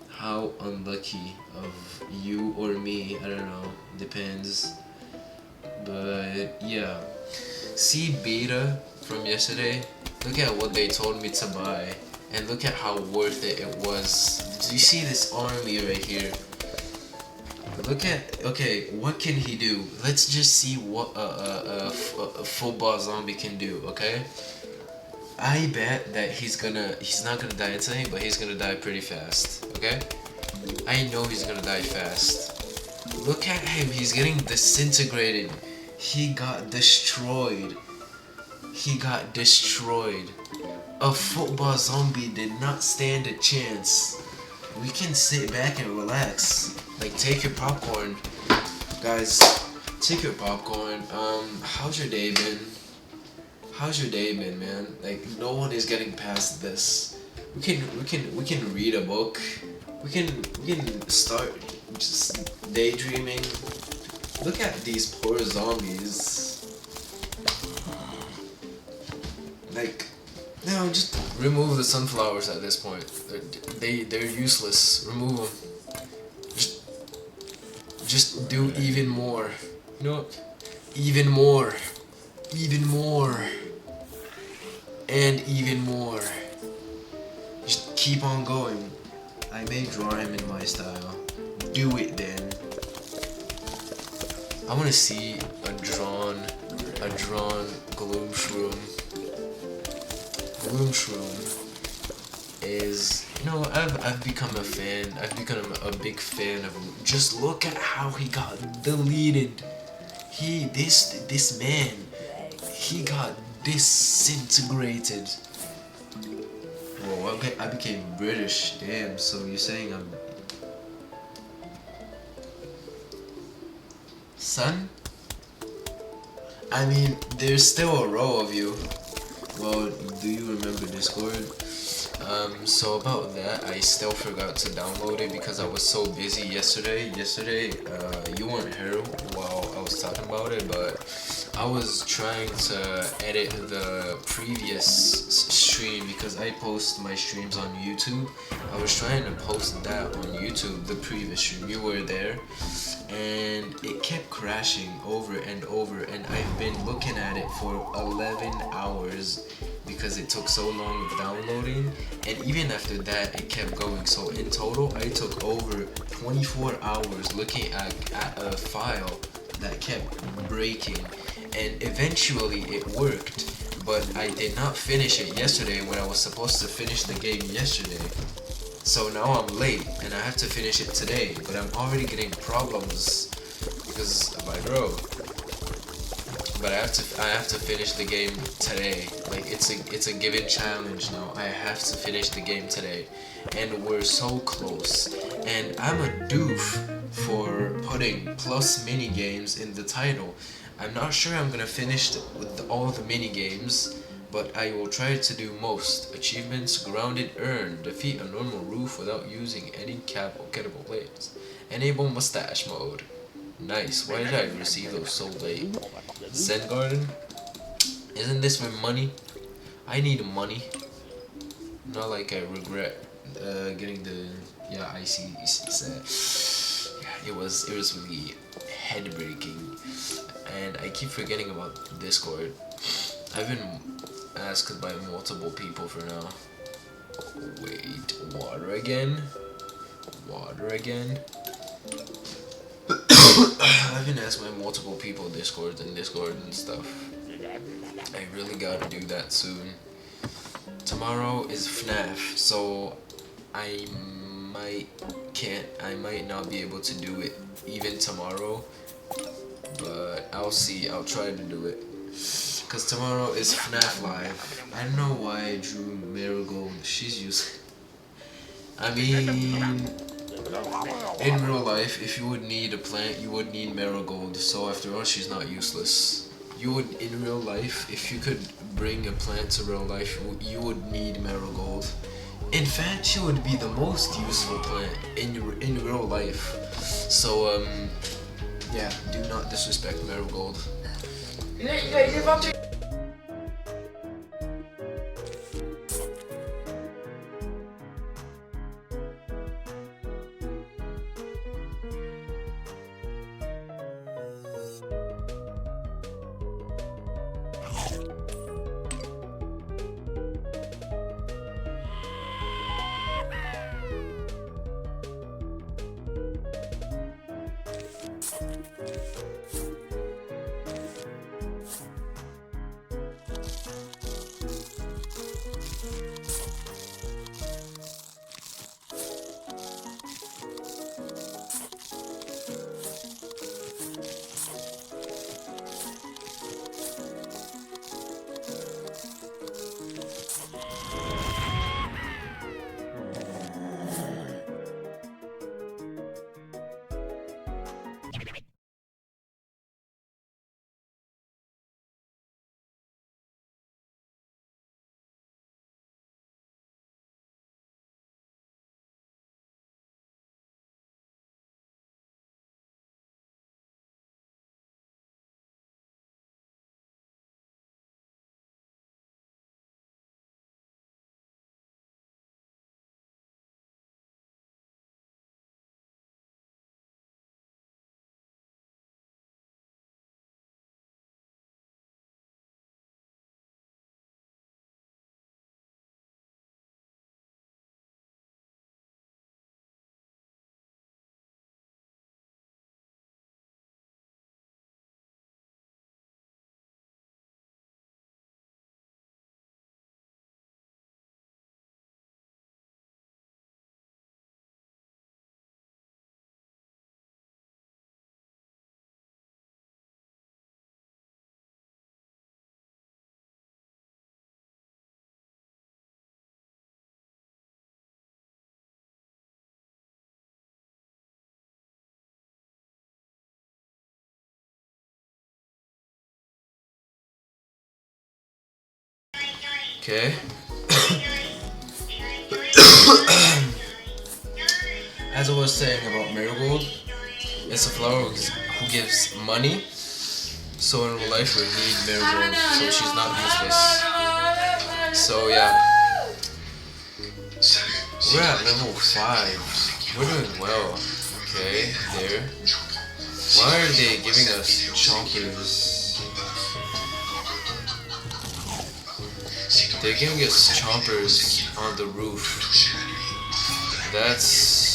How unlucky of you or me, I don't know, depends. But yeah, see Beta from yesterday? Look at what they told me to buy, and look at how worth it was. Do you see this army right here? Look at, okay, what can he do? Let's just see what a football zombie can do, okay? I bet that he's not gonna die today, but he's gonna die pretty fast, okay? I know he's gonna die fast. Look at him, he's getting disintegrated. He got destroyed. He got destroyed. A football zombie did not stand a chance. We can sit back and relax. Like, take your popcorn. Guys, take your popcorn. How's your day been? How's your day been, man? Like, no one is getting past this. We can read a book. We can start just daydreaming. Look at these poor zombies. Like, no, just remove the sunflowers at this point. They're useless. Remove them. Just do even more. You know what? Even more. Even more. And even more. Just keep on going. I may draw him in my style. Do it then. I want to see a drawn gloom shroom. Gloom shroom is, you know, I've become a fan. I've become a big fan of him. Just look at how he got deleted. This man, he got disintegrated. Whoa, I became British. Damn, so you're saying I'm... Son? I mean, there's still a row of you. Well, do you remember Discord? So about that, I still forgot to download it because I was so busy yesterday. You weren't here while I was talking about it, but I was trying to edit the previous stream because I post my streams on YouTube. I was trying to post that on YouTube, the previous stream. You were there, and it kept crashing over and over, and I've been looking at it for 11 hours because it took so long of downloading, and even after that it kept going. So in total I took over 24 hours looking at a file that kept breaking, and eventually it worked, but I did not finish it yesterday when I was supposed to finish the game yesterday. So now I'm late and I have to finish it today, but I'm already getting problems because of my bro. But I have to finish the game today. Like, it's a given challenge now. I have to finish the game today, and we're so close. And I'm a doof for putting plus mini games in the title. I'm not sure I'm gonna finish with all the mini games, but I will try to do most. Achievements: grounded, earn, defeat a normal roof without using any gettable plates. Enable mustache mode. Nice. Why did I receive those so late? Zen Garden? Isn't this for money? I need money. Not like I regret getting the... Yeah, I see. Yeah, it was really head-breaking. And I keep forgetting about Discord. I've been asked by multiple people for now. Wait, water again? Water again? I've been asked by multiple people Discord and stuff. I really gotta do that soon. Tomorrow is Fnaf, so I might not be able to do it even tomorrow, but I'll see. I'll try to do it, cause tomorrow is Fnaf Live. I don't know why I drew Marigold. She's useless. I mean, in real life, if you would need a plant, you would need Marigold. So after all, she's not useless. You would, in real life, if you could bring a plant to real life, you would need Marigold. In fact, she would be the most useful plant in real life. So yeah, do not disrespect Marigold. Okay. As I was saying about Marigold, it's a flower who gives money. So in real life we need Marigold, so she's not useless. So yeah. We're at level 5. We're doing well. Okay, there. Why are they giving us chompers? They're giving us chompers on the roof. That's...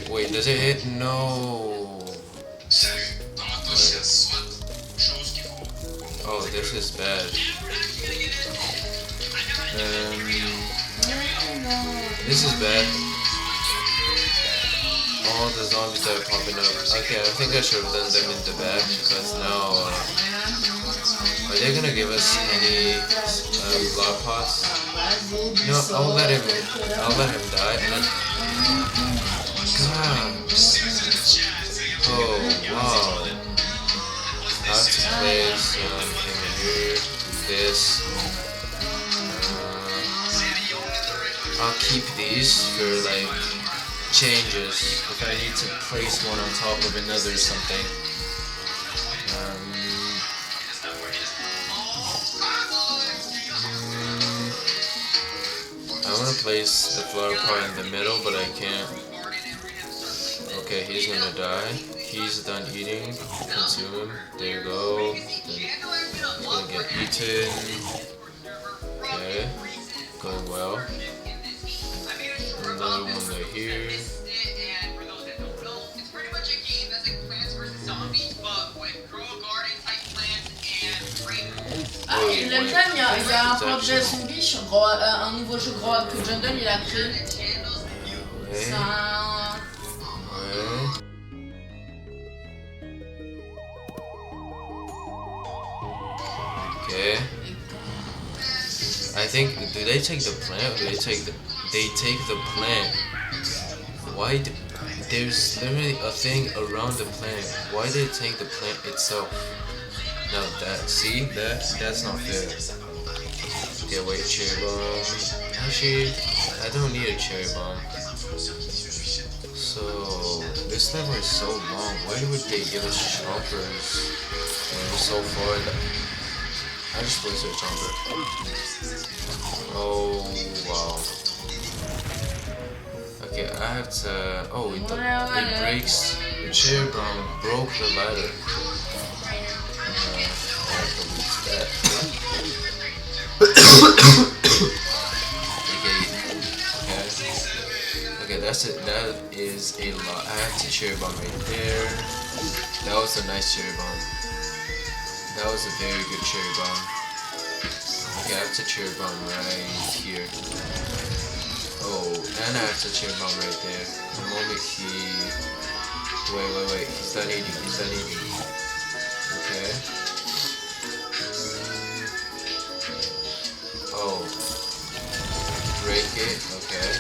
Wait, does it hit? No. Oh, this is bad. This is bad. All the zombies that are popping up. Okay, I think I should have done them in the back, because now... are they gonna give us any blood pots? No, I'll let him die, and then... God. Oh, wow. I have to place him here, this. I'll keep these for like changes if I need to place one on top of another or something. I want to place the flower pot in the middle, but I can't. Okay, he's gonna die. He's done eating. Consume him. There you go. Then he's gonna get eaten. Okay, going well. Another one right here. Ah, il l'aime bien, il y a un projet zombie, un nouveau jeu que Jungle il a créé. C'est un... Okay. I think, do they take the plant or do they take the plant? Why there's literally a thing around the plant. Why did they take the plant itself? Now that's not fair. Okay, wait, cherry bomb. Actually, I don't need a cherry bomb. So this level is so long. Why would they give us chompers when we're so far? I just placed a chomper. Oh wow. Okay, I have to. Oh, it breaks. The cherry bomb broke the ladder. Okay, that's it. That is a lot. I have to cherry bomb right there. That was a nice cherry bomb. That was a very good cherry bomb. Okay, I have to cherry bomb right here. Oh, and I have to cherry bomb right there. The moment he... Wait. He's done eating. Okay. Oh. Break it. Okay.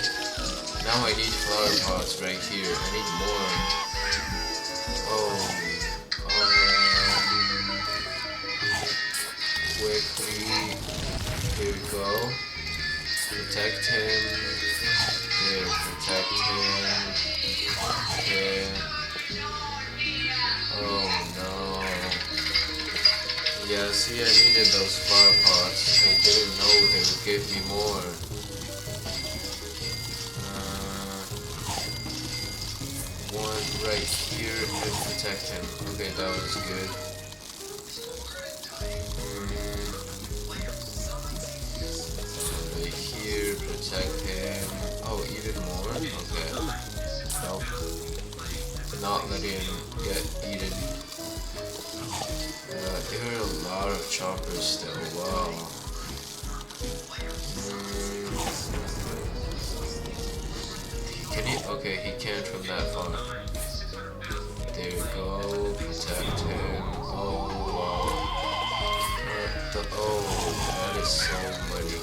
Now I need flower pots right here. I need more. Oh. Quickly. Here we go. Protect him. There, protect him. Okay. Oh no. Yeah, see, I needed those flower pots. I didn't know they would give me more. One right here and protect him. Okay, that was good. Right here, protect him. Oh, even more? Okay. Nope. Not letting him get eaten. There are a lot of choppers still. Wow. Can he? Okay, he can't from that far. There you go. Protect him. Oh wow. Oh, that is so many.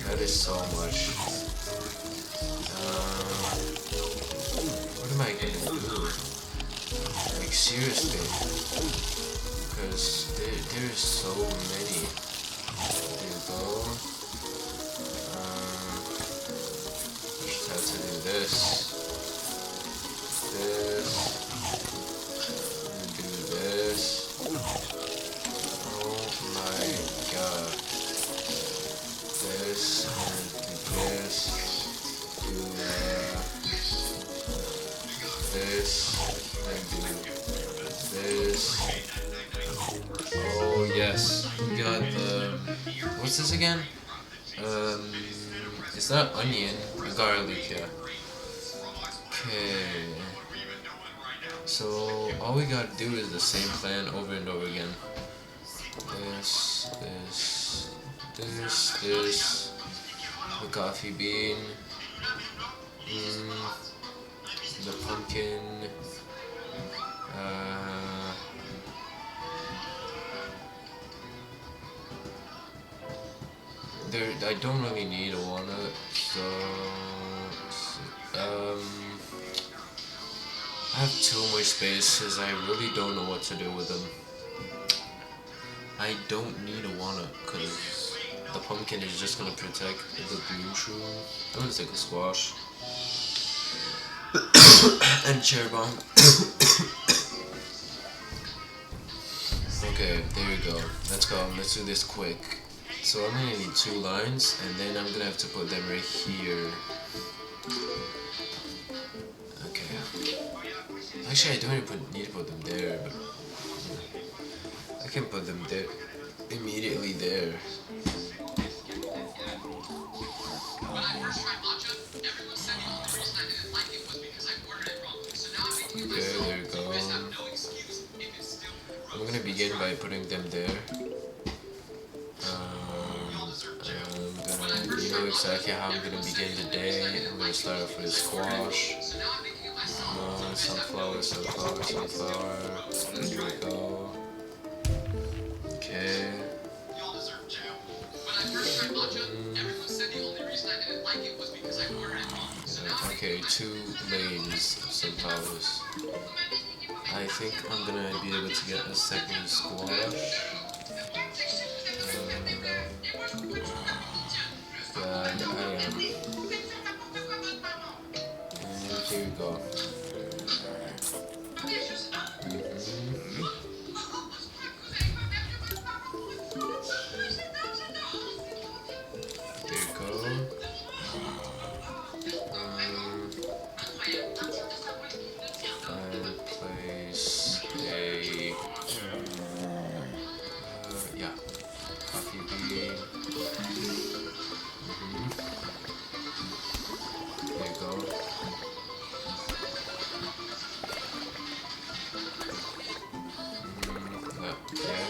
That is so much. What am I gonna do? Like seriously? because there's so many. There you go. Just have to do this. And do this. Oh my god. This and this. Do this and do this. Oh yes, we got the, what's this again? It's not onion, garlic, yeah. Okay. So all we gotta do is the same plan over and over again. This, the coffee bean, the pumpkin, I don't really need a walnut, so I have too much space because I really don't know what to do with them. I don't need a walnut because the pumpkin is just gonna protect the blue shroom. I'm gonna take a squash and cherry bomb. Okay, there we go. Let's go. Let's do this quick. So I'm gonna need 2 lines, and then I'm gonna have to put them right here. Okay. Actually, I don't even need to put them there, but I can put them there immediately there. Okay, there we go. I'm gonna begin by putting them there. You know exactly how I'm gonna begin the day. I'm gonna start off with a squash. Sunflower. Here we go. Okay. Okay, 2 lanes of sunflowers. I think I'm gonna be able to get a second squash. I am. And here we go. There you go. And place a yeah, coffee bean. There you go. Not yet.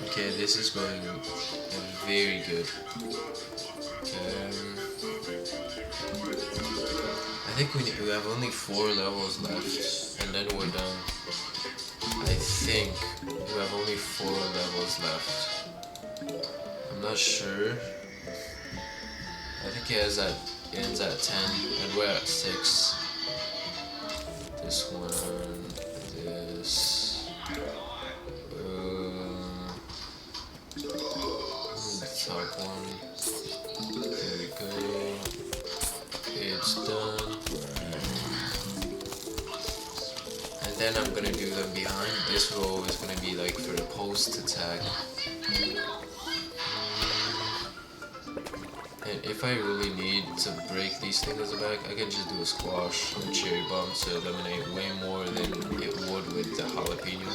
Okay, this is going very good. I think we have only 4 levels left, and then we're done. I think we have only 4 levels left. I'm not sure. I think it ends at 10, and we're at 6. This one, this. The top one. There we go. It's done. And then I'm gonna do them behind. This row is gonna be like for the post attack. And if I really need to break these things at the back, I can just do a squash and cherry bomb to eliminate way more than it would with the jalapeno.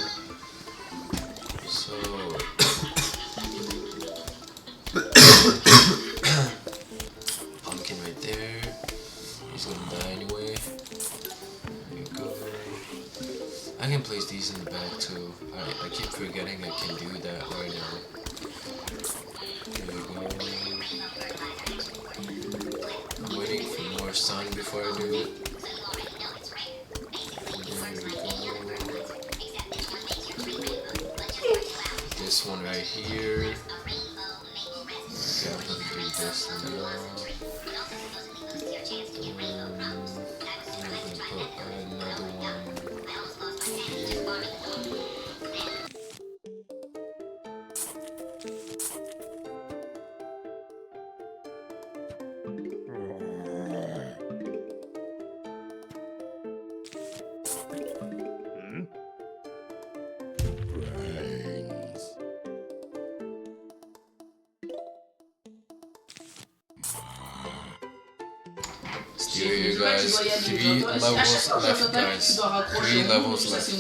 So I can place these in the back too. I keep forgetting I can do that right now. There we go. I'm waiting for more sun before I do it. There we go. This one right here. Okay, I'm gonna do this now. I'm gonna put another one here. Still here, guys. 3 levels left, guys. 3 levels left.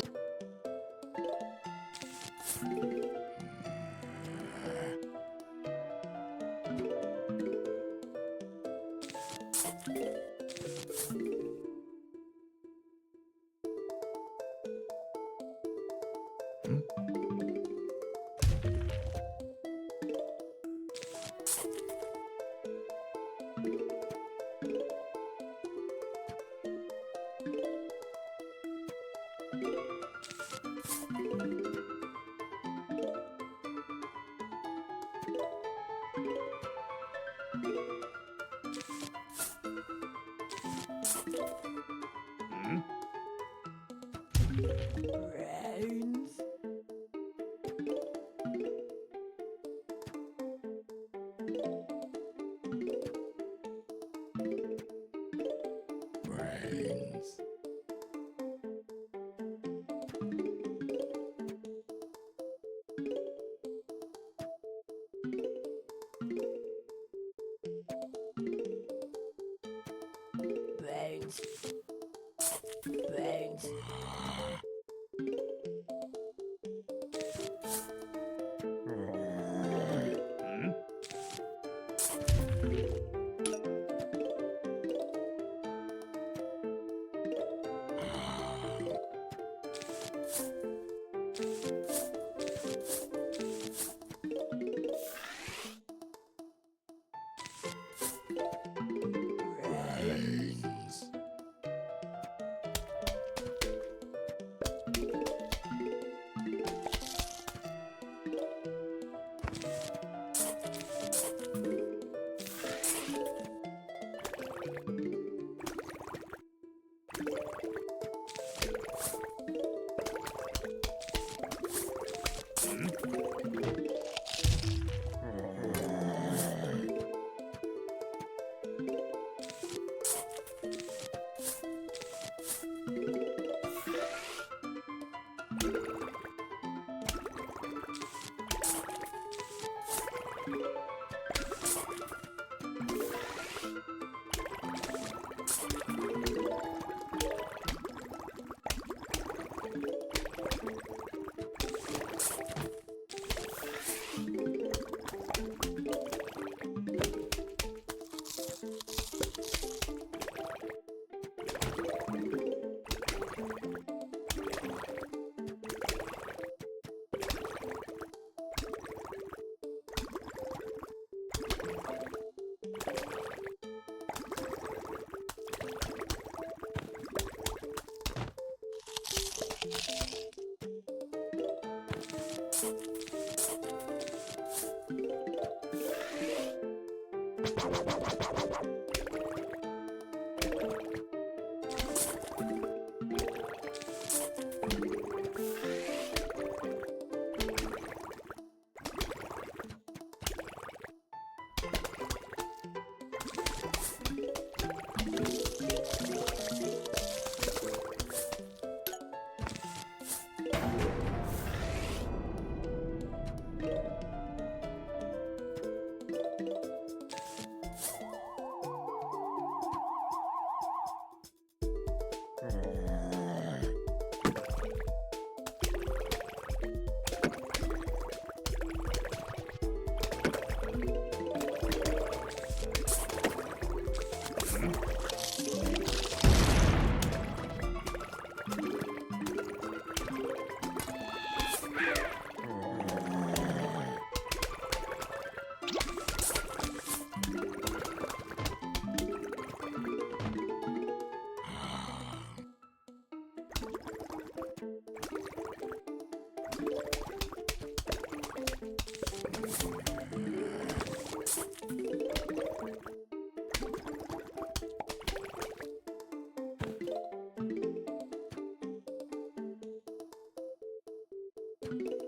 out.